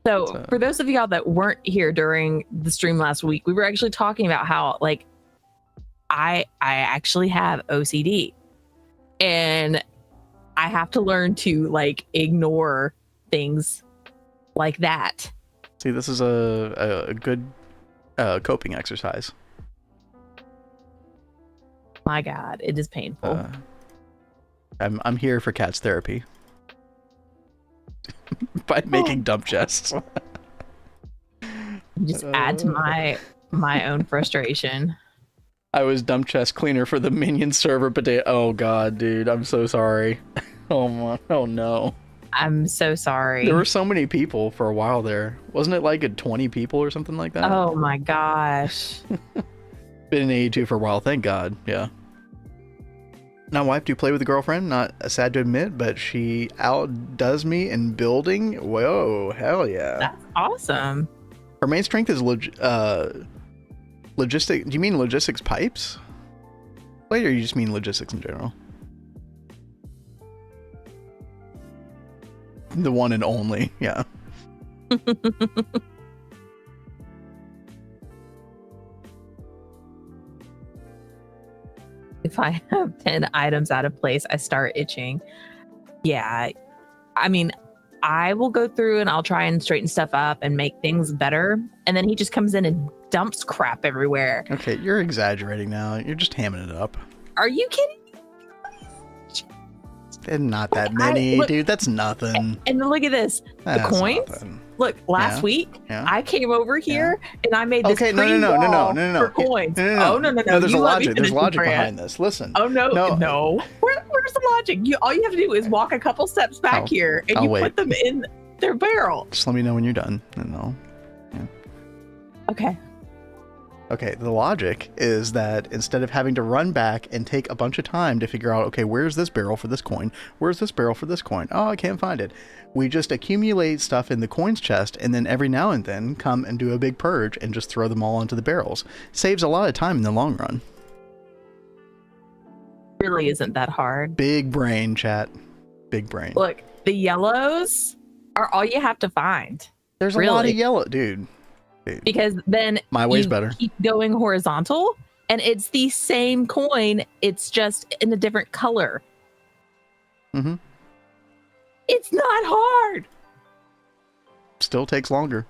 So for those of y'all that weren't here during the stream last week, we were actually talking about how like I actually have OCD and I have to learn to like ignore things like that. See, this is a good coping exercise. My God, it is painful. I'm here for Cat's therapy. By making dump chests. Just add to my own frustration. I was dump chest cleaner for the minion server potato. Oh god, dude, I'm so sorry. Oh no. I'm so sorry. There were so many people for a while there. Wasn't it like 20 people or something like that? Oh my gosh. Been in AE2 for a while, thank god. Yeah. Now, wife, do you play with a girlfriend? Not sad to admit, but she outdoes me in building. Whoa, hell yeah. That's awesome. Our main strength is logistic. Do you mean logistics pipes? Wait, or you just mean logistics in general? The one and only, yeah. If I have 10 items out of place, I start itching. Yeah. I mean, I will go through and I'll try and straighten stuff up and make things better. And then he just comes in and dumps crap everywhere. Okay, you're exaggerating now. You're just hamming it up. Are you kidding? And not that many, dude. That's nothing. And look at this. That's the coins. Nothing. Look, last week I came over here and I made this no for coins. No, there's a logic. There's logic behind this. Listen. Oh no. Where's the logic? All you have to do is walk a couple steps back here and you put them in their barrel. Just let me know when you're done, and I'll. Yeah. Okay. Okay, the logic is that instead of having to run back and take a bunch of time to figure out, okay, where's this barrel for this coin? Where's this barrel for this coin? Oh, I can't find it. We just accumulate stuff in the coins chest and then every now and then come and do a big purge and just throw them all into the barrels. Saves a lot of time in the long run. Really isn't that hard. Big brain, chat. Big brain. Look, the yellows are all you have to find. There's a lot of yellow, dude. Because then my way's better. Keep going horizontal and it's the same coin, it's just in a different color. Mm-hmm. It's not hard. Still takes longer.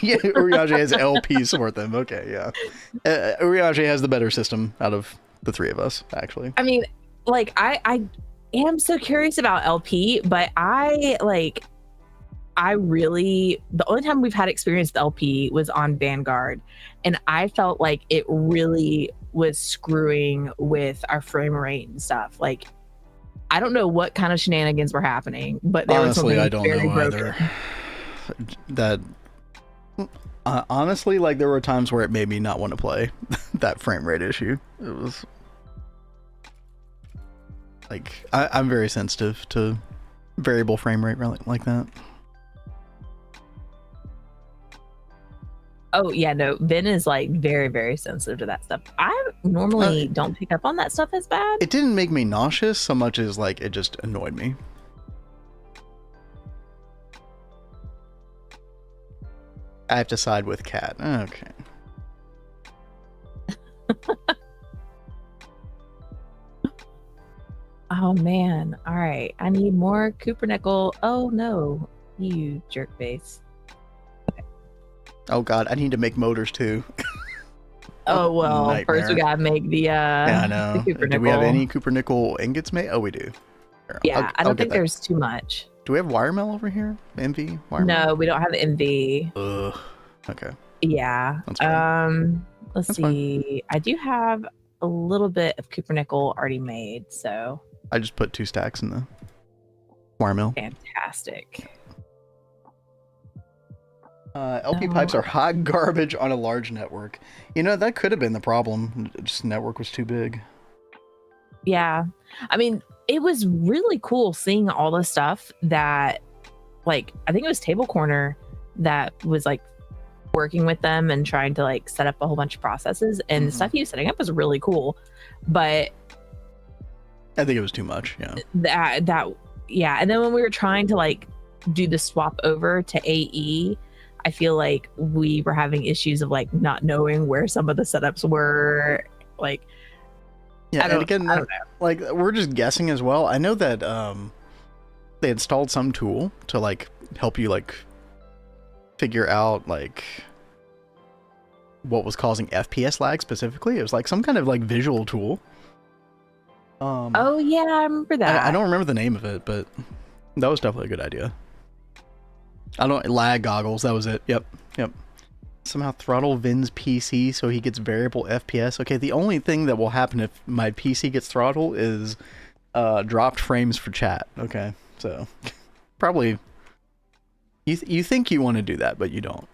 Yeah, Uriage has LP sort them. Okay, yeah. Uriage has the better system out of the three of us, actually. I mean, like, I am so curious about LP, but the only time we've had experience with LP was on Vanguard, and I felt like it really was screwing with our frame rate and stuff. Like, I don't know what kind of shenanigans were happening, but there was something I don't very know broken. either. That honestly, like, there were times where it made me not want to play that frame rate issue. It was like I'm very sensitive to variable frame rate like that. Oh yeah, no, Vin is like very, very sensitive to that stuff. I normally don't pick up on that stuff as bad. It didn't make me nauseous so much as like it just annoyed me. I have to side with Cat. Okay. Oh man. All right. I need more Coopernickel. Oh no, you jerk face. Oh god, I need to make motors too. Oh well, nightmare. First we gotta make the yeah, I know. Do we have any Coopernickel ingots made? Oh, we do. Here, yeah, I don't think there's too much. Do we have wire mill over here? MV? Wire no, mill? we don't have MV. Ugh. Okay. Yeah. Let's see. I do have a little bit of Coopernickel already made, so I just put 2 stacks in the wire mill. Fantastic. LP pipes are hot garbage on a large network. You know, that could have been the problem. Just network was too big. Yeah. I mean, it was really cool seeing all the stuff that, like, I think it was Table Corner that was like working with them and trying to like set up a whole bunch of processes, and the stuff he was setting up was really cool. But I think it was too much. Yeah. Yeah. And then when we were trying to like do the swap over to AE, I feel like we were having issues of like not knowing where some of the setups were. Like, yeah, and again, like, we're just guessing as well. I know that they installed some tool to like help you like figure out like what was causing FPS lag specifically. It was like some kind of like visual tool. Oh yeah, I remember that. I don't remember the name of it, but that was definitely a good idea. Lag goggles, that was it. Yep. Somehow throttle Vin's PC so he gets variable FPS. Okay, the only thing that will happen if my PC gets throttled is dropped frames for chat. Okay, so probably you think you want to do that, but you don't.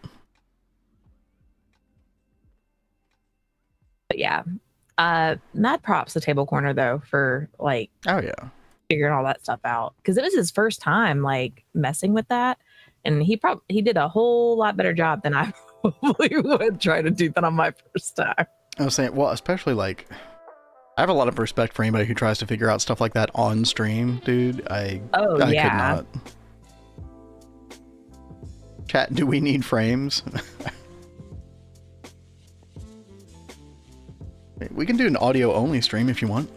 But yeah, mad props to Table Corner though for like figuring all that stuff out, because it was his first time like messing with that. and he did a whole lot better job than I probably would try to do that on my first time. I was saying, well, especially like, I have a lot of respect for anybody who tries to figure out stuff like that on stream, dude. I could not. Chat, do we need frames? We can do an audio only stream if you want.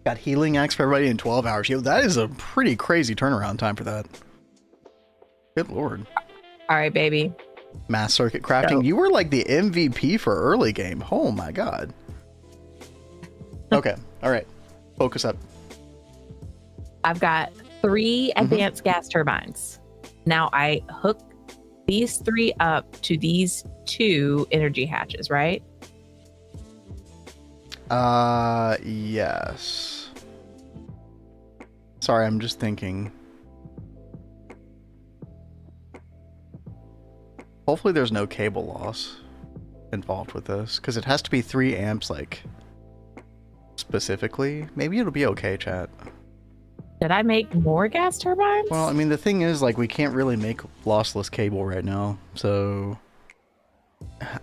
Got healing axe for everybody in 12 hours. Yo, that is a pretty crazy turnaround time for that. Good lord. All right, baby. Mass circuit crafting. You were like the MVP for early game. Oh my god. Okay. All right. Focus up. I've got 3 advanced gas turbines. Now I hook these 3 up to these 2 energy hatches, right? Yes. Sorry, I'm just thinking. Hopefully there's no cable loss involved with this, because it has to be 3 amps, like, specifically. Maybe it'll be okay, chat. Did I make more gas turbines? Well, I mean, the thing is, like, we can't really make lossless cable right now, so...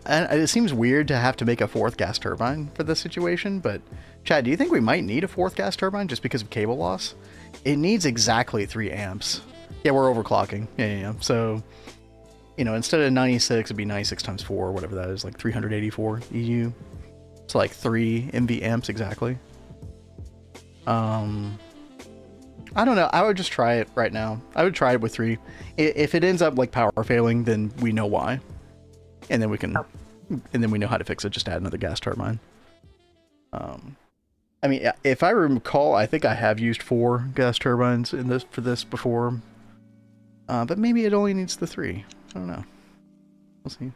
And it seems weird to have to make a 4th gas turbine for this situation, but... Chad, do you think we might need a 4th gas turbine just because of cable loss? It needs exactly 3 amps. Yeah, we're overclocking. Yeah. So, you know, instead of 96, it'd be 96 times 4, whatever that is, like 384 EU. So like 3 MV amps exactly. I don't know. I would just try it right now. I would try it with 3. If it ends up like power failing, then we know why. And then we can, and then we know how to fix it. Just add another gas turbine. I mean, if I recall, I think I have used 4 gas turbines in this for this before. But maybe it only needs the 3. I don't know. We'll see.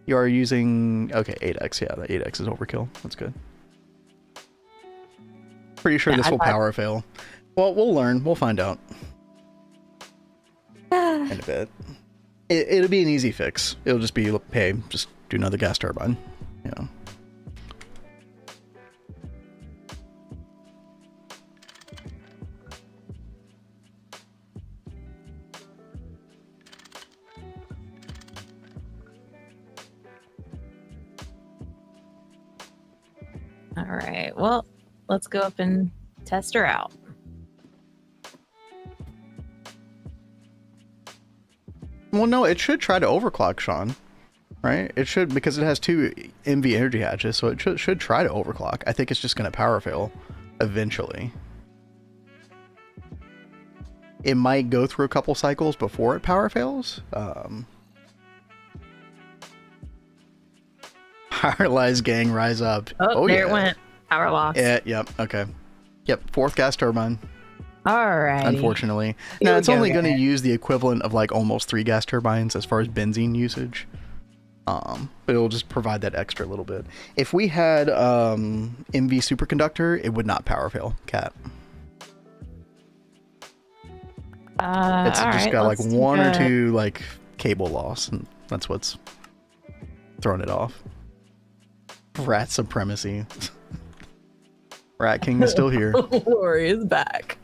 You are using, okay, 8x. Yeah, the 8x is overkill. That's good. Pretty sure this will power fail. Well, we'll learn. We'll find out. In a bit. It'll be an easy fix. It'll just be, hey, just do another gas turbine. Yeah. All right. Well, let's go up and test her out. Well, no, it should try to overclock, Sean. Right? It should, because it has 2 MV energy hatches, so it should try to overclock. I think it's just going to power fail eventually. It might go through a couple cycles before it power fails. Paralyzed gang, rise up. Oh there it went. Power loss. Yeah, yep, okay. Yep, 4th gas turbine. All right. Unfortunately. Now, it's only going to use the equivalent of like almost 3 gas turbines as far as benzene usage. But it'll just provide that extra little bit. If we had MV superconductor, it would not power fail, Cat. It's just got like 1 or 2 like cable loss, and that's what's throwing it off. Rat supremacy. Rat King is still here. Lori is back.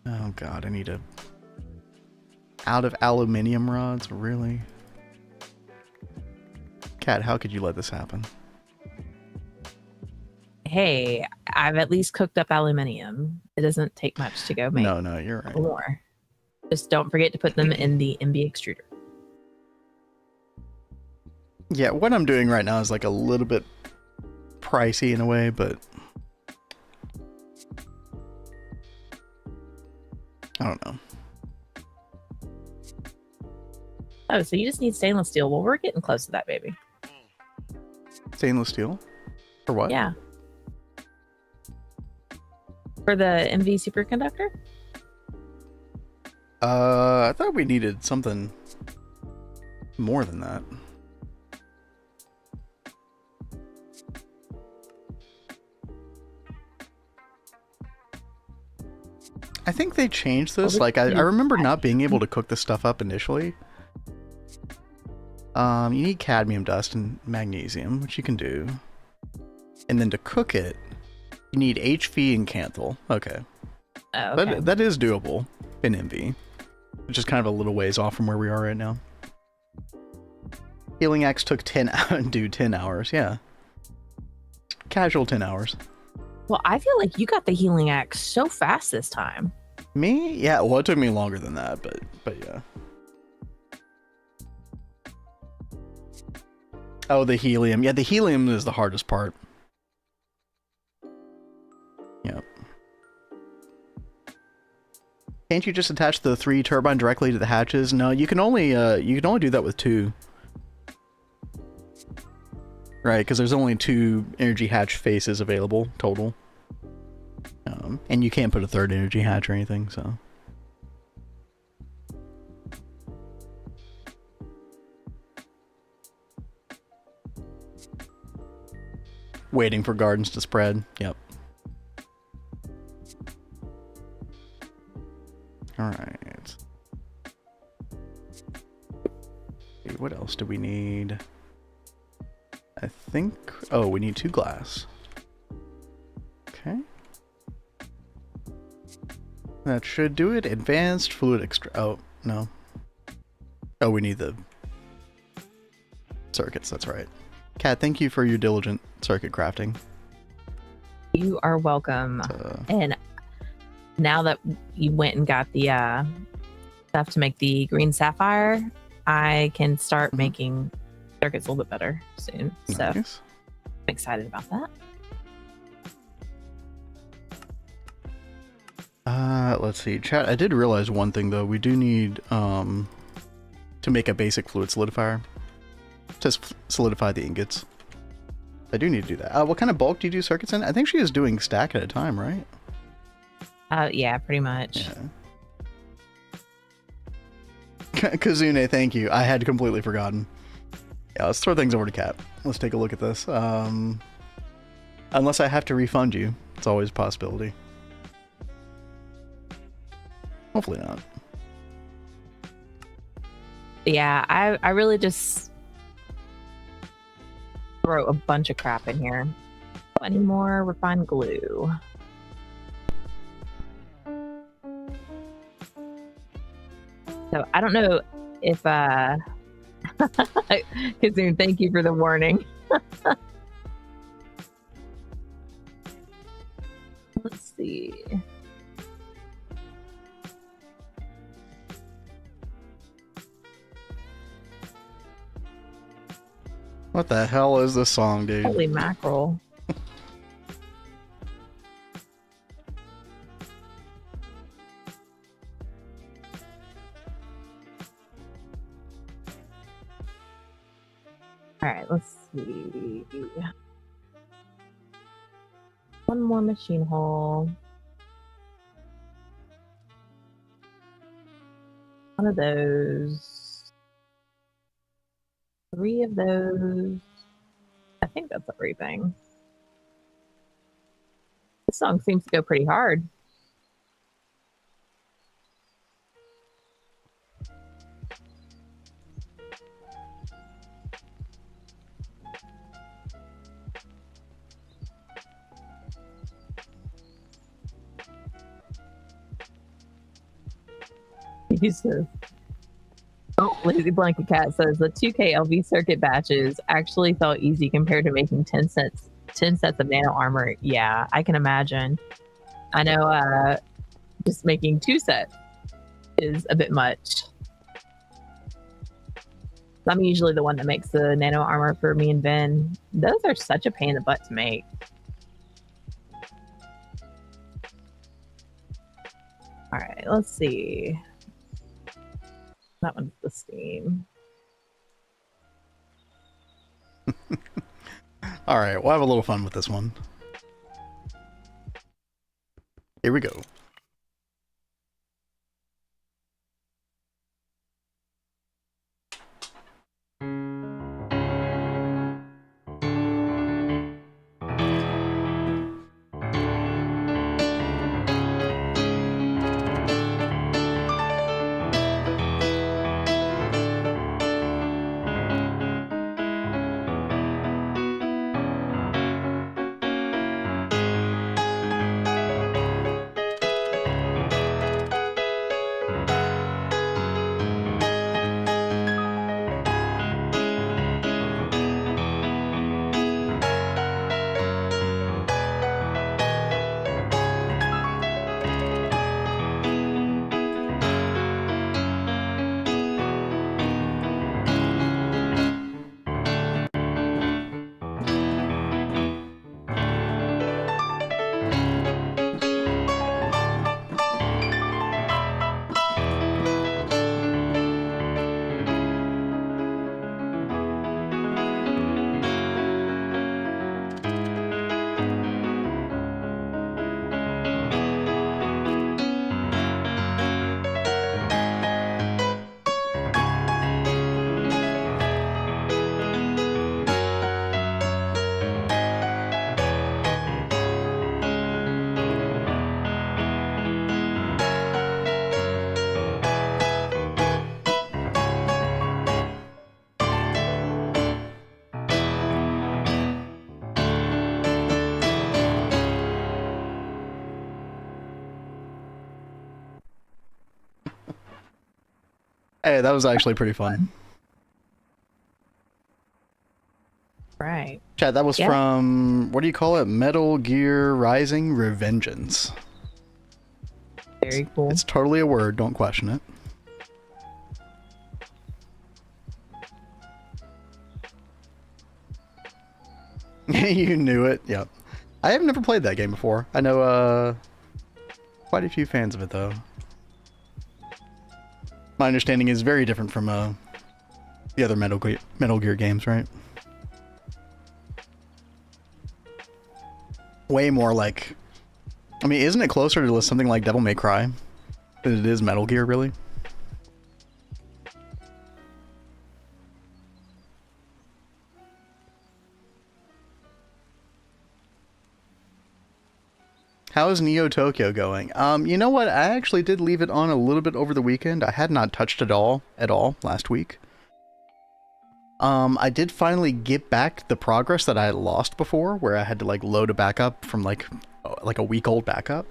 Oh god, I need a... Out of aluminium rods? Really? Cat, how could you let this happen? Hey, I've at least cooked up aluminium. It doesn't take much to go make. No, you're right. More. Just don't forget to put them in the MB extruder. Yeah, what I'm doing right now is like a little bit pricey in a way, but I don't know. Oh, so you just need stainless steel. Well, we're getting close to that, baby. Stainless steel? For what? Yeah. For the MV superconductor? I thought we needed something more than that. I think they changed this. Like, I remember not being able to cook this stuff up initially. You need cadmium dust and magnesium, which you can do. And then to cook it, you need HV and Canthal. Okay. Oh, okay. That is doable in MV. Which is kind of a little ways off from where we are right now. Healing Axe took 10 hours, yeah. Casual 10 hours. Well, I feel like you got the Healing Axe so fast this time. Me? Yeah, well, it took me longer than that, but yeah. Oh, the helium. Yeah, the helium is the hardest part. Yep. Can't you just attach the 3 turbine directly to the hatches? No, you can only do that with 2. Right, because there's only 2 energy hatch faces available total. And you can't put a 3rd energy hatch or anything, so. Waiting for gardens to spread. Yep. Alright. What else do we need? I think... Oh, we need 2 glass. Okay. That should do it. Advanced fluid extra... Oh, no. Oh, we need the circuits, that's right. Kat, thank you for your diligent circuit crafting. You are welcome. And now that you went and got the stuff to make the green sapphire, I can start making circuits a little bit better soon. Nice. So I'm excited about that. Let's see. Chat, I did realize one thing though. We do need to make a basic fluid solidifier. Just solidify the ingots. I do need to do that. What kind of bulk do you do circuits in? I think she is doing stack at a time, right? Yeah, pretty much. Yeah. Kazune, thank you. I had completely forgotten. Yeah, let's throw things over to Kat. Let's take a look at this. Unless I have to refund you. It's always a possibility. Hopefully not. Yeah, I really just throw a bunch of crap in here. Any more refined glue? So I don't know if Kazune, thank you for the warning. Let's see. What the hell is this song, dude? Holy mackerel. All right, let's see. One more machine hole. One of those. 3 of those. I think that's everything. This song seems to go pretty hard. Jesus. Oh, Lazy Blanket Cat says the 2K LV circuit batches actually felt easy compared to making 10 sets of nano armor. Yeah, I can imagine. I know just making 2 sets is a bit much. I'm usually the one that makes the nano armor for me and Ben. Those are such a pain in the butt to make. All right, let's see. That one's the steam. All right, we'll have a little fun with this one. Here we go. Hey, that was actually pretty fun. Right. Chad, that was from, what do you call it? Metal Gear Rising Revengeance. Very cool. It's totally a word, don't question it. You knew it, yep. I have never played that game before. I know quite a few fans of it, though. My understanding is very different from the other Metal Gear games, right? Way more like... I mean, isn't it closer to something like Devil May Cry than it is Metal Gear, really? How is Neo Tokyo going? You know what? I actually did leave it on a little bit over the weekend. I had not touched it at all last week. I did finally get back the progress that I had lost before, where I had to like load a backup from like a week-old backup.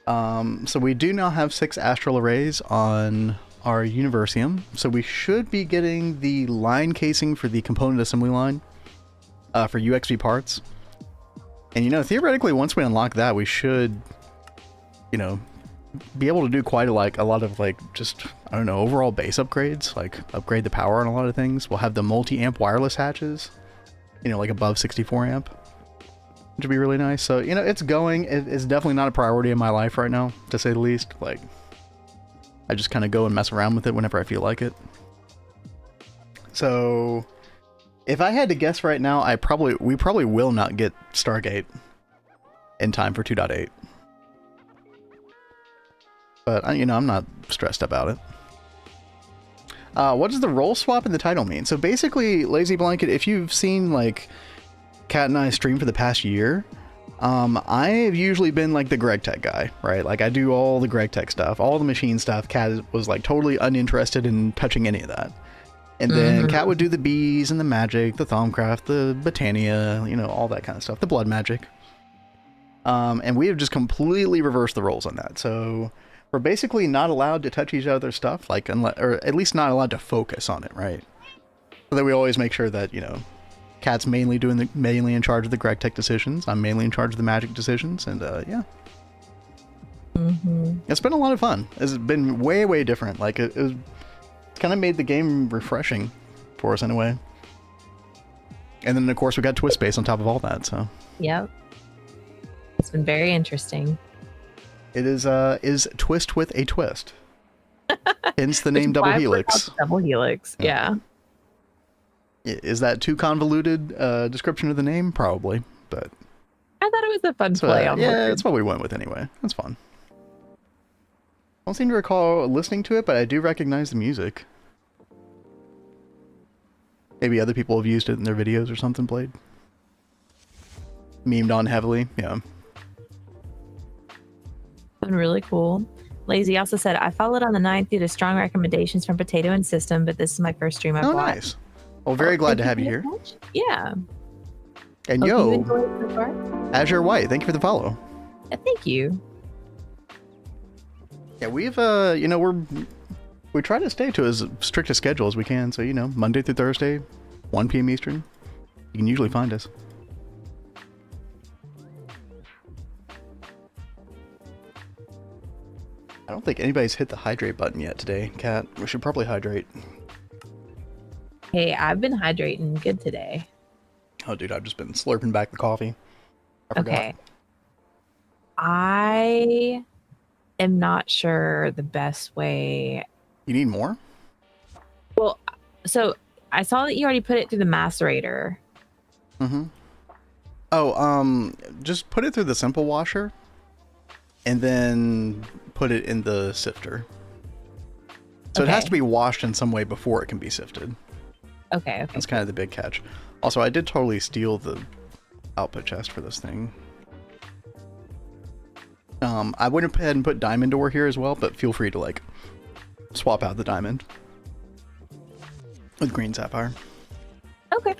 So we do now have 6 astral arrays on our Universium. So we should be getting the line casing for the component assembly line for UXV parts. And, you know, theoretically, once we unlock that, we should, you know, be able to do quite a lot of, like, just, I don't know, overall base upgrades. Like, upgrade the power on a lot of things. We'll have the multi-amp wireless hatches, you know, like above 64 amp, which would be really nice. So, you know, it's going. It's definitely not a priority in my life right now, to say the least. Like, I just kind of go and mess around with it whenever I feel like it. So... if I had to guess right now, we probably will not get Stargate in time for 2.8. But, you know, I'm not stressed about it. What does the role swap in the title mean? So basically, Lazy Blanket, if you've seen, like, Kat and I stream for the past year, I have usually been, like, the GregTech guy, right? Like, I do all the GregTech stuff, all the machine stuff. Kat was, like, totally uninterested in touching any of that. And then Kat would do the bees and the magic, the Thaumcraft, the Botania, you know, all that kind of stuff, the blood magic. And we have just completely reversed the roles on that. So we're basically not allowed to touch each other's stuff, like, or at least not allowed to focus on it, right? So that we always make sure that, you know, Kat's mainly in charge of the GregTech decisions. I'm mainly in charge of the magic decisions, and yeah. It's been a lot of fun. It's been way, way different. Like it was. Kind of made the game refreshing for us in a way. And then of course we got twist space on top of all that, so. Yep. It's been very interesting. It is twist with a twist. Hence the name Double Helix. Double Helix, yeah. Is that too convoluted description of the name? Probably, but. I thought it was a fun play on yeah, that's what we went with anyway. That's fun. I don't seem to recall listening to it, but I do recognize the music. Maybe other people have used it in their videos or something played. Memed on heavily, yeah. Been really cool. Lazy also said, I followed on the 9th due to strong recommendations from Potato and System, but this is my first stream I've watched. Nice. Well, very glad to have you here. Yeah. And Hope yo, you enjoyed it so far. Azure White, thank you for the follow. Yeah, thank you. Yeah, we've, you know, we try to stay to as strict a schedule as we can. So, you know, Monday through Thursday, 1 p.m. Eastern, you can usually find us. I don't think anybody's hit the hydrate button yet today, Kat. We should probably hydrate. Hey, I've been hydrating good today. Oh, dude, I've just been slurping back the coffee. I forgot. Okay. I am not sure the best way. You need more? Well, so I saw that you already put it through the macerator. Oh, just put it through the simple washer and then put it in the sifter. So it has to be washed in some way before it can be sifted. Okay. That's kind of the big catch. Also, I did totally steal the output chest for this thing. I went ahead and put diamond ore here as well, but feel free to like swap out the diamond with green sapphire. Okay.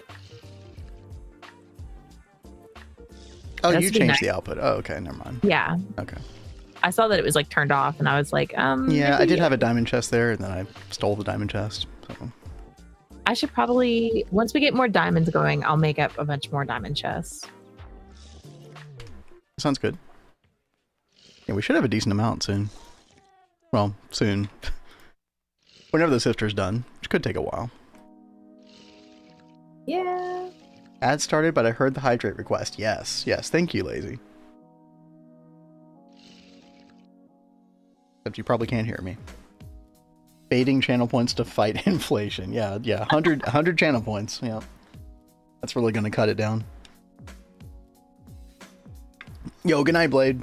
Oh, you changed the output. Oh, okay, never mind. Yeah. Okay. I saw that it was like turned off, and I was like, Yeah, maybe I did have a diamond chest there, and then I stole the diamond chest. So. I should probably, once we get more diamonds going, I'll make up a bunch more diamond chests. Sounds good. Yeah, we should have a decent amount soon. Well, soon. Whenever the sifter's done, which could take a while. Yeah. Ad started, but I heard the hydrate request. Yes, yes. Thank you, Lazy. Except you probably can't hear me. Baiting channel points to fight inflation. Yeah, yeah. 100 channel points. Yeah. That's really going to cut it down. Yo, good night, Blade.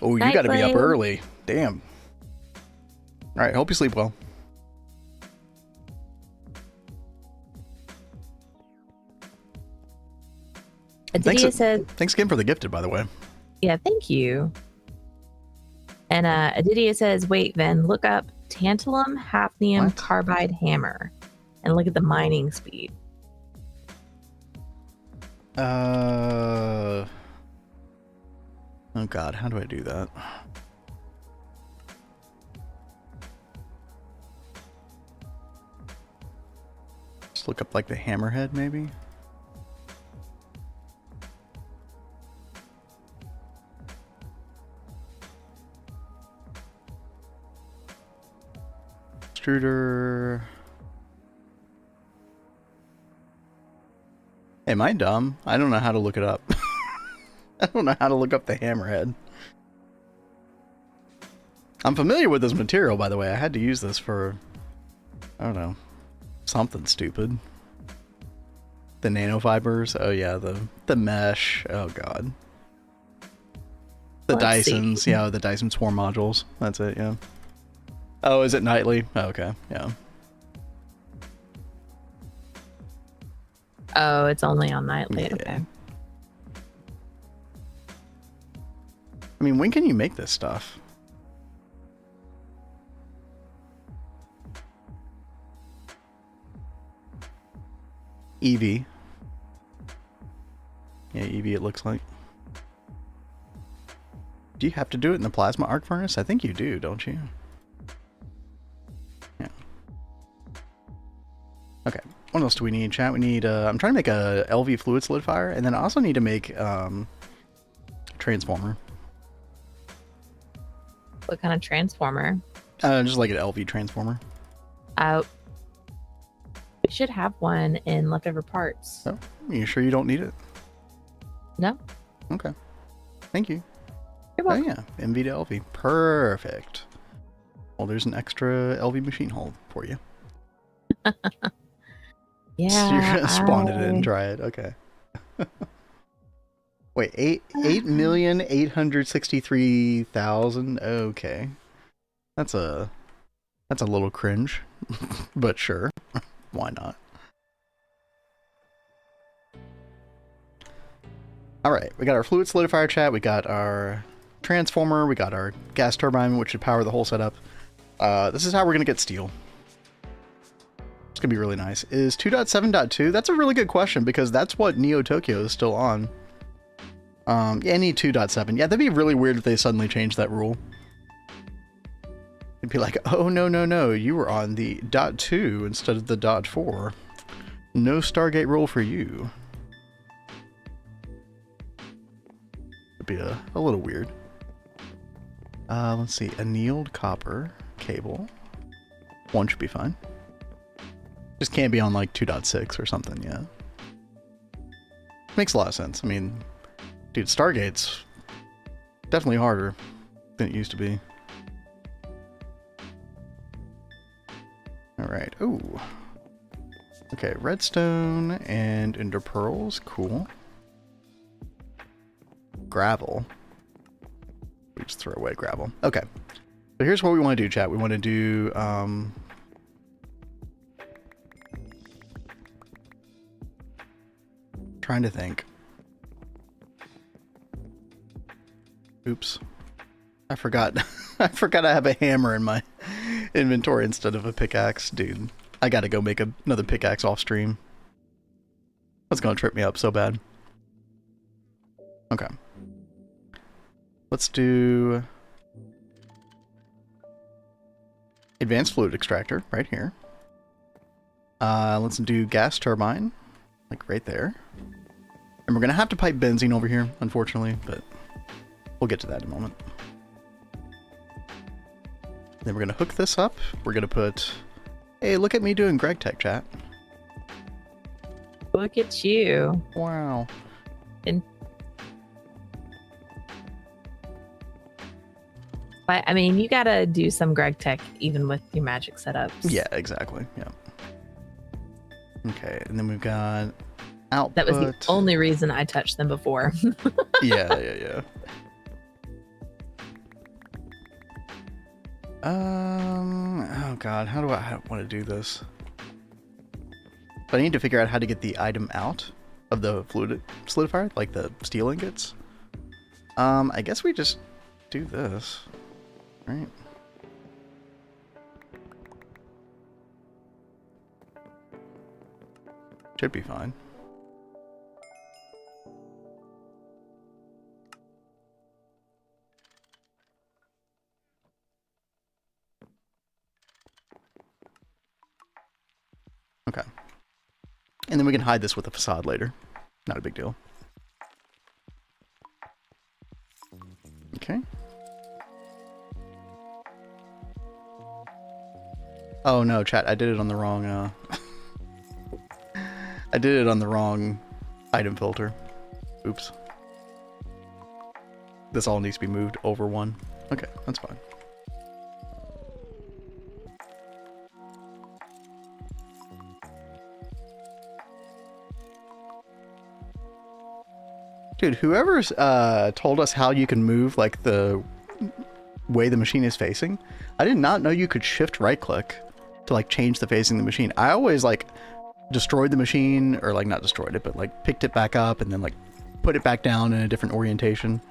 Oh, you got to be up early. Damn. All right, hope you sleep well. Adidia said, thanks again for the gifted, by the way. Yeah, thank you. And Adidia says, wait, then look up tantalum hafnium carbide hammer and look at the mining speed. Oh god, how do I do that? Just look up like the hammerhead, maybe? Extruder. Am I dumb? I don't know how to look it up. I don't know how to look up the hammerhead. I'm familiar with this material, by the way. I had to use this for, I don't know, something stupid. The nanofibers. Oh yeah, the mesh. Oh god. The Dysons. See. Yeah, the Dyson Swarm modules. That's it, yeah. Oh, is it nightly? Oh, okay, yeah. Oh, it's only on nightly. Yeah. Okay. I mean, when can you make this stuff? EV. Yeah, EV it looks like. Do you have to do it in the plasma arc furnace? I think you do, don't you? Yeah. Okay. What else do we need, chat? We need, I'm trying to make a LV fluid solidifier, and then I also need to make a transformer. What kind of transformer? Just like an LV transformer. We should have one in leftover parts. Oh, you sure you don't need it? No. Okay. Thank you. You're welcome. Oh yeah, MV to LV. Perfect. Well, there's an extra LV machine hold for you. Yeah. So you're gonna spawn it and try it. Okay. Wait, 8,863,000. Okay, that's a little cringe, but sure, why not? All right, we got our fluid solidifier, chat. We got our transformer. We got our gas turbine, which should power the whole setup. This is how we're gonna get steel. It's gonna be really nice. Is 2.7.2? That's a really good question because that's what Neo Tokyo is still on. Yeah, I need 2.7. Yeah, that'd be really weird if they suddenly changed that rule. It'd be like, oh no, you were on the .2 instead of the .4. No Stargate rule for you. It'd be a little weird. Let's see, annealed copper cable. One should be fine. Just can't be on like 2.6 or something, yeah. Makes a lot of sense. I mean, dude, Stargate's definitely harder than it used to be. Alright, ooh. Okay, redstone and ender pearls, cool. Gravel. We just throw away gravel. Okay. So here's what we want to do, chat. We want to do, trying to think. Oops. I forgot. I forgot I have a hammer in my inventory instead of a pickaxe. Dude, I gotta go make another pickaxe off stream. That's gonna trip me up so bad. Okay. Let's do advanced fluid extractor right here. Let's do gas turbine, like right there. And we're going to have to pipe benzene over here, unfortunately, but we'll get to that in a moment. Then we're going to hook this up. We're going to put... Hey, look at me doing GregTech, chat. Look at you. Wow. And but I mean, you gotta do some GregTech even with your magic setups. Yeah, exactly. Yeah. Okay, and then we've got output. That was the only reason I touched them before. Yeah. Oh god, how do I want to do this? But I need to figure out how to get the item out of the solidifier, like the steel ingots. I guess we just do this, right? Should be fine. Okay. And then we can hide this with a facade later. Not a big deal. Okay. Oh no, chat, I did it on the wrong, I did it on the wrong item filter. Oops. This all needs to be moved over one. Okay, that's fine. Dude, whoever's told us how you can move like the way the machine is facing, I did not know you could shift right click to like change the facing of the machine. I always like destroyed the machine, or like not destroyed it, but like picked it back up and then like put it back down in a different orientation.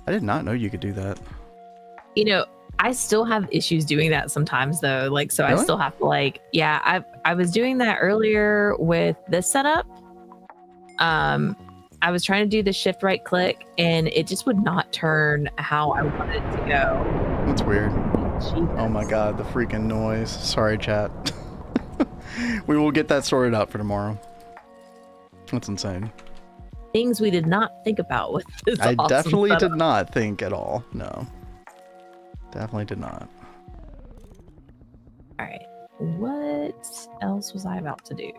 I did not know you could do that. You know, I still have issues doing that sometimes though. Like, so really? I still have to like, yeah, I was doing that earlier with this setup. I was trying to do the shift right click and it just would not turn how I wanted it to go. That's weird. Jesus. Oh my god, the freaking noise. Sorry, chat. We will get that sorted out for tomorrow. That's insane. Things we did not think about with this. I awesome definitely setup. did not think at all. No. Definitely did not. All right. What else was I about to do?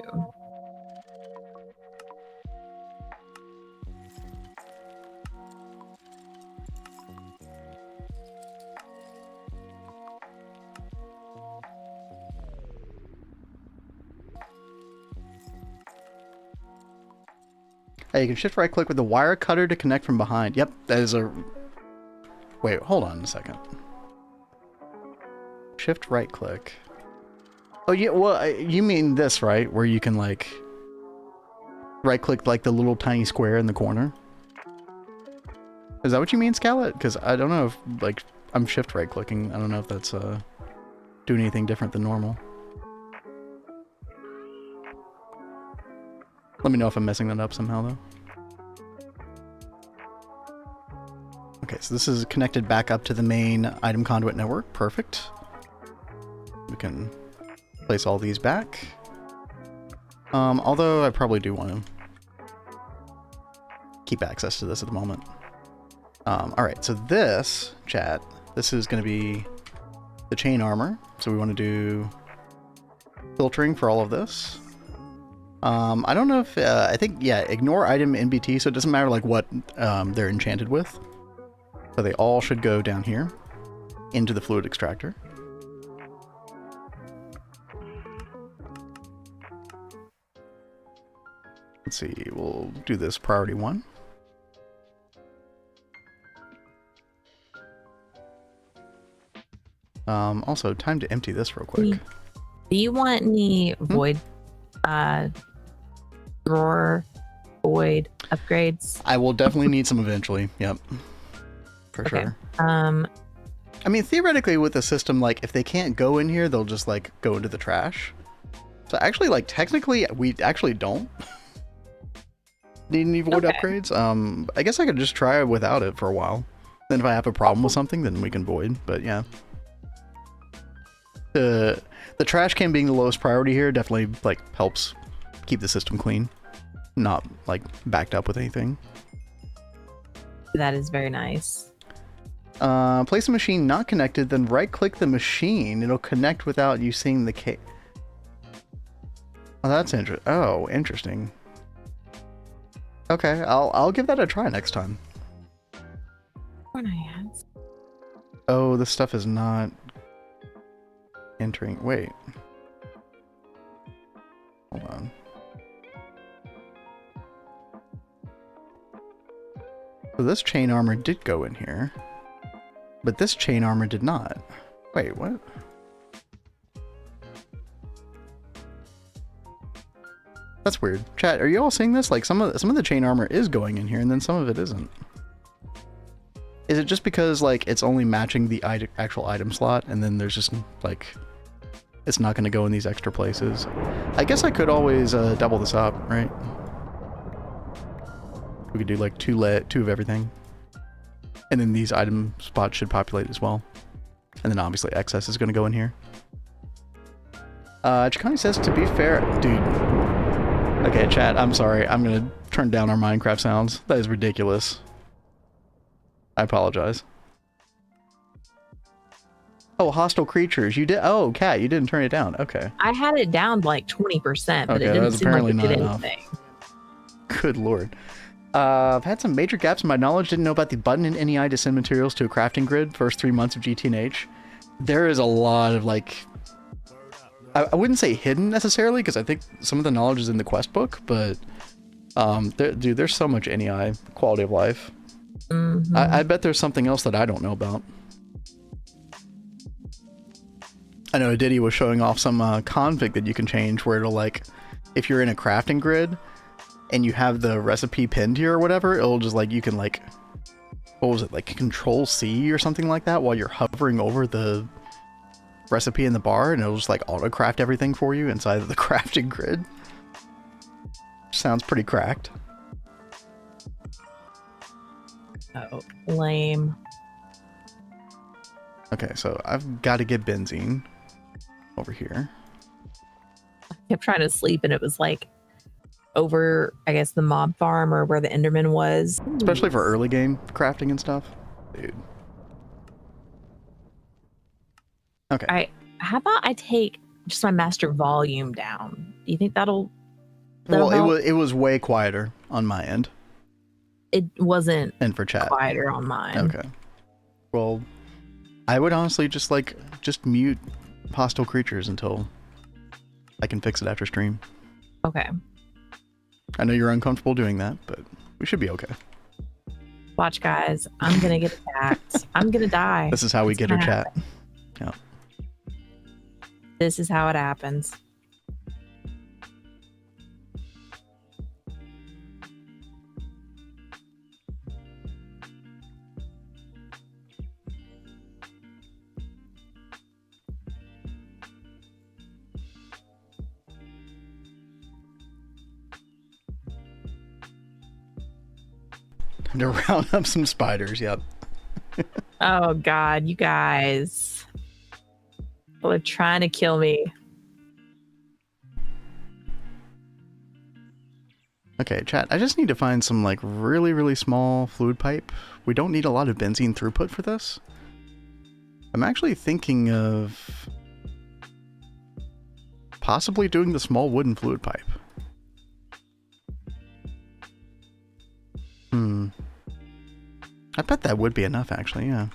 Hey, you can shift right click with the wire cutter to connect from behind. Yep, that is a... Wait, hold on a second. Shift right click. Oh yeah, well, you mean this, right? Where you can like right click like the little tiny square in the corner? Is that what you mean, Scarlet? Because I don't know if like I'm shift right clicking. I don't know if that's doing anything different than normal. Let me know if I'm messing that up somehow, though. Okay, so this is connected back up to the main item conduit network. Perfect. We can place all these back. Although I probably do want to keep access to this at the moment. Alright, so this, chat, this is going to be the chain armor. So we want to do filtering for all of this. I don't know if, I think, yeah, ignore item NBT, so it doesn't matter like what they're enchanted with. So they all should go down here into the fluid extractor. Let's see, we'll do this priority 1. Also, time to empty this real quick. Do you want any void drawer void upgrades? I will definitely need some eventually. Yep. For sure. I mean, theoretically with the system, like if they can't go in here, they'll just like go into the trash. So actually, like technically we actually don't need any void upgrades. I guess I could just try without it for a while. Then if I have a problem with something, then we can void, but yeah. The trash can being the lowest priority here definitely like helps keep the system clean, not like backed up with anything. That is very nice. Place a machine not connected, then right-click the machine. It'll connect without you seeing the case. Oh, that's interesting. Oh, interesting. Okay, I'll give that a try next time. Oh, this stuff is not entering. Wait. Hold on. So this chain armor did go in here, but this chain armor did not. Wait, what? That's weird. Chat, are you all seeing this? Like some of the chain armor is going in here, and then some of it isn't. Is it just because like it's only matching the actual item slot, and then there's just like it's not going to go in these extra places? I guess I could always double this up, right? We could do like two of everything, and then these item spots should populate as well, and then obviously excess is going to go in here. Chikani says, to be fair, dude. Okay, chat, I'm sorry. I'm going to turn down our Minecraft sounds. That is ridiculous. I apologize. Oh, hostile creatures. You did. Oh, Cat, you didn't turn it down. Okay. I had it down like 20%, but okay, it didn't that's seem apparently like it did not enough. anything. Good lord. I've had some major gaps in my knowledge. Didn't know about the button in NEI to send materials to a crafting grid. First 3 months of GTNH. There is a lot of like. I wouldn't say hidden necessarily, because I think some of the knowledge is in the quest book, but dude, there's so much NEI quality of life. Mm-hmm. I bet there's something else that I don't know about. I know Diddy was showing off some config that you can change where it'll like, if you're in a crafting grid and you have the recipe pinned here or whatever, it'll just like, you can like, what was it, like Control C or something like that while you're hovering over the recipe in the bar, and it'll just like auto craft everything for you inside of the crafting grid. Sounds pretty cracked. Oh, lame. Okay, so I've got to get benzene over here. I kept trying to sleep, and it was like over, I guess, the mob farm or where the Enderman was. Especially for early game crafting and stuff. Dude. Okay. How about I take just my master volume down? Do you think that'll well, help? it was way quieter on my end. It wasn't and for chat. Quieter on mine. Okay. Well, I would honestly just mute hostile creatures until I can fix it after stream. Okay. I know you're uncomfortable doing that, but we should be okay. Watch, guys. I'm gonna get attacked. I'm gonna die. This is how we get her chat. Yeah. This is how it happens. Time to round up some spiders, yep. Oh god, you guys. People are trying to kill me. Okay, chat, I just need to find some like really, really small fluid pipe. We don't need a lot of benzene throughput for this. I'm actually thinking of possibly doing the small wooden fluid pipe. I bet that would be enough, actually, yeah.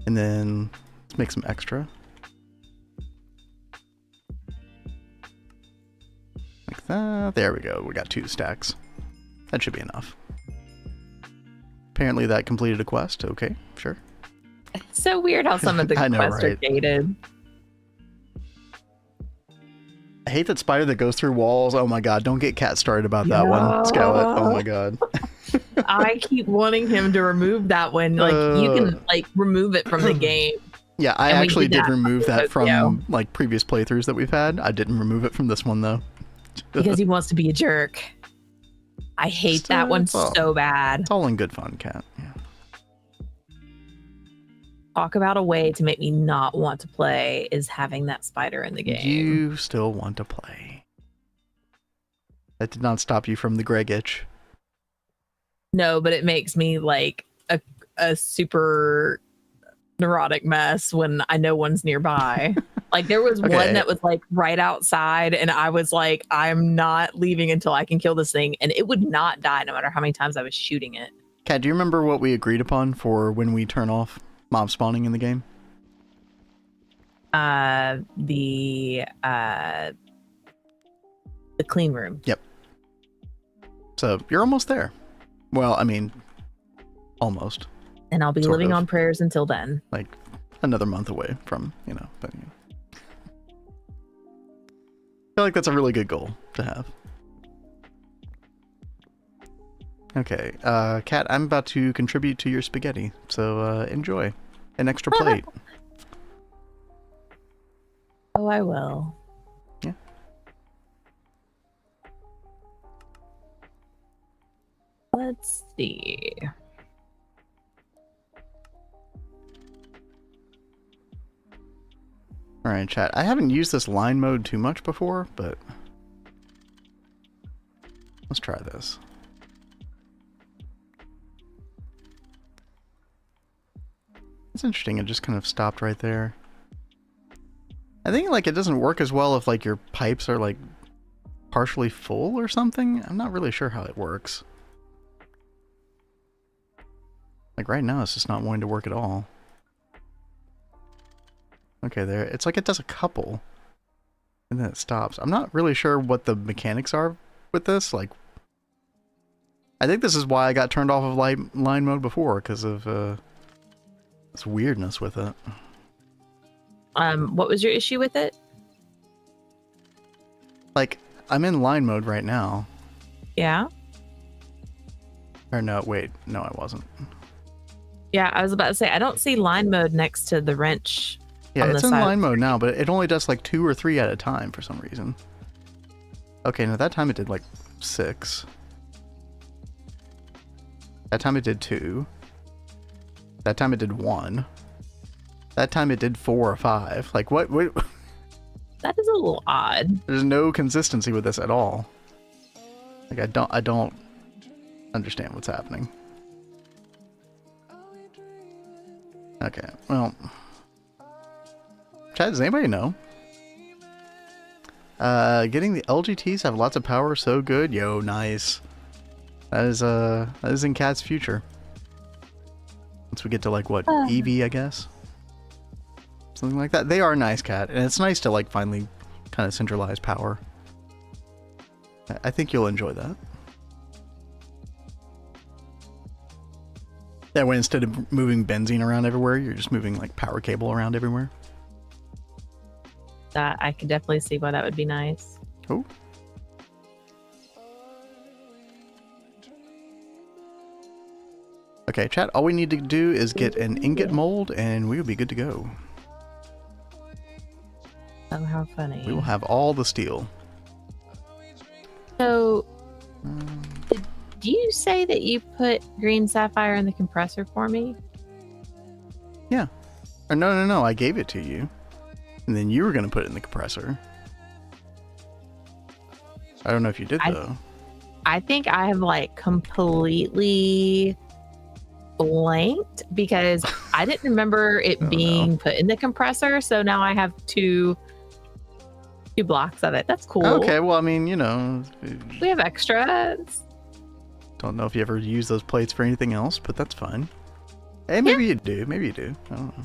And then let's make some extra. Like that. There we go. We got 2 stacks. That should be enough. Apparently that completed a quest. Okay, sure. It's so weird how some of the I know, quests are right? dated. I hate that spider that goes through walls. Oh my god, don't get Cat started about that one. Scout. Oh my god. I keep wanting him to remove that one. Like, you can like remove it from the game. Yeah, I actually did remove that from like previous playthroughs that we've had. I didn't remove it from this one though. Because he wants to be a jerk. I hate that one so bad. It's all in good fun, Cat. Yeah. talk about a way to make me not want to play is having that spider in the game. You still want to play. That did not stop you from the Greg itch. No, but it makes me like a super neurotic mess when I know one's nearby. Like there was one that was like right outside and I was like, I'm not leaving until I can kill this thing, and it would not die no matter how many times I was shooting it. Kat, do you remember what we agreed upon for when we turn off mob spawning in the game? The clean room. Yep. So you're almost there. Well, I mean, almost. And I'll be living on prayers until then. Like another month away from, but I feel like that's a really good goal to have. Okay, Kat, I'm about to contribute to your spaghetti, so enjoy an extra plate. Oh, I will. Yeah. Let's see. Alright, chat. I haven't used this line mode too much before, but let's try this. It's interesting, it just kind of stopped right there. I think like it doesn't work as well if like your pipes are like partially full or something. I'm not really sure how it works. Like right now it's just not wanting to work at all. Okay, there. It's like it does a couple. And then it stops. I'm not really sure what the mechanics are with this. Like, I think this is why I got turned off of line mode before, because of this weirdness with it. What was your issue with it? Like, I'm in line mode right now. Yeah? Or no, wait. No, I wasn't. Yeah, I was about to say, I don't see line mode next to the wrench. Yeah, it's in line mode now, but it only does like 2 or 3 at a time for some reason. Okay, now that time it did like 6. That time it did 2. That time it did 1. That time it did 4 or 5. Like what? That is a little odd. There's no consistency with this at all. Like I don't understand what's happening. Okay, well, Chad, does anybody know? Getting the LGTs have lots of power, so good. Yo, nice. That is in Cat's future. Once we get to like what, EV, I guess? Something like that. They are nice, Cat, and it's nice to like finally kind of centralize power. I think you'll enjoy that. That way, instead of moving benzene around everywhere, you're just moving like power cable around everywhere. That I could definitely see why that would be nice. Oh. Okay, chat, all we need to do is get an ingot mold and we will be good to go. Oh, how funny. We will have all the steel. So, did you say that you put green sapphire in the compressor for me? Yeah. Or no, I gave it to you. And then you were going to put it in the compressor. I don't know if you did, though. I think I have, like, completely blanked because I didn't remember it being put in the compressor. So now I have two blocks of it. That's cool. Okay, well, I mean, you know. We have extras. Don't know if you ever use those plates for anything else, but that's fine. Hey, maybe you do. Maybe you do. I don't know.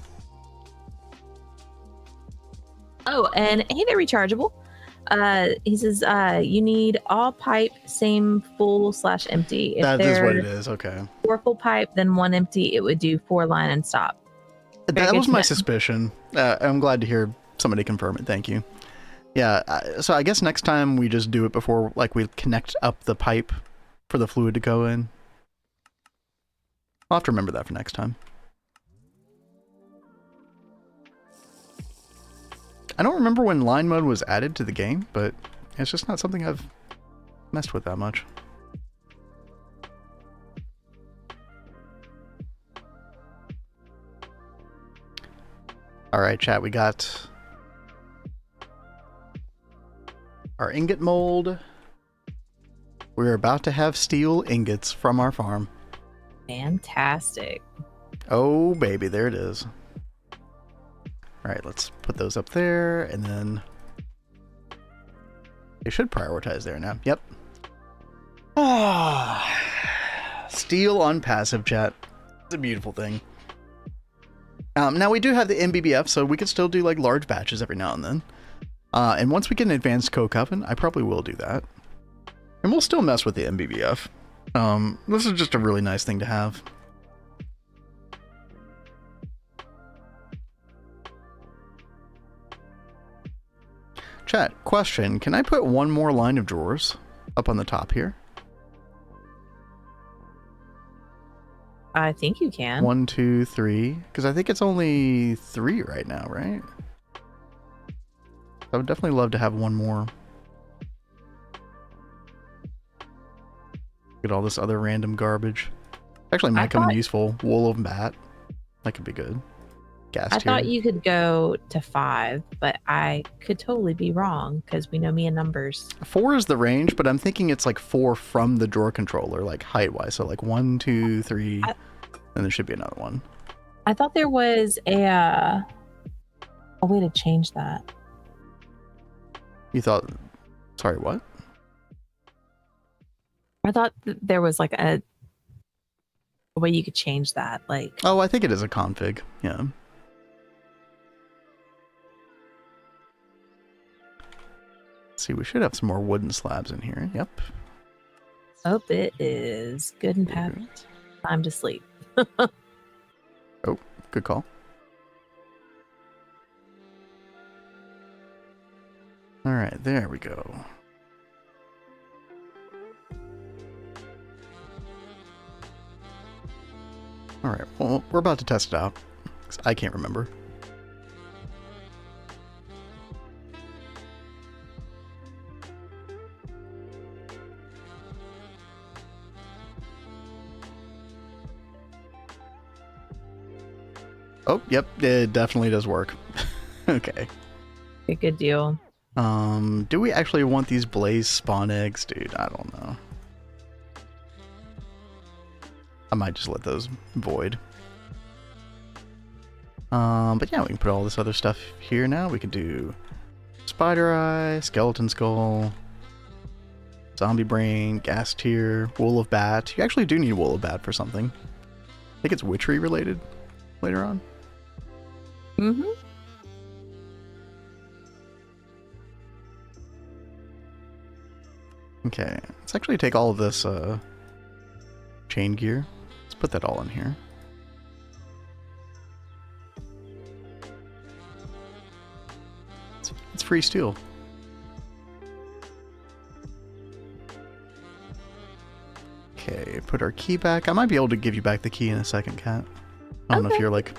Oh, and hey, they're rechargeable. He says you need all pipe, same full/empty. If that is what it is. Okay. 4 full pipe, then 1 empty. It would do 4 line and stop. That was my suspicion. I'm glad to hear somebody confirm it. Thank you. Yeah. So I guess next time we just do it before, like, we connect up the pipe for the fluid to go in. I'll have to remember that for next time. I don't remember when line mode was added to the game, but it's just not something I've messed with that much. All right, chat, we got our ingot mold. We're about to have steel ingots from our farm. Fantastic. Oh, baby, there it is. All right, let's put those up there, and then they should prioritize there now. Yep. Steel on passive, chat. It's a beautiful thing. Now we do have the MBBF, so we can still do like large batches every now and then. And once we get an advanced coke oven, I probably will do that. And we'll still mess with the MBBF. This is just a really nice thing to have. Chat, question. Can I put one more line of drawers up on the top here? I think you can. 1, 2, 3. Because I think it's only 3 right now, right? I would definitely love to have one more. Get all this other random garbage. Actually, might come in useful. Wool of bat. That could be good. Gas tier. I thought you could go to 5, but I could totally be wrong because we know me in numbers. 4 is the range, but I'm thinking it's like 4 from the drawer controller, like height-wise. So like 1, 2, 3, and there should be another one. I thought there was a way to change that. You thought... Sorry, what? I thought there was like a way you could change that. Like, oh, I think it is a config. Yeah. Let's see, we should have some more wooden slabs in here. Yep. Hope it is good and packed. Time to sleep. Oh, good call. All right, there we go. All right, well, we're about to test it out. 'Cause I can't remember. Oh, yep, it definitely does work. Okay. A good deal. Do we actually want these blaze spawn eggs? Dude, I don't know. I might just let those void. But yeah, we can put all this other stuff here now. We can do spider eye, skeleton skull, zombie brain, gas tier, wool of bat. You actually do need wool of bat for something. I think it's witchery related later on. Mm-hmm. Okay, let's actually take all of this chain gear. Let's put that all in here. It's free steel. Okay, put our key back. I might be able to give you back the key in a second, Kat. I don't know if you're like...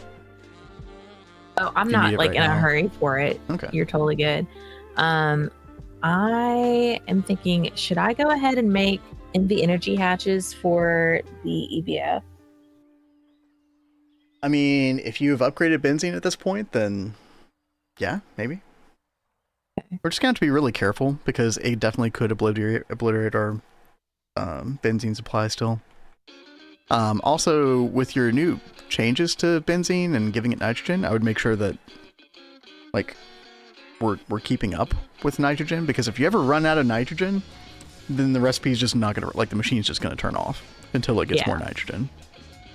Oh, I'm not like right in now. a hurry for it. Okay. You're totally good. I am thinking, should I go ahead and make NV energy hatches for the EBF? I mean, if you've upgraded benzene at this point, then yeah, maybe. Okay. We're just going to have to be really careful because it definitely could obliterate our benzene supply still. Also, with your new changes to benzene and giving it nitrogen, I would make sure that like we're keeping up with nitrogen, because if you ever run out of nitrogen, then the recipe is just not gonna, like, the machine's just gonna turn off until it gets more nitrogen,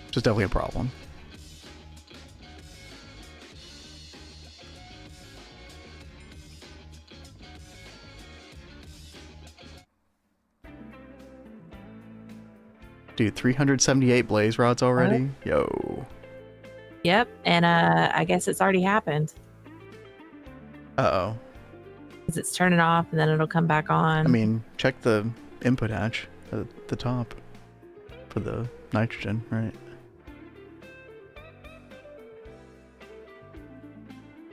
which is definitely a problem. Dude, 378 blaze rods already? Yo. Yep, and I guess it's already happened. Uh-oh. Because it's turning off and then it'll come back on. I mean, check the input hatch at the top for the nitrogen, right?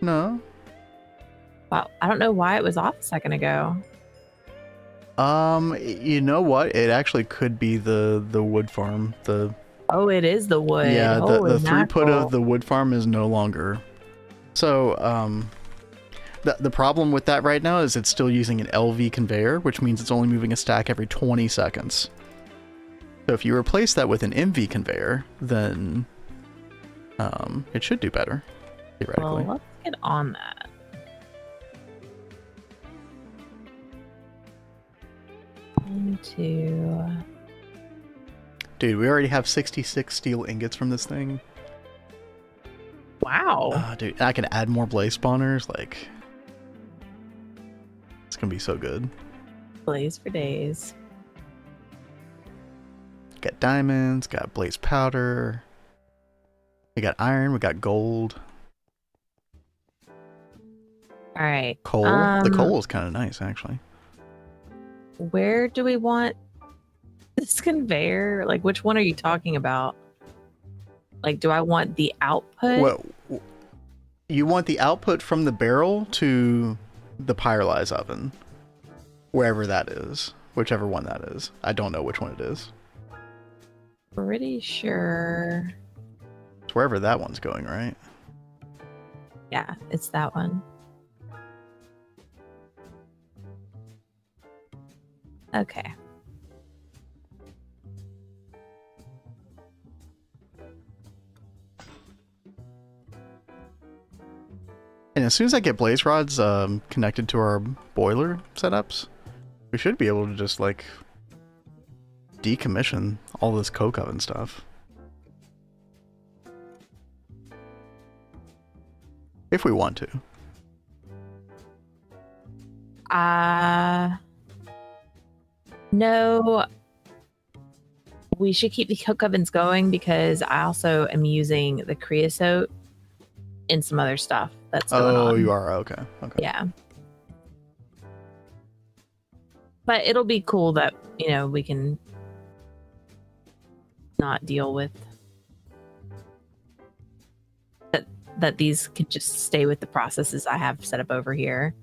No. Wow, I don't know why it was off a second ago. You know what? It actually could be the wood farm. Oh, it is the wood. Yeah, Holy the throughput mackerel. of the wood farm is no longer So, the problem with that right now is it's still using an LV conveyor, which means it's only moving a stack every 20 seconds. So if you replace that with an MV conveyor, then it should do better, theoretically. Well, let's get on that. Dude, we already have 66 steel ingots from this thing. Wow. Dude, I can add more blaze spawners, like... It's gonna be so good. Blaze for days. Got diamonds, got blaze powder. We got iron, we got gold. Alright. Coal. The coal is kind of nice, actually. Where do we want this conveyor? Like, which one are you talking about? Like, do I want the output? Well, you want the output from the barrel to the pyrolyze oven. Wherever that is. Whichever one that is. I don't know which one it is. Pretty sure. It's wherever that one's going, right? Yeah, it's that one. Okay. And as soon as I get blaze rods connected to our boiler setups, we should be able to just like decommission all this coke oven stuff. If we want to. No. We should keep the coke ovens going because I also am using the creosote in some other stuff that's going on. Oh, you are? Okay. Okay. Yeah. But it'll be cool that, you know, we can not deal with that these could just stay with the processes I have set up over here.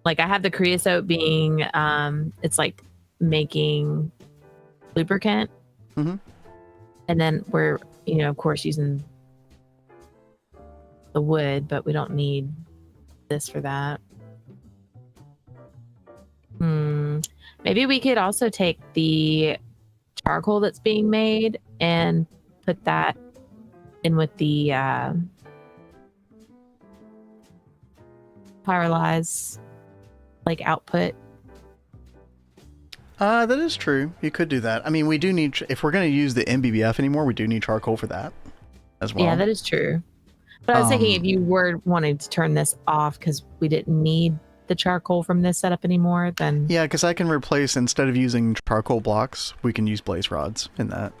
Like I have the creosote being it's like making lubricant. Mm-hmm. And then we're, you know, of course using the wood, but we don't need this for that. Maybe we could also take the charcoal that's being made and put that in with the pyrolyze like output. That is true. You could do that. I mean, we do need, if we're going to use the MBBF anymore, we do need charcoal for that as well. Yeah, that is true. But I was thinking if you were wanting to turn this off because we didn't need the charcoal from this setup anymore, then... Yeah, because I can replace, instead of using charcoal blocks, we can use blaze rods in that.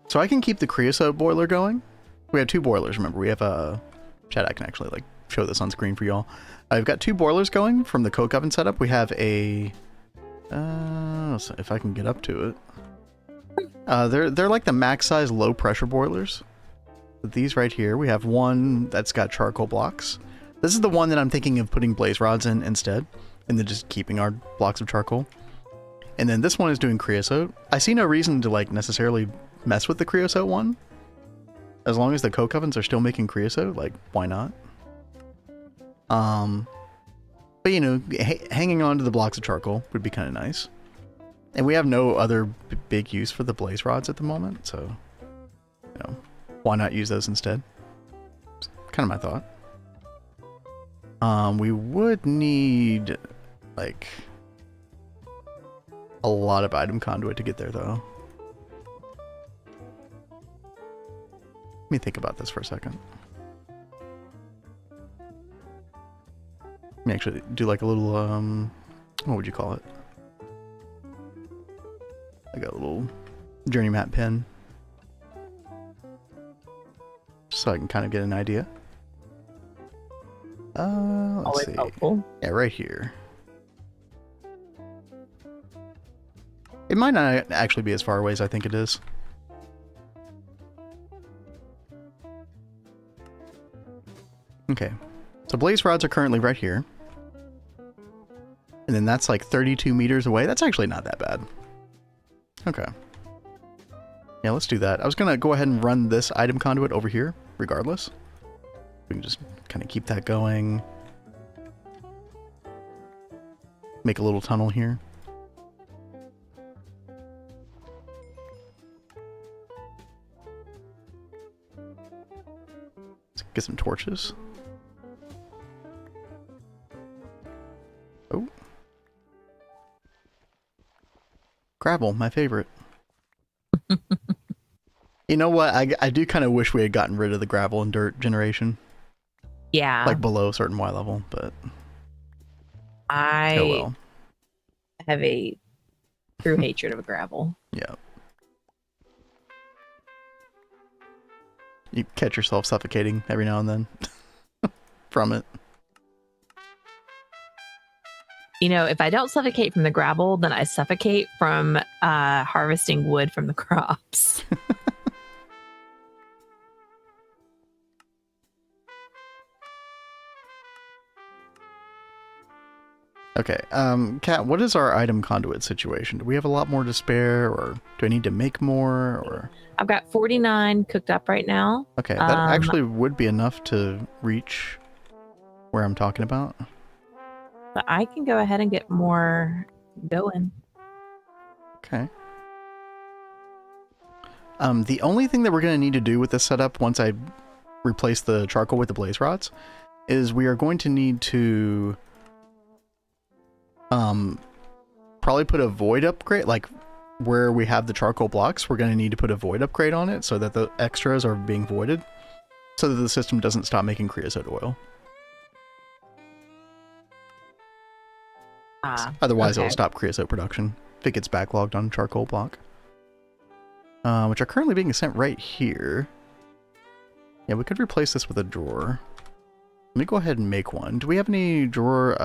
So I can keep the creosote boiler going. We have two boilers, remember. We have a... Chat, I can actually like show this on screen for y'all. I've got two boilers going from the coke oven setup. We have a... if I can get up to it. They're like the max size low pressure boilers. These right here, we have one that's got charcoal blocks. This is the one that I'm thinking of putting blaze rods in instead, and then just keeping our blocks of charcoal. And then this one is doing creosote. I see no reason to like necessarily mess with the creosote one. As long as the coke ovens are still making creosote, like why not? But you know, hanging on to the blocks of charcoal would be kind of nice. And we have no other big use for the blaze rods at the moment, so you know, why not use those instead? It's kind of my thought. We would need like a lot of item conduit to get there though. Let me think about this for a second. Let me actually do like a little what would you call it? I got a little journey map pin. So I can kind of get an idea. Let's always see. helpful. Yeah, right here. It might not actually be as far away as I think it is. Okay. So blaze rods are currently right here. And then that's like 32 meters away. That's actually not that bad. Okay. Yeah, let's do that. I was going to go ahead and run this item conduit over here, regardless. We can just kind of keep that going. Make a little tunnel here. Let's get some torches. Oh. Gravel, my favorite. You know what? I do kind of wish we had gotten rid of the gravel and dirt generation. Yeah. Like below a certain Y level, but... I oh well. have a true hatred of gravel. Yeah. You catch yourself suffocating every now and then from it. You know, if I don't suffocate from the gravel, then I suffocate from harvesting wood from the crops. Okay, Kat, what is our item conduit situation? Do we have a lot more to spare, or do I need to make more, or... I've got 49 cooked up right now. Okay, that actually would be enough to reach where I'm talking about. But I can go ahead and get more going. Okay. The only thing that we're going to need to do with this setup, once I replace the charcoal with the blaze rods, is we are going to need to... probably put a void upgrade, like where we have the charcoal blocks, we're going to need to put a void upgrade on it so that the extras are being voided, so that the system doesn't stop making creosote oil. Otherwise, it'll stop creosote production if it gets backlogged on charcoal block. Which are currently being sent right here. Yeah, we could replace this with a drawer. Let me go ahead and make one. Do we have any drawer,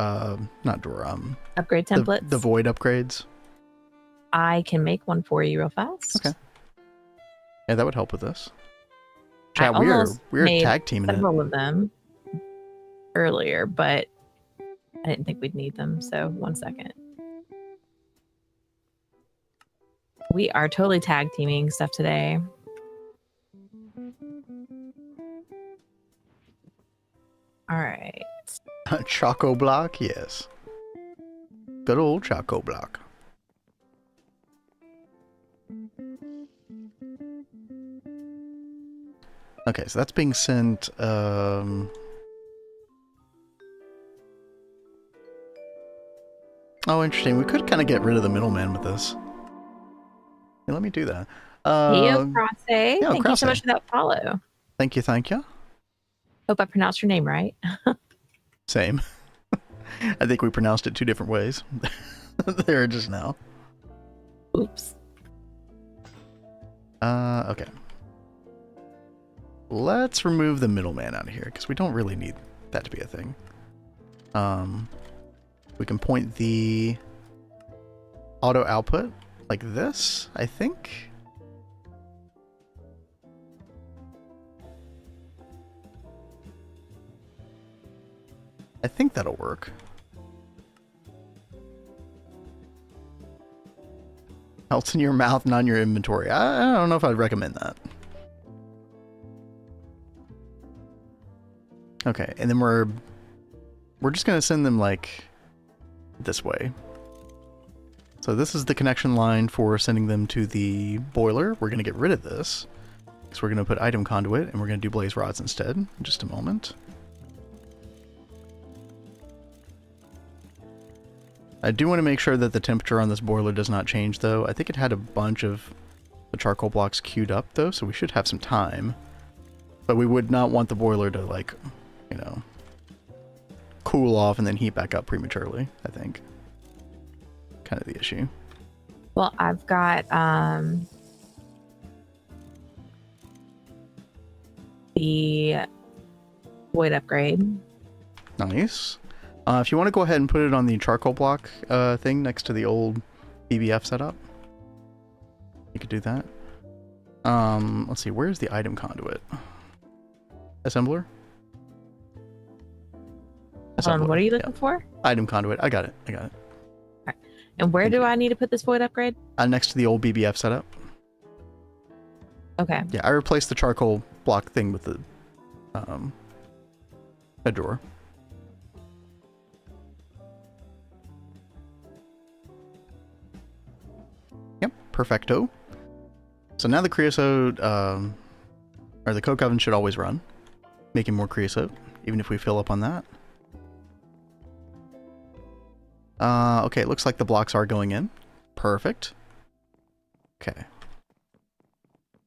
not drawer, upgrade templates? The void upgrades? I can make one for you real fast. Okay. Yeah, that would help with this. Chat, we're tag teaming several of them earlier, but I didn't think we'd need them, so 1 second. We are totally tag teaming stuff today. All right. Choco block, yes. Good old Choco block. Okay, so that's being sent. Oh, interesting. We could kind of get rid of the middleman with this. Yeah, let me do that. Thank you so much for that follow. Thank you, thank you. Hope I pronounced your name right. Same. I think we pronounced it two different ways. There just now. Oops. Okay. Let's remove the middleman out of here, because we don't really need that to be a thing. We can point the auto output like this, I think. I think that'll work. Melts in your mouth, not in your inventory. I don't know if I'd recommend that. Okay, and then we're just gonna send them like this way. So this is the connection line for sending them to the boiler. We're gonna get rid of this because we're gonna put item conduit and we're gonna do blaze rods instead in just a moment. I do want to make sure that the temperature on this boiler does not change, though. I think it had a bunch of the charcoal blocks queued up, though, so we should have some time. But we would not want the boiler to, like, you know, cool off and then heat back up prematurely, I think. Kind of the issue. Well, I've got the void upgrade. Nice. If you want to go ahead and put it on the charcoal block thing next to the old BBF setup, you could do that. Let's see, where's the item conduit? Assembler? Hold on, what are you looking for? Item conduit. I got it. I got it. All right. And where do I need to put this void upgrade? Next to the old BBF setup. Okay. Yeah, I replaced the charcoal block thing with the a drawer. Yep, perfecto. So now the creosote, or the coke oven should always run, making more creosote, even if we fill up on that. Okay, it looks like the blocks are going in. Perfect. Okay.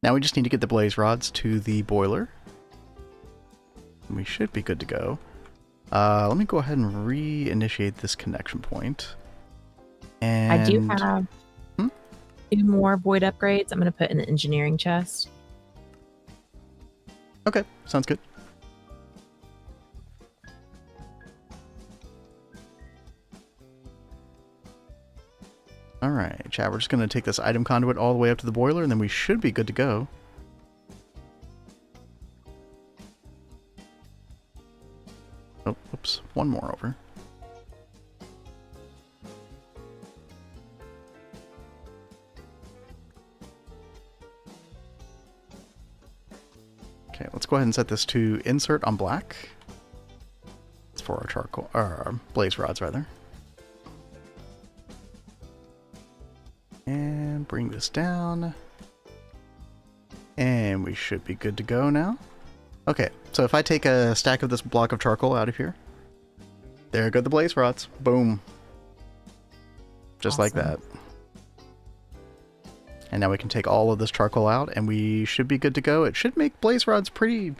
Now we just need to get the blaze rods to the boiler. We should be good to go. Let me go ahead and reinitiate this connection point. And I do have 2 more void upgrades I'm going to put in the engineering chest. Okay, sounds good. Alright, chat, we're just going to take this item conduit all the way up to the boiler, and then we should be good to go. Oh, whoops, one more over. Okay, let's go ahead and set this to insert on black. It's for our charcoal, or our blaze rods, rather. And bring this down. And we should be good to go now. Okay, so if I take a stack of this block of charcoal out of here, there go the blaze rods. Boom. Just like that. And now we can take all of this charcoal out, and we should be good to go. It should make blaze rods pretty...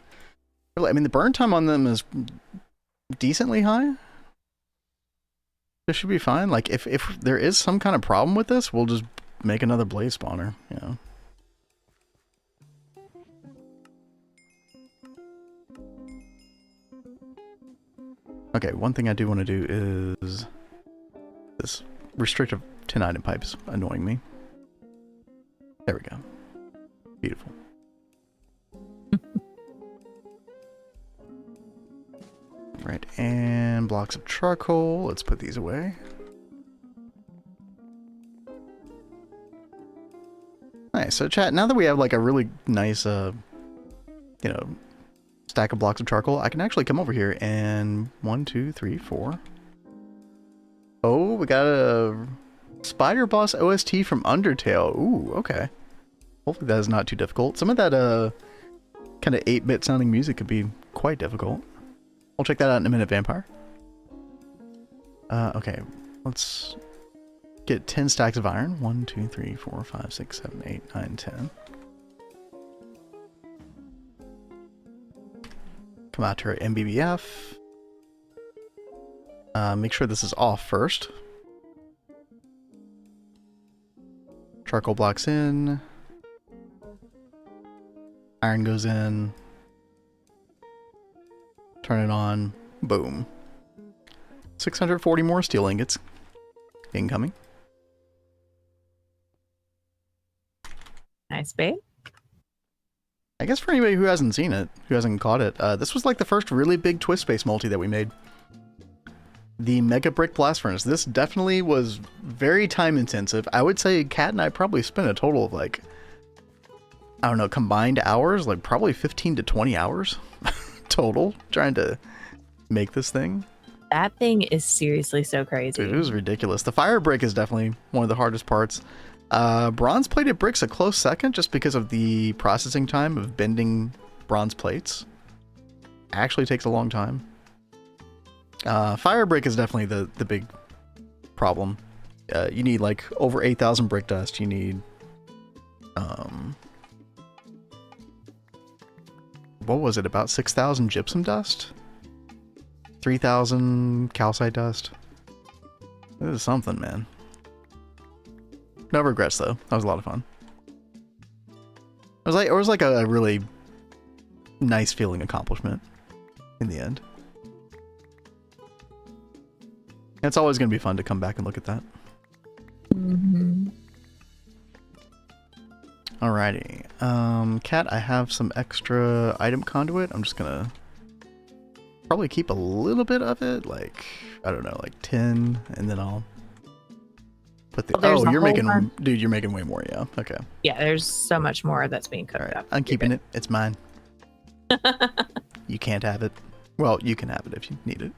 I mean, the burn time on them is decently high. This should be fine. Like, if there is some kind of problem with this, we'll just make another blaze spawner, you know. Okay, one thing I do want to do is this restrictive 10 item pipes annoying me. There we go. Beautiful. Right, and blocks of charcoal. Let's put these away. Nice. So chat, now that we have like a really nice, you know, stack of blocks of charcoal, I can actually come over here and 1, 2, 3, 4. Oh, we got a Spider Boss OST from Undertale. Ooh, okay. Hopefully that is not too difficult. Some of that kind of 8-bit sounding music could be quite difficult. I'll check that out in a minute, Vampire. Okay, let's get 10 stacks of iron. 1, 2, 3, 4, 5, 6, 7, 8, 9, 10. Come out to our MBBF. Make sure this is off first. Charcoal blocks in. Iron goes in. Turn it on. Boom. 640 more steel ingots. Incoming. Nice, babe. I guess for anybody who hasn't seen it, who hasn't caught it, this was like the first really big twist space multi that we made. The Mega Brick Blast Furnace. This definitely was very time intensive. I would say Kat and I probably spent a total of like, I don't know, combined hours, like probably 15 to 20 hours total trying to make this thing. That thing is seriously so crazy. Dude, it was ridiculous. The fire brick is definitely one of the hardest parts. Bronze plated bricks a close second just because of the processing time of bending bronze plates. Actually takes a long time. Fire brick is definitely the big problem. You need like over 8,000 brick dust. You need what was it, about 6,000 gypsum dust? 3,000 calcite dust. This is something, man. No regrets though. That was a lot of fun. It was like a really nice feeling accomplishment in the end. It's always going to be fun to come back and look at that. Mm-hmm. Alrighty. Kat, I have some extra item conduit. I'm just gonna probably keep a little bit of it, like, I don't know, like 10, and then I'll put the... Oh, you're making... Dude, you're making way more, yeah. Okay. Yeah, there's so much more that's being cooked up. I'm keeping it. It's mine. You can't have it. Well, you can have it if you need it.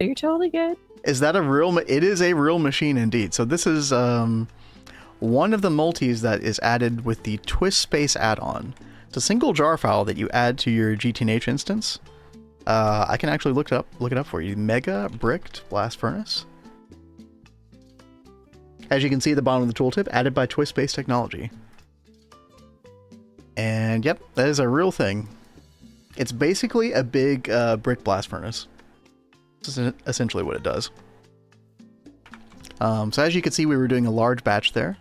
You're totally good. Is that a real... It is a real machine indeed. So this is one of the multis that is added with the Twist Space add-on. It's a single jar file that you add to your GTNH instance. I can actually look it up for you. Mega Bricked Blast Furnace. As you can see at the bottom of the tooltip, added by Twist Space Technology. And yep, that is a real thing. It's basically a big brick blast furnace. This is essentially what it does. So as you can see, we were doing a large batch there.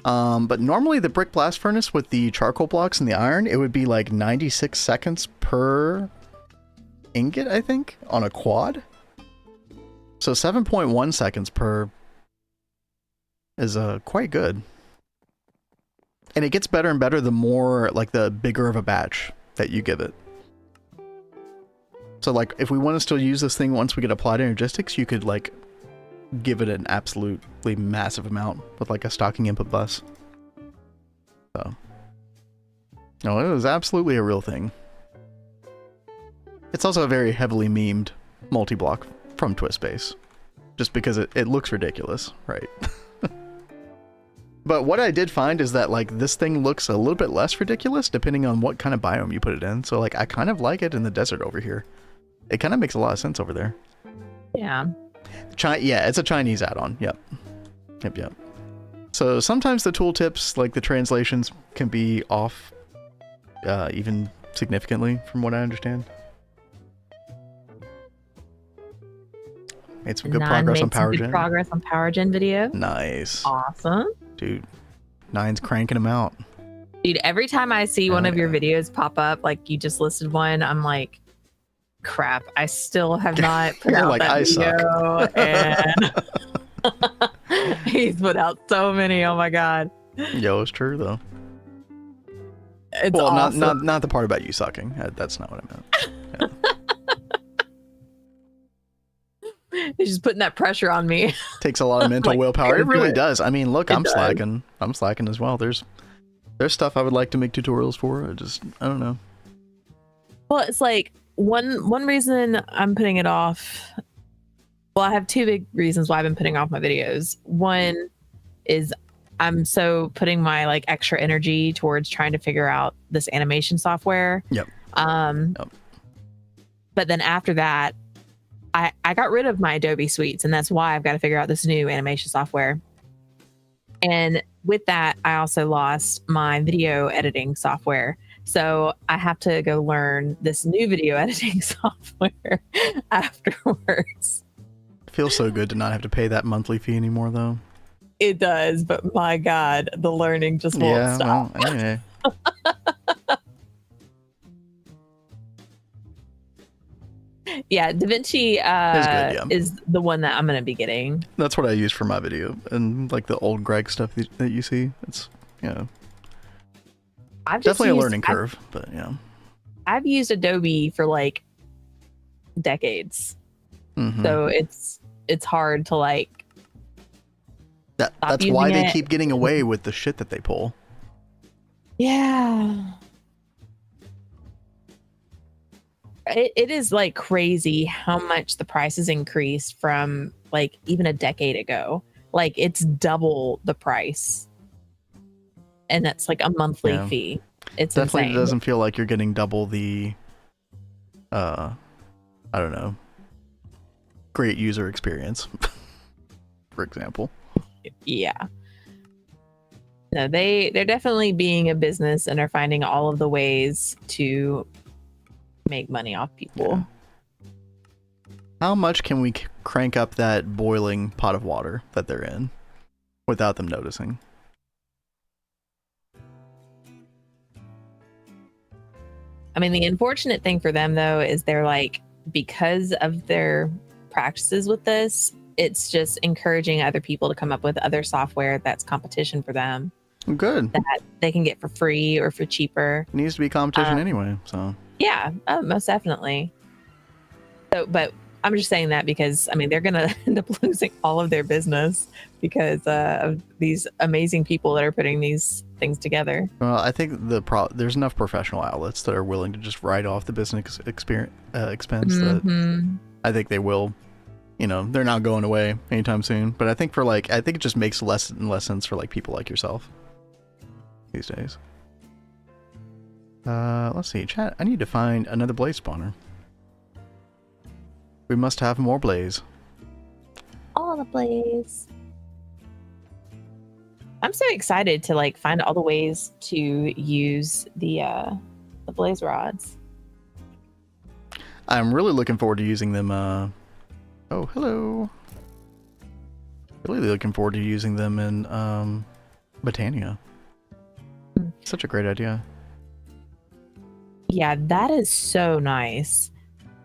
But normally the brick blast furnace with the charcoal blocks and the iron, it would be like 96 seconds per ingot, I think, on a quad. So 7.1 seconds per is quite good. And it gets better and better the more, like, the bigger of a batch that you give it. So, like, if we want to still use this thing once we get applied energistics, you could, like, give it an absolutely massive amount with, like, a stocking input bus. So. No, it was absolutely a real thing. It's also a very heavily memed multi-block from Twist Space. Just because it looks ridiculous, right? But what I did find is that, like, this thing looks a little bit less ridiculous depending on what kind of biome you put it in. So, like, I kind of like it in the desert over here. It kind of makes a lot of sense over there. Yeah. Yeah, it's a Chinese add-on. Yep. Yep. So sometimes the tooltips, like the translations, can be off even significantly from what I understand. Made some good progress on PowerGen. Progress on PowerGen video. Nice. Awesome. Dude, Nine's cranking them out. Dude, every time I see one of your videos pop up, like you just listed one, I'm like, crap, I still have not put out like, that I video. And he's put out so many. Oh my God. Yo, it's true though. It's well, awesome. not the part about you sucking. That's not what I meant. Yeah. He's just putting that pressure on me. Takes a lot of mental willpower. It really does. I mean, look, I'm does. slacking. I'm slacking as well. There's stuff I would like to make tutorials for. I don't know. Well, it's like one reason I'm putting it off. Well, I have two big reasons why I've been putting off my videos. One is I'm so putting my like extra energy towards trying to figure out this animation software. Yep. But then after that, I got rid of my Adobe suites, and that's why I've got to figure out this new animation software. And with that, I also lost my video editing software. So I have to go learn this new video editing software afterwards. It feels so good to not have to pay that monthly fee anymore, though. It does, but my God, the learning just won't stop. Well, anyway. Yeah, DaVinci is the one that I'm going to be getting. That's what I use for my video, and like the old Greg stuff that you see. It's, you know, definitely a learning curve, but yeah. I've used Adobe for like decades, so it's hard to like. That's why they keep getting away with the shit that they pull. Yeah. It is like crazy how much the price has increased from like even a decade ago. Like it's double the price, and that's like a monthly fee. It's definitely insane. Doesn't feel like you're getting double the I don't know, great user experience, for example. Yeah. No, they're definitely being a business and are finding all of the ways to make money off people. Yeah. How much can we crank up that boiling pot of water that they're in without them noticing? I mean, the unfortunate thing for them though is they're like, because of their practices with this, it's just encouraging other people to come up with other software that's competition for them. Good. That they can get for free or for cheaper. It needs to be competition anyway, so. Yeah, most definitely. So, but I'm just saying that because, I mean, they're going to end up losing all of their business because of these amazing people that are putting these things together. Well, I think there's enough professional outlets that are willing to just write off the business expense that I think they will. You know, they're not going away anytime soon. But I think I think it just makes less and less sense for like people like yourself these days. Let's see, chat. I need to find another blaze spawner. We must have more blaze. All the blaze. I'm so excited to like find all the ways to use the blaze rods. I'm really looking forward to using them. Oh, hello. Really looking forward to using them in Botania. Such a great idea. Yeah, that is so nice.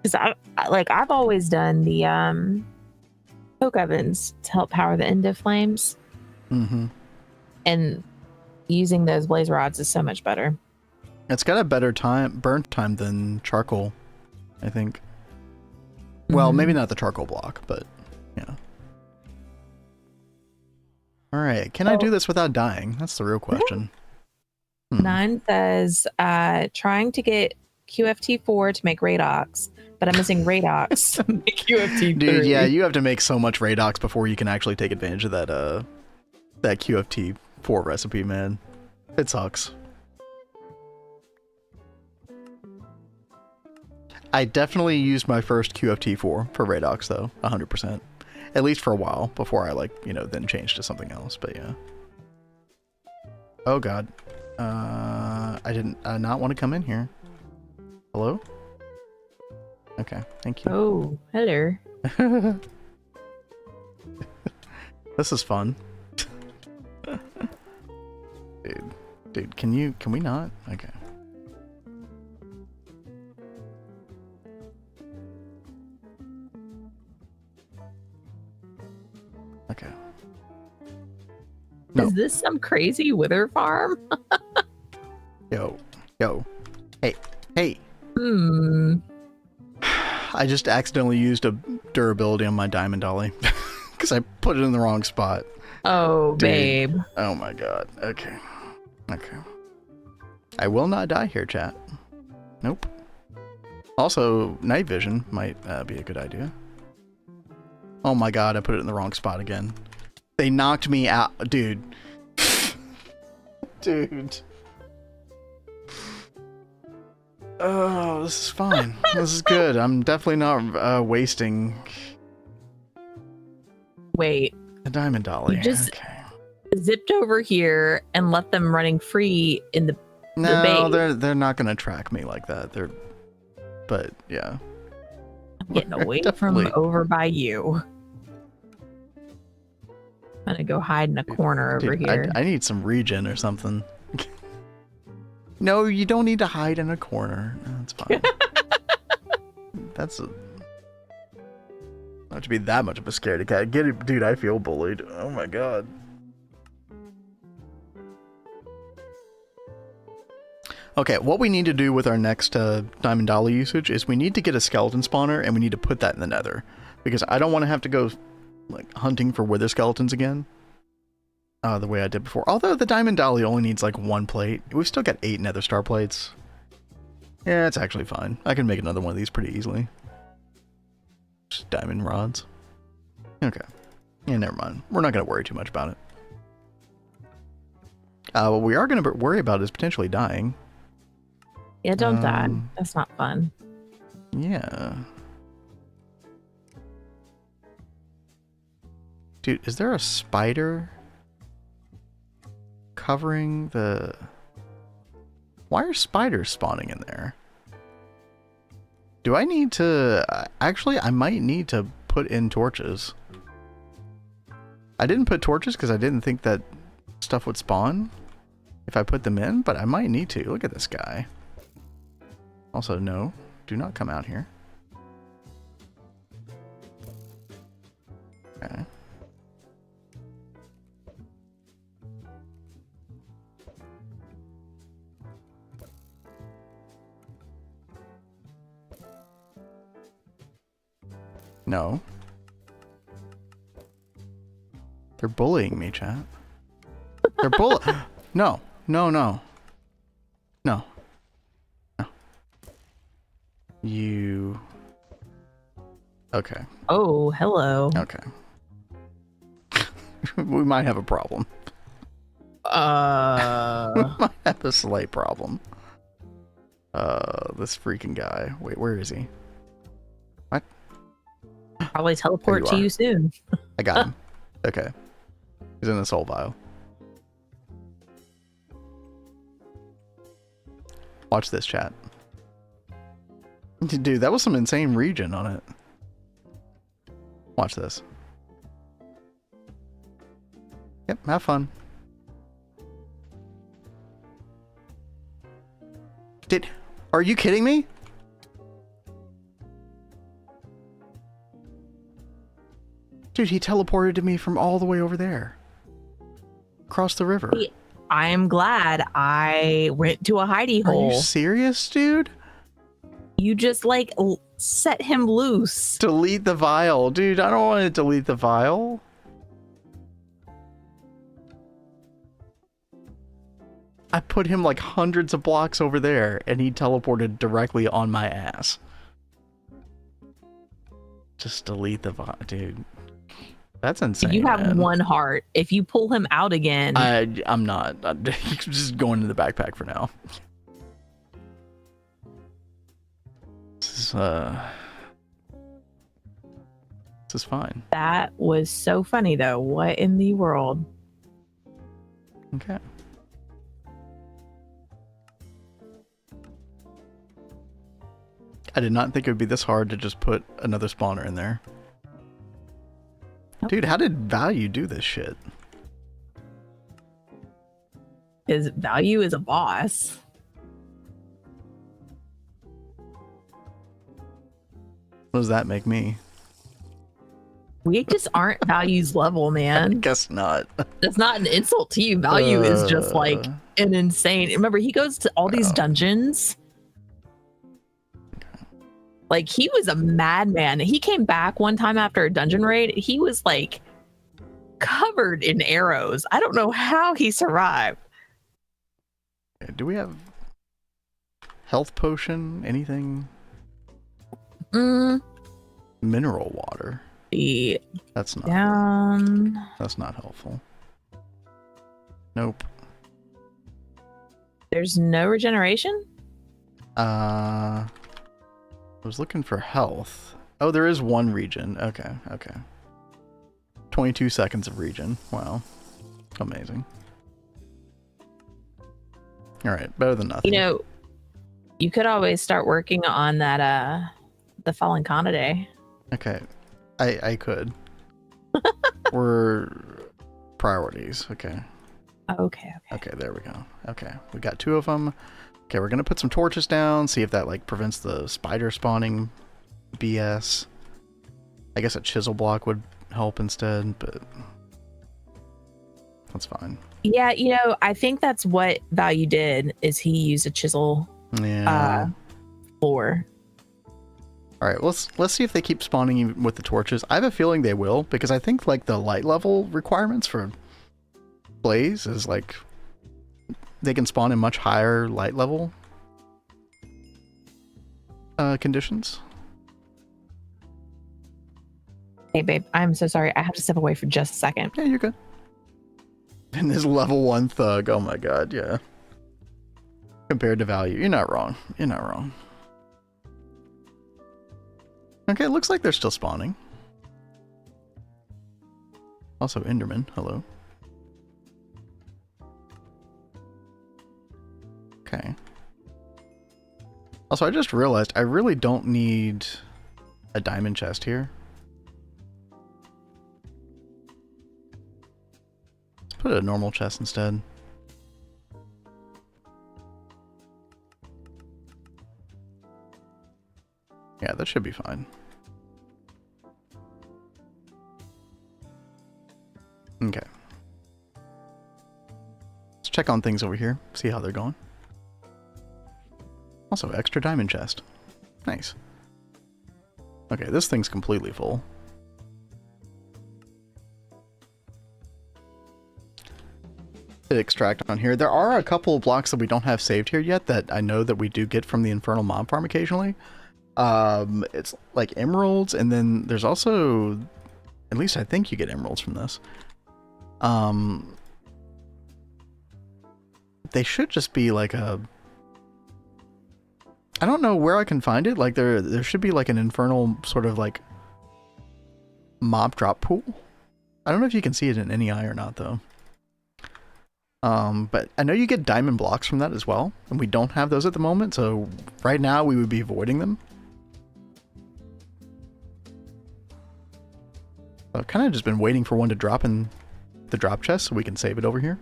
Because I've always done the poke ovens to help power the endo flames. Mm-hmm. And using those blaze rods is so much better. It's got a better burn time than charcoal, I think. Well, maybe not the charcoal block, but yeah. All right, can I do this without dying? That's the real question. 9 says, trying to get QFT4 to make Radox, but I'm missing Radox to make QFT3. Dude, yeah, you have to make so much Radox before you can actually take advantage of that that QFT4 recipe, man. It sucks. I definitely used my first QFT4 for Radox though, 100%. At least for a while before I then changed to something else, but yeah. Oh god. I didn't not want to come in here. Hello? Okay, thank you. Oh, hello. This is fun. Dude, can we not? Okay. Okay. No. Is this some crazy wither farm? Yo. Hey. I just accidentally used a durability on my diamond dolly because I put it in the wrong spot. Oh, Dude. babe. Oh my god. Okay. I will not die here, chat. Nope. Also, night vision might be a good idea. Oh my god, I put it in the wrong spot again. They knocked me out. Dude. Dude. Oh, this is fine. This is good. I'm definitely not wasting Wait. a diamond dolly. You just okay. zipped over here and let them running free in the No, base. they're not gonna track me like that. But yeah. I'm getting away from over by you. I'm gonna go hide in a corner over here. I need some regen or something. No, you don't need to hide in a corner. No, that's fine. Not to be that much of a scaredy cat. Get it, dude. I feel bullied. Oh my god. Okay, what we need to do with our next diamond dolly usage is we need to get a skeleton spawner and we need to put that in the nether, because I don't want to have to go like hunting for wither skeletons again. The way I did before. Although the diamond dolly only needs like 1 plate. We've still got 8 nether star plates. Yeah, it's actually fine. I can make another one of these pretty easily. Just diamond rods. Okay. Yeah, never mind. We're not going to worry too much about it. What we are going to worry about is potentially dying. Yeah, don't die. That's not fun. Yeah. Dude, is there a spider covering the... Why are spiders spawning in there? Do I need to... Actually, I might need to put in torches. I didn't put torches because I didn't think that stuff would spawn if I put them in, but I might need to. Look at this guy. Also, no. Do not come out here. Okay. No. They're bullying me, chat. They're No. No, no. No. No. You... Okay. Oh, hello. Okay. We might have a problem. We might have a slight problem. This freaking guy. Wait, where is he? What? Probably teleport to you soon. I got him. Okay. He's in the soul vial. Watch this, chat. Dude, that was some insane region on it. Watch this. Yep, have fun. Are you kidding me? Dude, he teleported to me from all the way over there. Across the river. I am glad I went to a hidey hole. Are you serious, dude? You just like set him loose. Delete the vial. Dude, I don't want to delete the vial. I put him like hundreds of blocks over there and he teleported directly on my ass. Just delete the vial, dude. That's insane. You have man. 1 heart. If you pull him out again, I'm not. I'm just going to the backpack for now. This is fine. That was so funny though. What in the world? Okay. I did not think it would be this hard to just put another spawner in there. Dude, how did Value do this shit? His Value is a boss. What does that make me? We just aren't Value's level, I man. guess not. That's not an insult to you. Value is just like an insane. Remember, he goes to all these dungeons. Like, he was a madman. He came back one time after a dungeon raid. He was like covered in arrows. I don't know how he survived. Do we have health potion? Anything? Mineral water. That's not. Down. That's not helpful. Nope. There's no regeneration? I was looking for health. Oh, there is one regen. Okay, okay. 22 seconds of regen. Wow. Amazing. Alright, better than nothing. You know, you could always start working on that, the Fallen Canidae. Okay, I could. We're priorities. Okay. Okay. Okay, there we go. Okay, we got 2 of them. Okay, we're gonna put some torches down, see if that like prevents the spider spawning BS. I guess a chisel block would help instead, but that's fine. Yeah, you know, I think that's what Value did, is he used a chisel floor. All right, let's see if they keep spawning even with the torches. I have a feeling they will, because I think like the light level requirements for Blaze is like they can spawn in much higher light level conditions. Hey babe, I'm so sorry. I have to step away for just a second. Yeah, you're good. And this level 1 thug, oh my god, yeah. Compared to Value, you're not wrong. You're not wrong. Okay, it looks like they're still spawning. Also, Enderman, hello. Okay. Also, I just realized I really don't need a diamond chest here. Let's put a normal chest instead. Yeah, that should be fine. Okay. Let's check on things over here, see how they're going. Also, extra diamond chest. Nice. Okay, this thing's completely full. extract on here. There are a couple of blocks that we don't have saved here yet that I know that we do get from the Infernal Mob Farm occasionally. It's like emeralds, and then there's also, at least I think you get emeralds from this. They should just be like a, I don't know where I can find it. Like there should be like an infernal sort of like mob drop pool. I don't know if you can see it in any eye or not though. But I know you get diamond blocks from that as well, and we don't have those at the moment, so right now we would be avoiding them. I've kind of just been waiting for one to drop in the drop chest so we can save it over here.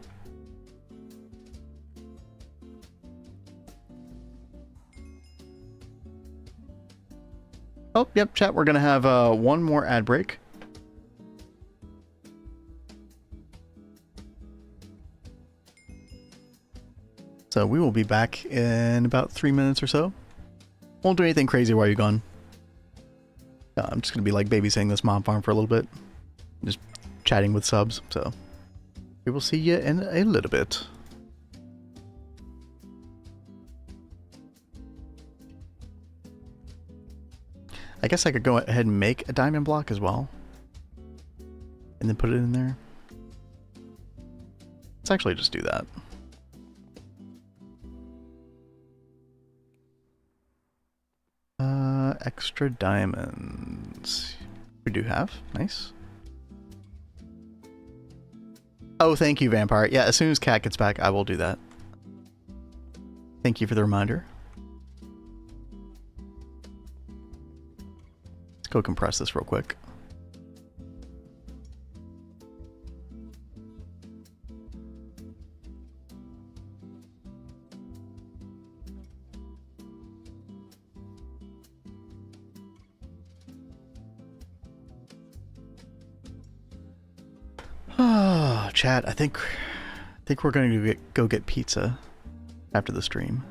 Oh, yep, chat, we're going to have one more ad break. So we will be back in about 3 minutes or so. Won't do anything crazy while you're gone. I'm just going to be like babysitting this mob farm for a little bit. Just chatting with subs, so we will see you in a little bit. I guess I could go ahead and make a diamond block as well. And then put it in there. Let's actually just do that. Extra diamonds. We do have. Nice. Oh, thank you, Vampire. Yeah, as soon as Cat gets back, I will do that. Thank you for the reminder. Let's go compress this real quick. Chat, I think we're going to go get pizza after the stream.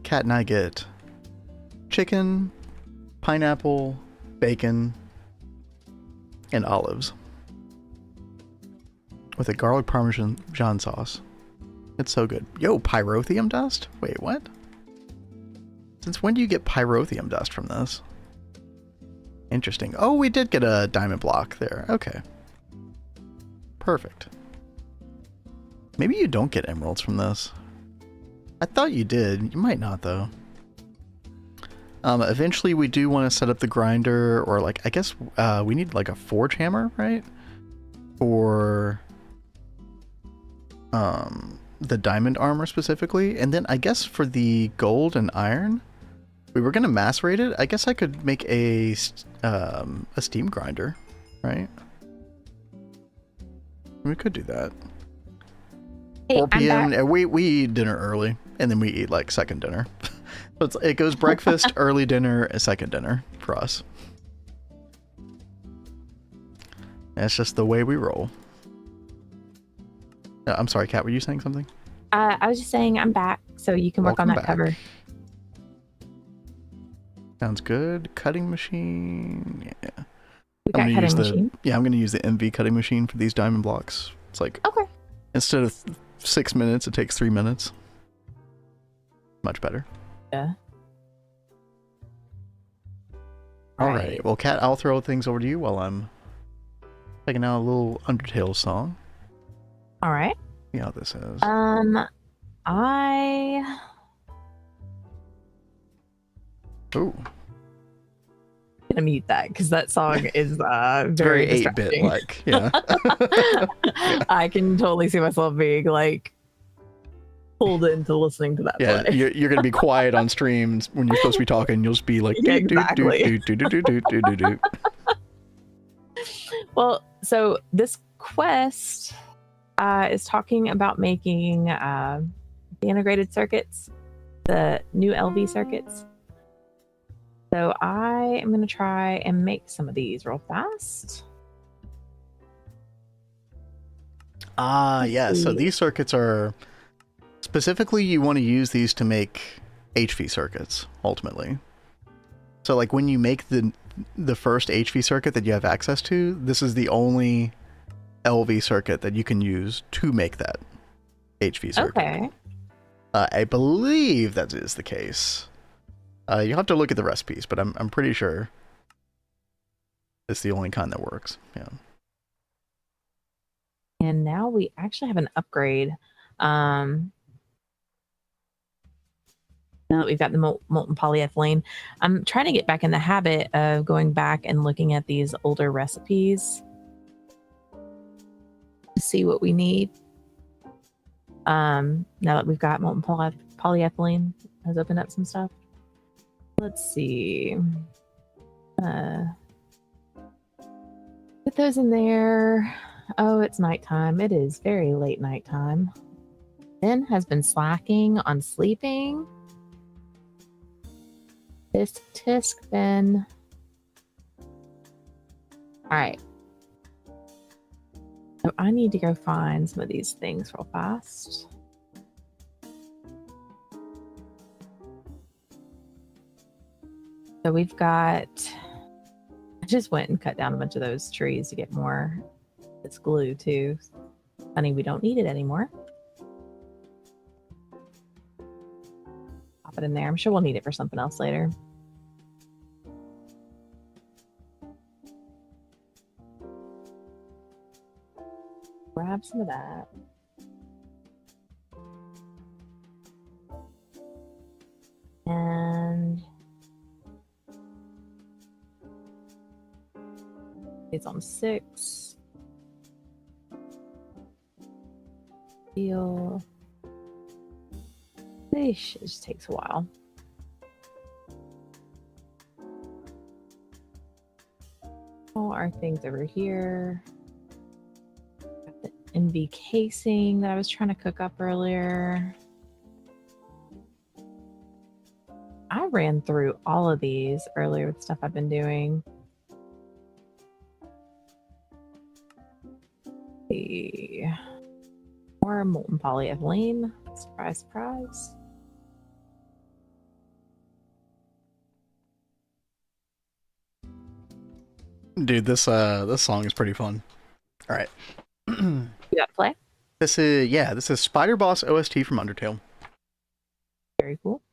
Cat and I get chicken, pineapple, bacon, and olives with a garlic parmesan sauce. It's so good. Yo, pyrotheum dust? Wait, what? Since when do you get pyrotheum dust from this? Interesting. Oh, we did get a diamond block there. Okay. Perfect. Maybe you don't get emeralds from this. I thought you did. You might not, though. Eventually, we do want to set up the grinder, or like, I guess we need like a forge hammer, right? For the diamond armor specifically. And then I guess for the gold and iron, we were going to macerate it. I guess I could make a steam grinder, right? We could do that. Hey, 4 p.m. And we eat dinner early, and then we eat like second dinner. So it goes breakfast, early dinner, and second dinner for us. That's just the way we roll. I'm sorry, Kat, were you saying something? I was just saying I'm back, so you can work on that cover. Sounds good. Cutting machine. Yeah. We got cutting machine. Yeah, I'm going to use the MV cutting machine for these diamond blocks. It's like, okay. Instead of 6 minutes, it takes 3 minutes. Much better. Yeah. All right. Well, Kat, I'll throw things over to you while I'm checking out a little Undertale song. All right. See how this is. Ooh. I'm gonna mute that because that song is very 8-bit like. Yeah. Yeah. I can totally see myself being like pulled into listening to that. Yeah, play. You're gonna be quiet on streams when you're supposed to be talking. You'll just be like, yeah, exactly. Well, so this quest is talking about making the integrated circuits, the new LV circuits. So I am going to try and make some of these real fast. Yeah. So these circuits are specifically, you want to use these to make HV circuits ultimately. So like when you make the the first HV circuit that you have access to, this is the only LV circuit that you can use to make that HV circuit. Okay. I believe that is the case. You'll have to look at the recipes, but I'm pretty sure it's the only kind that works. Yeah. And now we actually have an upgrade. Now that we've got the molten polyethylene, I'm trying to get back in the habit of going back and looking at these older recipes to see what we need. Now that we've got molten polyethylene, has opened up some stuff. Let's see. Put those in there. Oh, it's nighttime. It is very late nighttime. Ben has been slacking on sleeping. Tisk tisk, Ben. All right. So I need to go find some of these things real fast. So we've got, I just went and cut down a bunch of those trees to get more. It's glue too. Funny, we don't need it anymore. Pop it in there. I'm sure we'll need it for something else later. Grab some of that. And it's on 6. Steel. It just takes a while. All our things over here. Got the NV casing that I was trying to cook up earlier. I ran through all of these earlier with stuff I've been doing. More molten polyethylene. Surprise, surprise. Dude, this song is pretty fun. All right. You got to play? This is Spider Boss OST from Undertale. Very cool.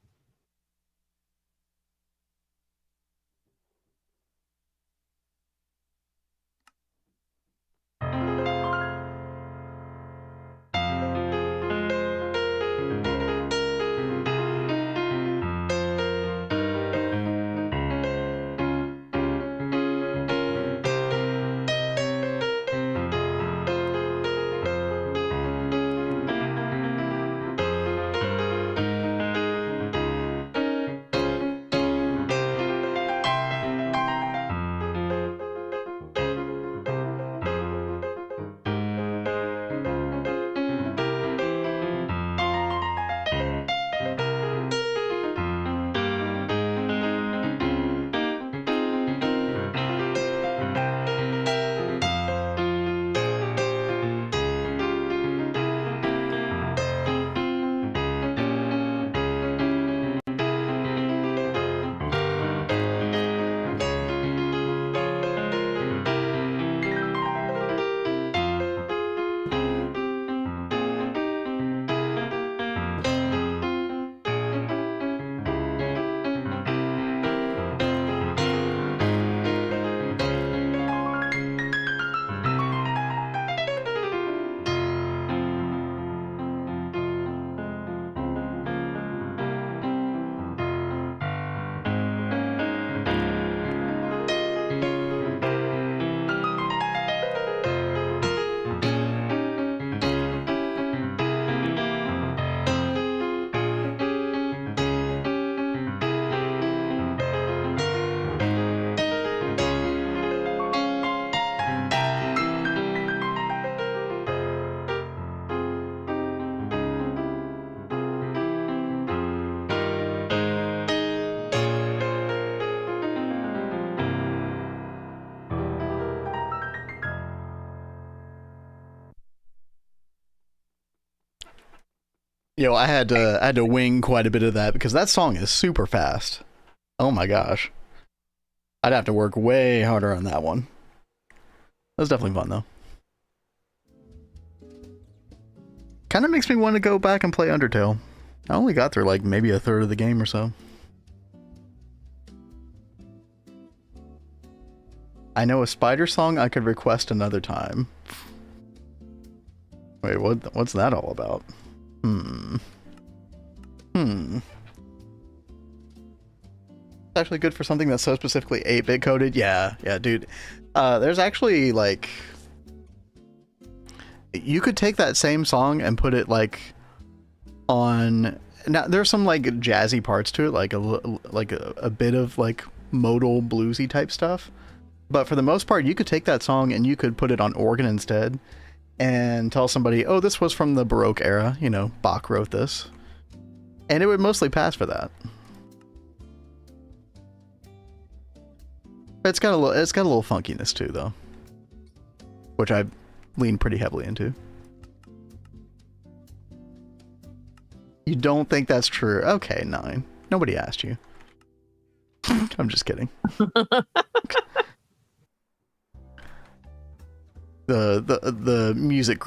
Yo, I had to wing quite a bit of that because that song is super fast. Oh my gosh. I'd have to work way harder on that one. That was definitely fun, though. Kind of makes me want to go back and play Undertale. I only got through, like, maybe a third of the game or so. I know a spider song I could request another time. Wait, what's that all about? It's actually good for something that's so specifically 8-bit coded. Yeah, dude. There's actually, like... You could take that same song and put it, like, on... Now, there's some, like, jazzy parts to it, like a bit of, like, modal bluesy type stuff. But for the most part, you could take that song and you could put it on organ instead and tell somebody, oh, this was from the Baroque era, you know, Bach wrote this. And it would mostly pass for that. It's got a little funkiness too, though, which I lean pretty heavily into. You don't think that's true? Okay, 9. Nobody asked you. I'm just kidding. The music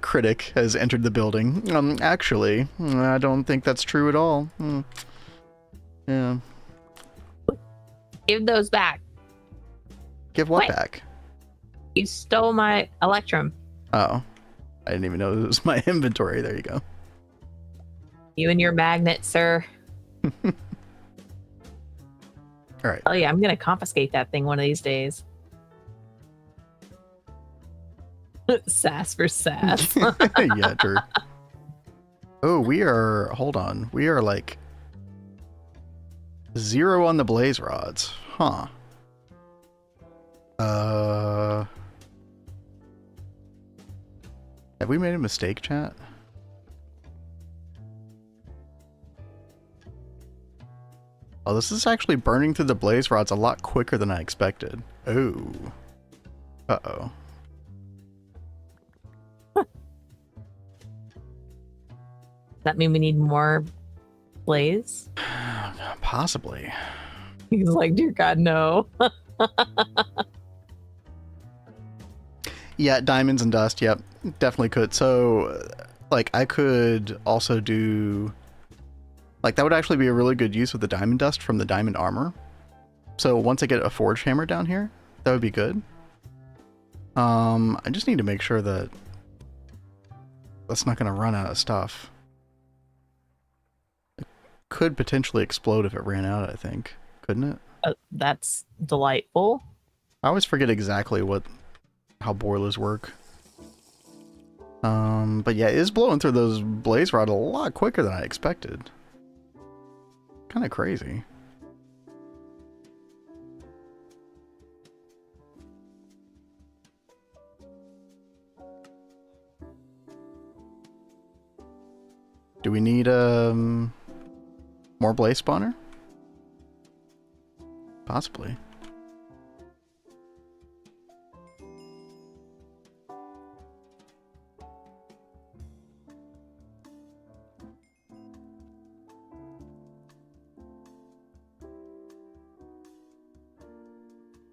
critic has entered the building. Actually, I don't think that's true at all. Yeah. Give those back. Give what back? You stole my Electrum. Oh. I didn't even know it was my inventory. There you go. You and your magnet, sir. Alright. Oh yeah, I'm gonna confiscate that thing one of these days. Sass for sass. Yeah, true. Oh, hold on. We are like 0 on the blaze rods. Huh. Have we made a mistake, chat? Oh, this is actually burning through the blaze rods a lot quicker than I expected. Oh. Uh-oh. That mean we need more blaze? Possibly. He's like, dear God, no. Yeah, diamonds and dust. Yep, definitely could. So, like, I could also do... Like, that would actually be a really good use with the diamond dust from the diamond armor. So, once I get a forge hammer down here, that would be good. I just need to make sure that that's not going to run out of stuff. It could potentially explode if it ran out, I think. Couldn't it? That's delightful. I always forget exactly how boilers work. But yeah, it is blowing through those blaze rod a lot quicker than I expected. Kind of crazy. Do we need more blaze spawner? Possibly.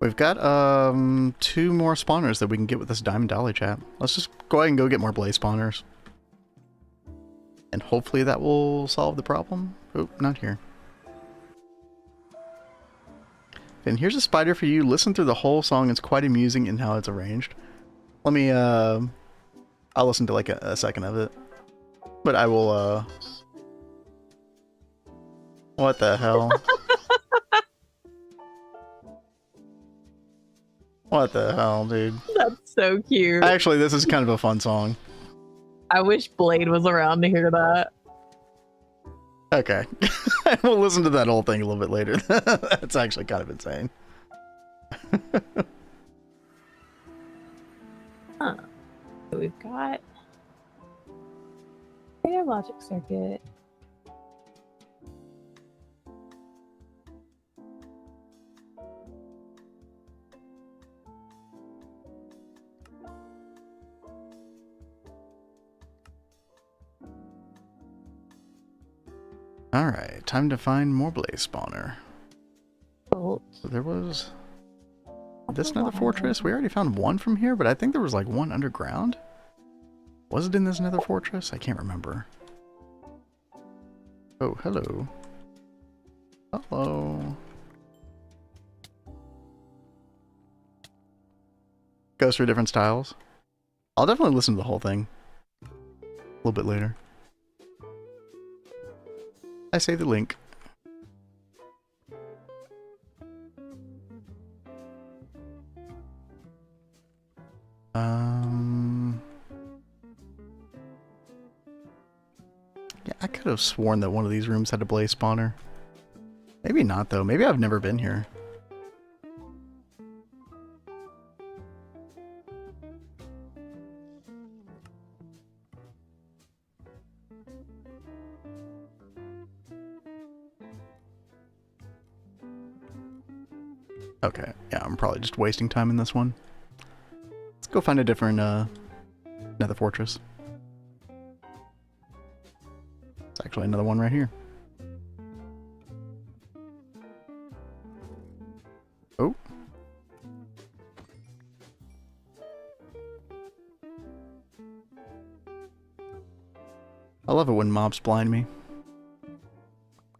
We've got 2 more spawners that we can get with this diamond dolly chat. Let's just go ahead and go get more blaze spawners. And hopefully that will solve the problem. Oh, not here. And here's a spider for you. Listen through the whole song. It's quite amusing in how it's arranged. Let me, I'll listen to like a second of it. But I will, what the hell? What the hell, dude? That's so cute. Actually, this is kind of a fun song. I wish Blade was around to hear that. Okay. We'll listen to that whole thing a little bit later. That's actually kind of insane. Huh. So we've got creative logic circuit. Alright, time to find more blaze spawner. Bolt. So there was This nether fortress? We already found one from here, but I think there was like one underground. Was it in this nether fortress? I can't remember. Oh, hello. Hello. Goes through different styles. I'll definitely listen to the whole thing a little bit later. I say the link. Yeah, I could have sworn that one of these rooms had a blaze spawner. Maybe not, though. Maybe I've never been here. Okay, yeah, I'm probably just wasting time in this one. Let's go find a different nether fortress. It's actually another one right here. Oh. I love it when mobs blind me.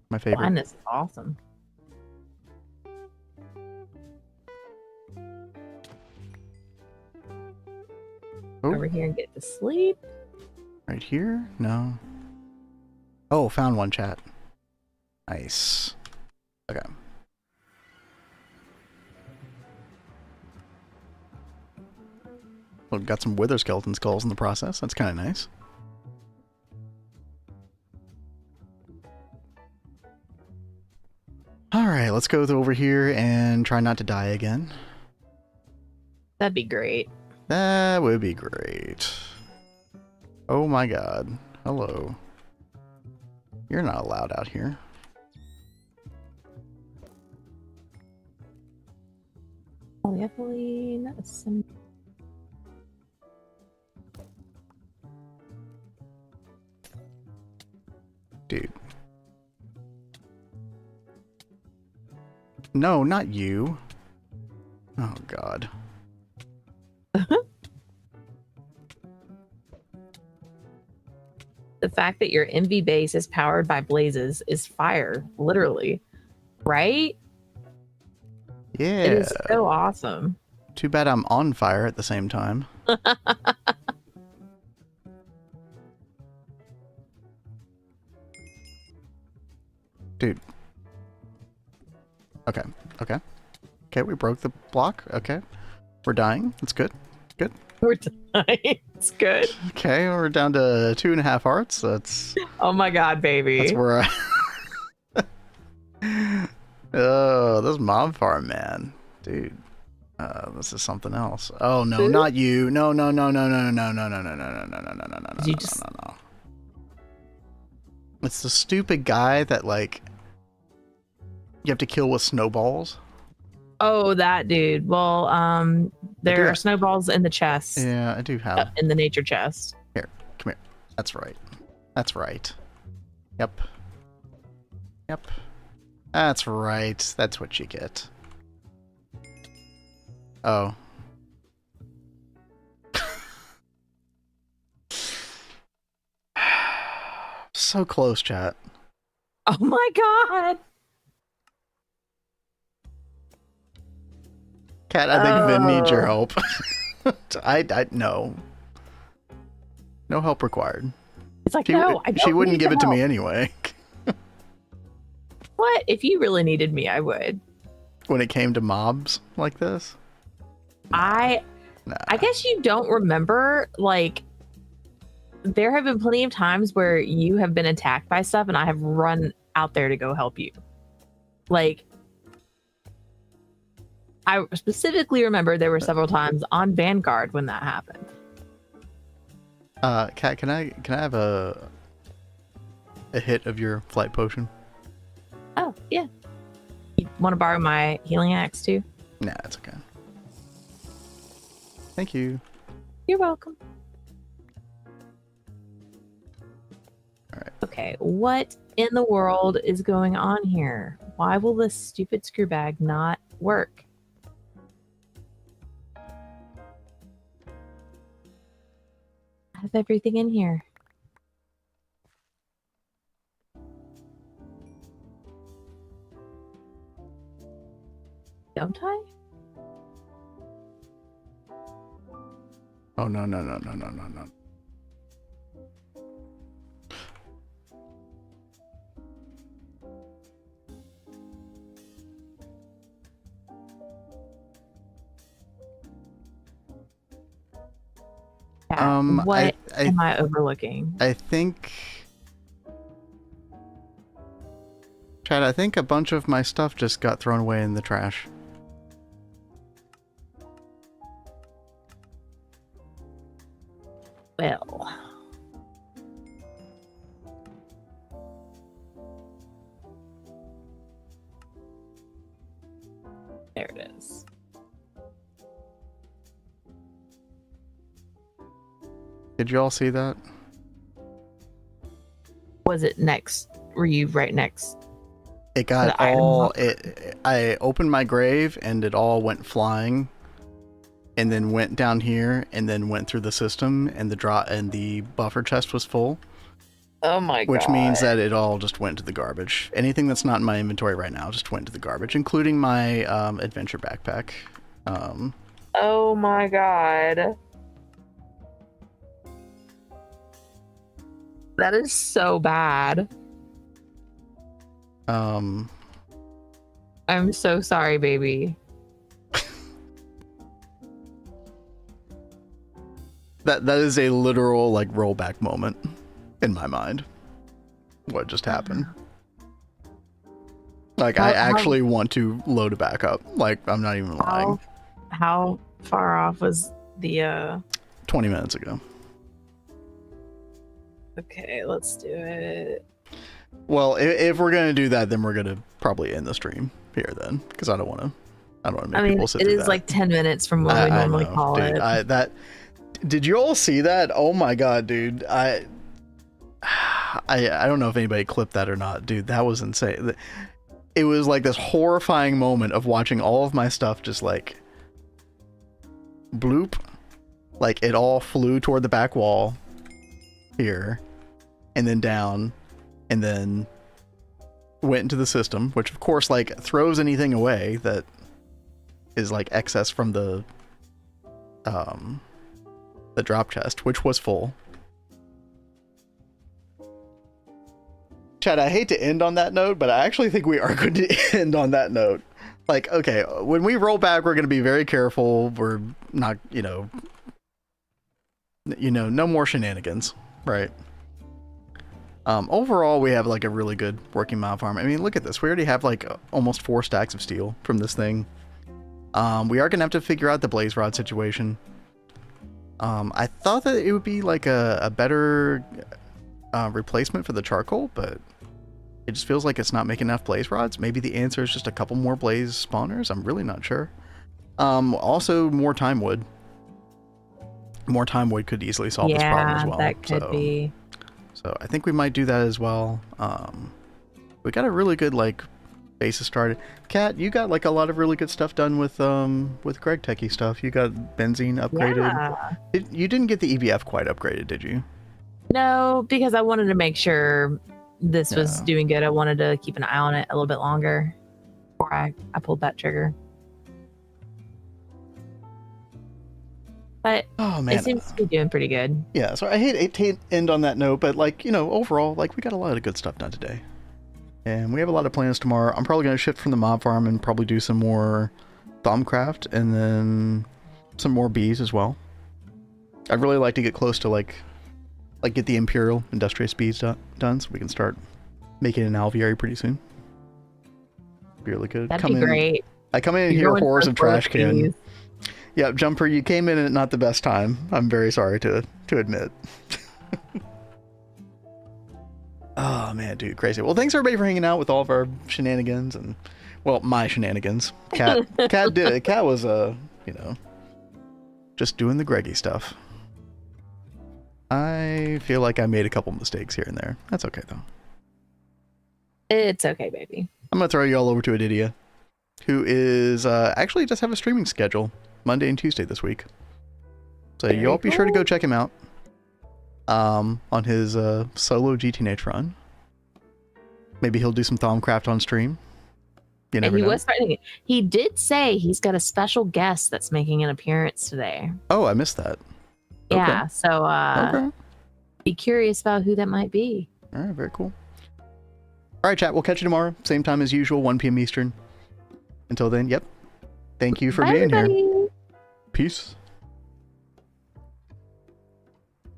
My favorite. Blindness is awesome. Oh. Over here and get to sleep. Right here? No. Oh, found one, chat. Nice. Okay. Well, got some wither skeleton skulls in the process. That's kind of nice. Alright, let's go over here and try not to die again. That'd be great. That would be great. Oh my god. Hello. You're not allowed out here. Polyethylene, some... Dude. No, not you. Oh god. The fact that your MV base is powered by blazes is fire, literally. Right? Yeah. It is so awesome. Too bad I'm on fire at the same time. Dude. Okay, okay. Okay, we broke the block. Okay. We're dying. That's good. Good. We're dying. It's good. Okay, we're down to 2.5 hearts. That's... Oh my god, baby. That's where I... Oh, this mob farm, man. Dude. This is something else. Oh, no, not you. No, no, no, no, no, no, no, no, no, no, no, no, no, no, no, no, You no, just... no, no. It's the stupid guy that, like, you have to kill with snowballs. Oh, that dude. Well, there are snowballs in the chest. Yeah, I do have. In the nature chest. Here, come here. That's right. That's right. Yep. Yep. That's right. That's what you get. Oh. So close, chat. Oh my god. Cat, I think Vin needs your help. I no. No help required. It's like, no, I don't she wouldn't need give it to help. me anyway. What? If you really needed me, I would. When it came to mobs like this? Nah. I guess you don't remember, like, there have been plenty of times where you have been attacked by stuff and I have run out there to go help you. Like, I specifically remember there were several times on Vanguard when that happened. Kat, can I have a hit of your flight potion? Oh, yeah. You want to borrow my healing axe too? Nah, it's okay. Thank you. You're welcome. Alright. Okay, what in the world is going on here? Why will this stupid screw bag not work? have everything in here. Don't I? Oh, no, no, no, no, no, no, no. What am I overlooking? I think... Chad, I think a bunch of my stuff just got thrown away in the trash. Well... There it is. Did you all see that? Was it next? Were you right next? It got all... I opened my grave and it all went flying. And then went down here and then went through the system and the buffer chest was full. Oh my god. Which means that it all just went to the garbage. Anything that's not in my inventory right now just went to the garbage, including my adventure backpack. Oh my god. That is so bad. I'm so sorry, baby. That is a literal like rollback moment in my mind. What just happened? Like I actually want to load it back up. Like I'm not even lying. How far off was the 20 minutes ago. Okay, let's do it. Well, if we're gonna do that, then we're gonna probably end the stream here then, because I don't want to make people sit through that. It is like 10 minutes from what we normally call dude, it. Did you all see that? Oh my god, dude! I don't know if anybody clipped that or not, dude. That was insane. It was like this horrifying moment of watching all of my stuff just like bloop, like it all flew toward the back wall here, and then down, and then went into the system, which of course like throws anything away that is like excess from the drop chest, which was full. Chad, I hate to end on that note, but I actually think we are going to end on that note. Like, okay, when we roll back, we're going to be very careful. We're not, no more shenanigans, right? Overall, we have like a really good working mob farm. I mean, look at this. We already have like almost 4 stacks of steel from this thing. We are going to have to figure out the blaze rod situation. I thought that it would be like a better replacement for the charcoal, but it just feels like it's not making enough blaze rods. Maybe the answer is just a couple more blaze spawners. I'm really not sure. Also, more time wood. More time wood could easily solve this problem as well. Yeah, that could be. So I think we might do that as well. We got a really good like basis started. Kat, you got like a lot of really good stuff done with GregTech stuff. You got benzene upgraded. Yeah. You didn't get the EBF quite upgraded, did you? No, because I wanted to make sure this was doing good. I wanted to keep an eye on it a little bit longer before I pulled that trigger. But it seems to be doing pretty good. Yeah, so I hate to end on that note, but like, overall, like we got a lot of good stuff done today. And we have a lot of plans tomorrow. I'm probably going to shift from the mob farm and probably do some more Thumbcraft and then some more bees as well. I'd really like to get close to like get the Imperial Industrious bees done so we can start making an alveary pretty soon. Be really good. That'd be great. I come in and hear horrors of trash can. Yeah, Jumper, you came in at not the best time. I'm very sorry to admit. Oh man, dude, crazy. Well, thanks everybody for hanging out with all of our shenanigans and, well, my shenanigans. Kat was just doing the Greggy stuff. I feel like I made a couple mistakes here and there. That's okay though. It's okay, baby. I'm gonna throw you all over to Adidia, who is actually just have a streaming schedule Monday and Tuesday this week. So you all be sure to go check him out. on his solo GTNH run. Maybe he'll do some Thaumcraft on stream. You never know. He did say he's got a special guest that's making an appearance today. Oh, I missed that. Yeah, so be curious about who that might be. All right, very cool. All right, chat. We'll catch you tomorrow, same time as usual, 1 p.m. Eastern. Until then, yep. Thank you for being here. Peace.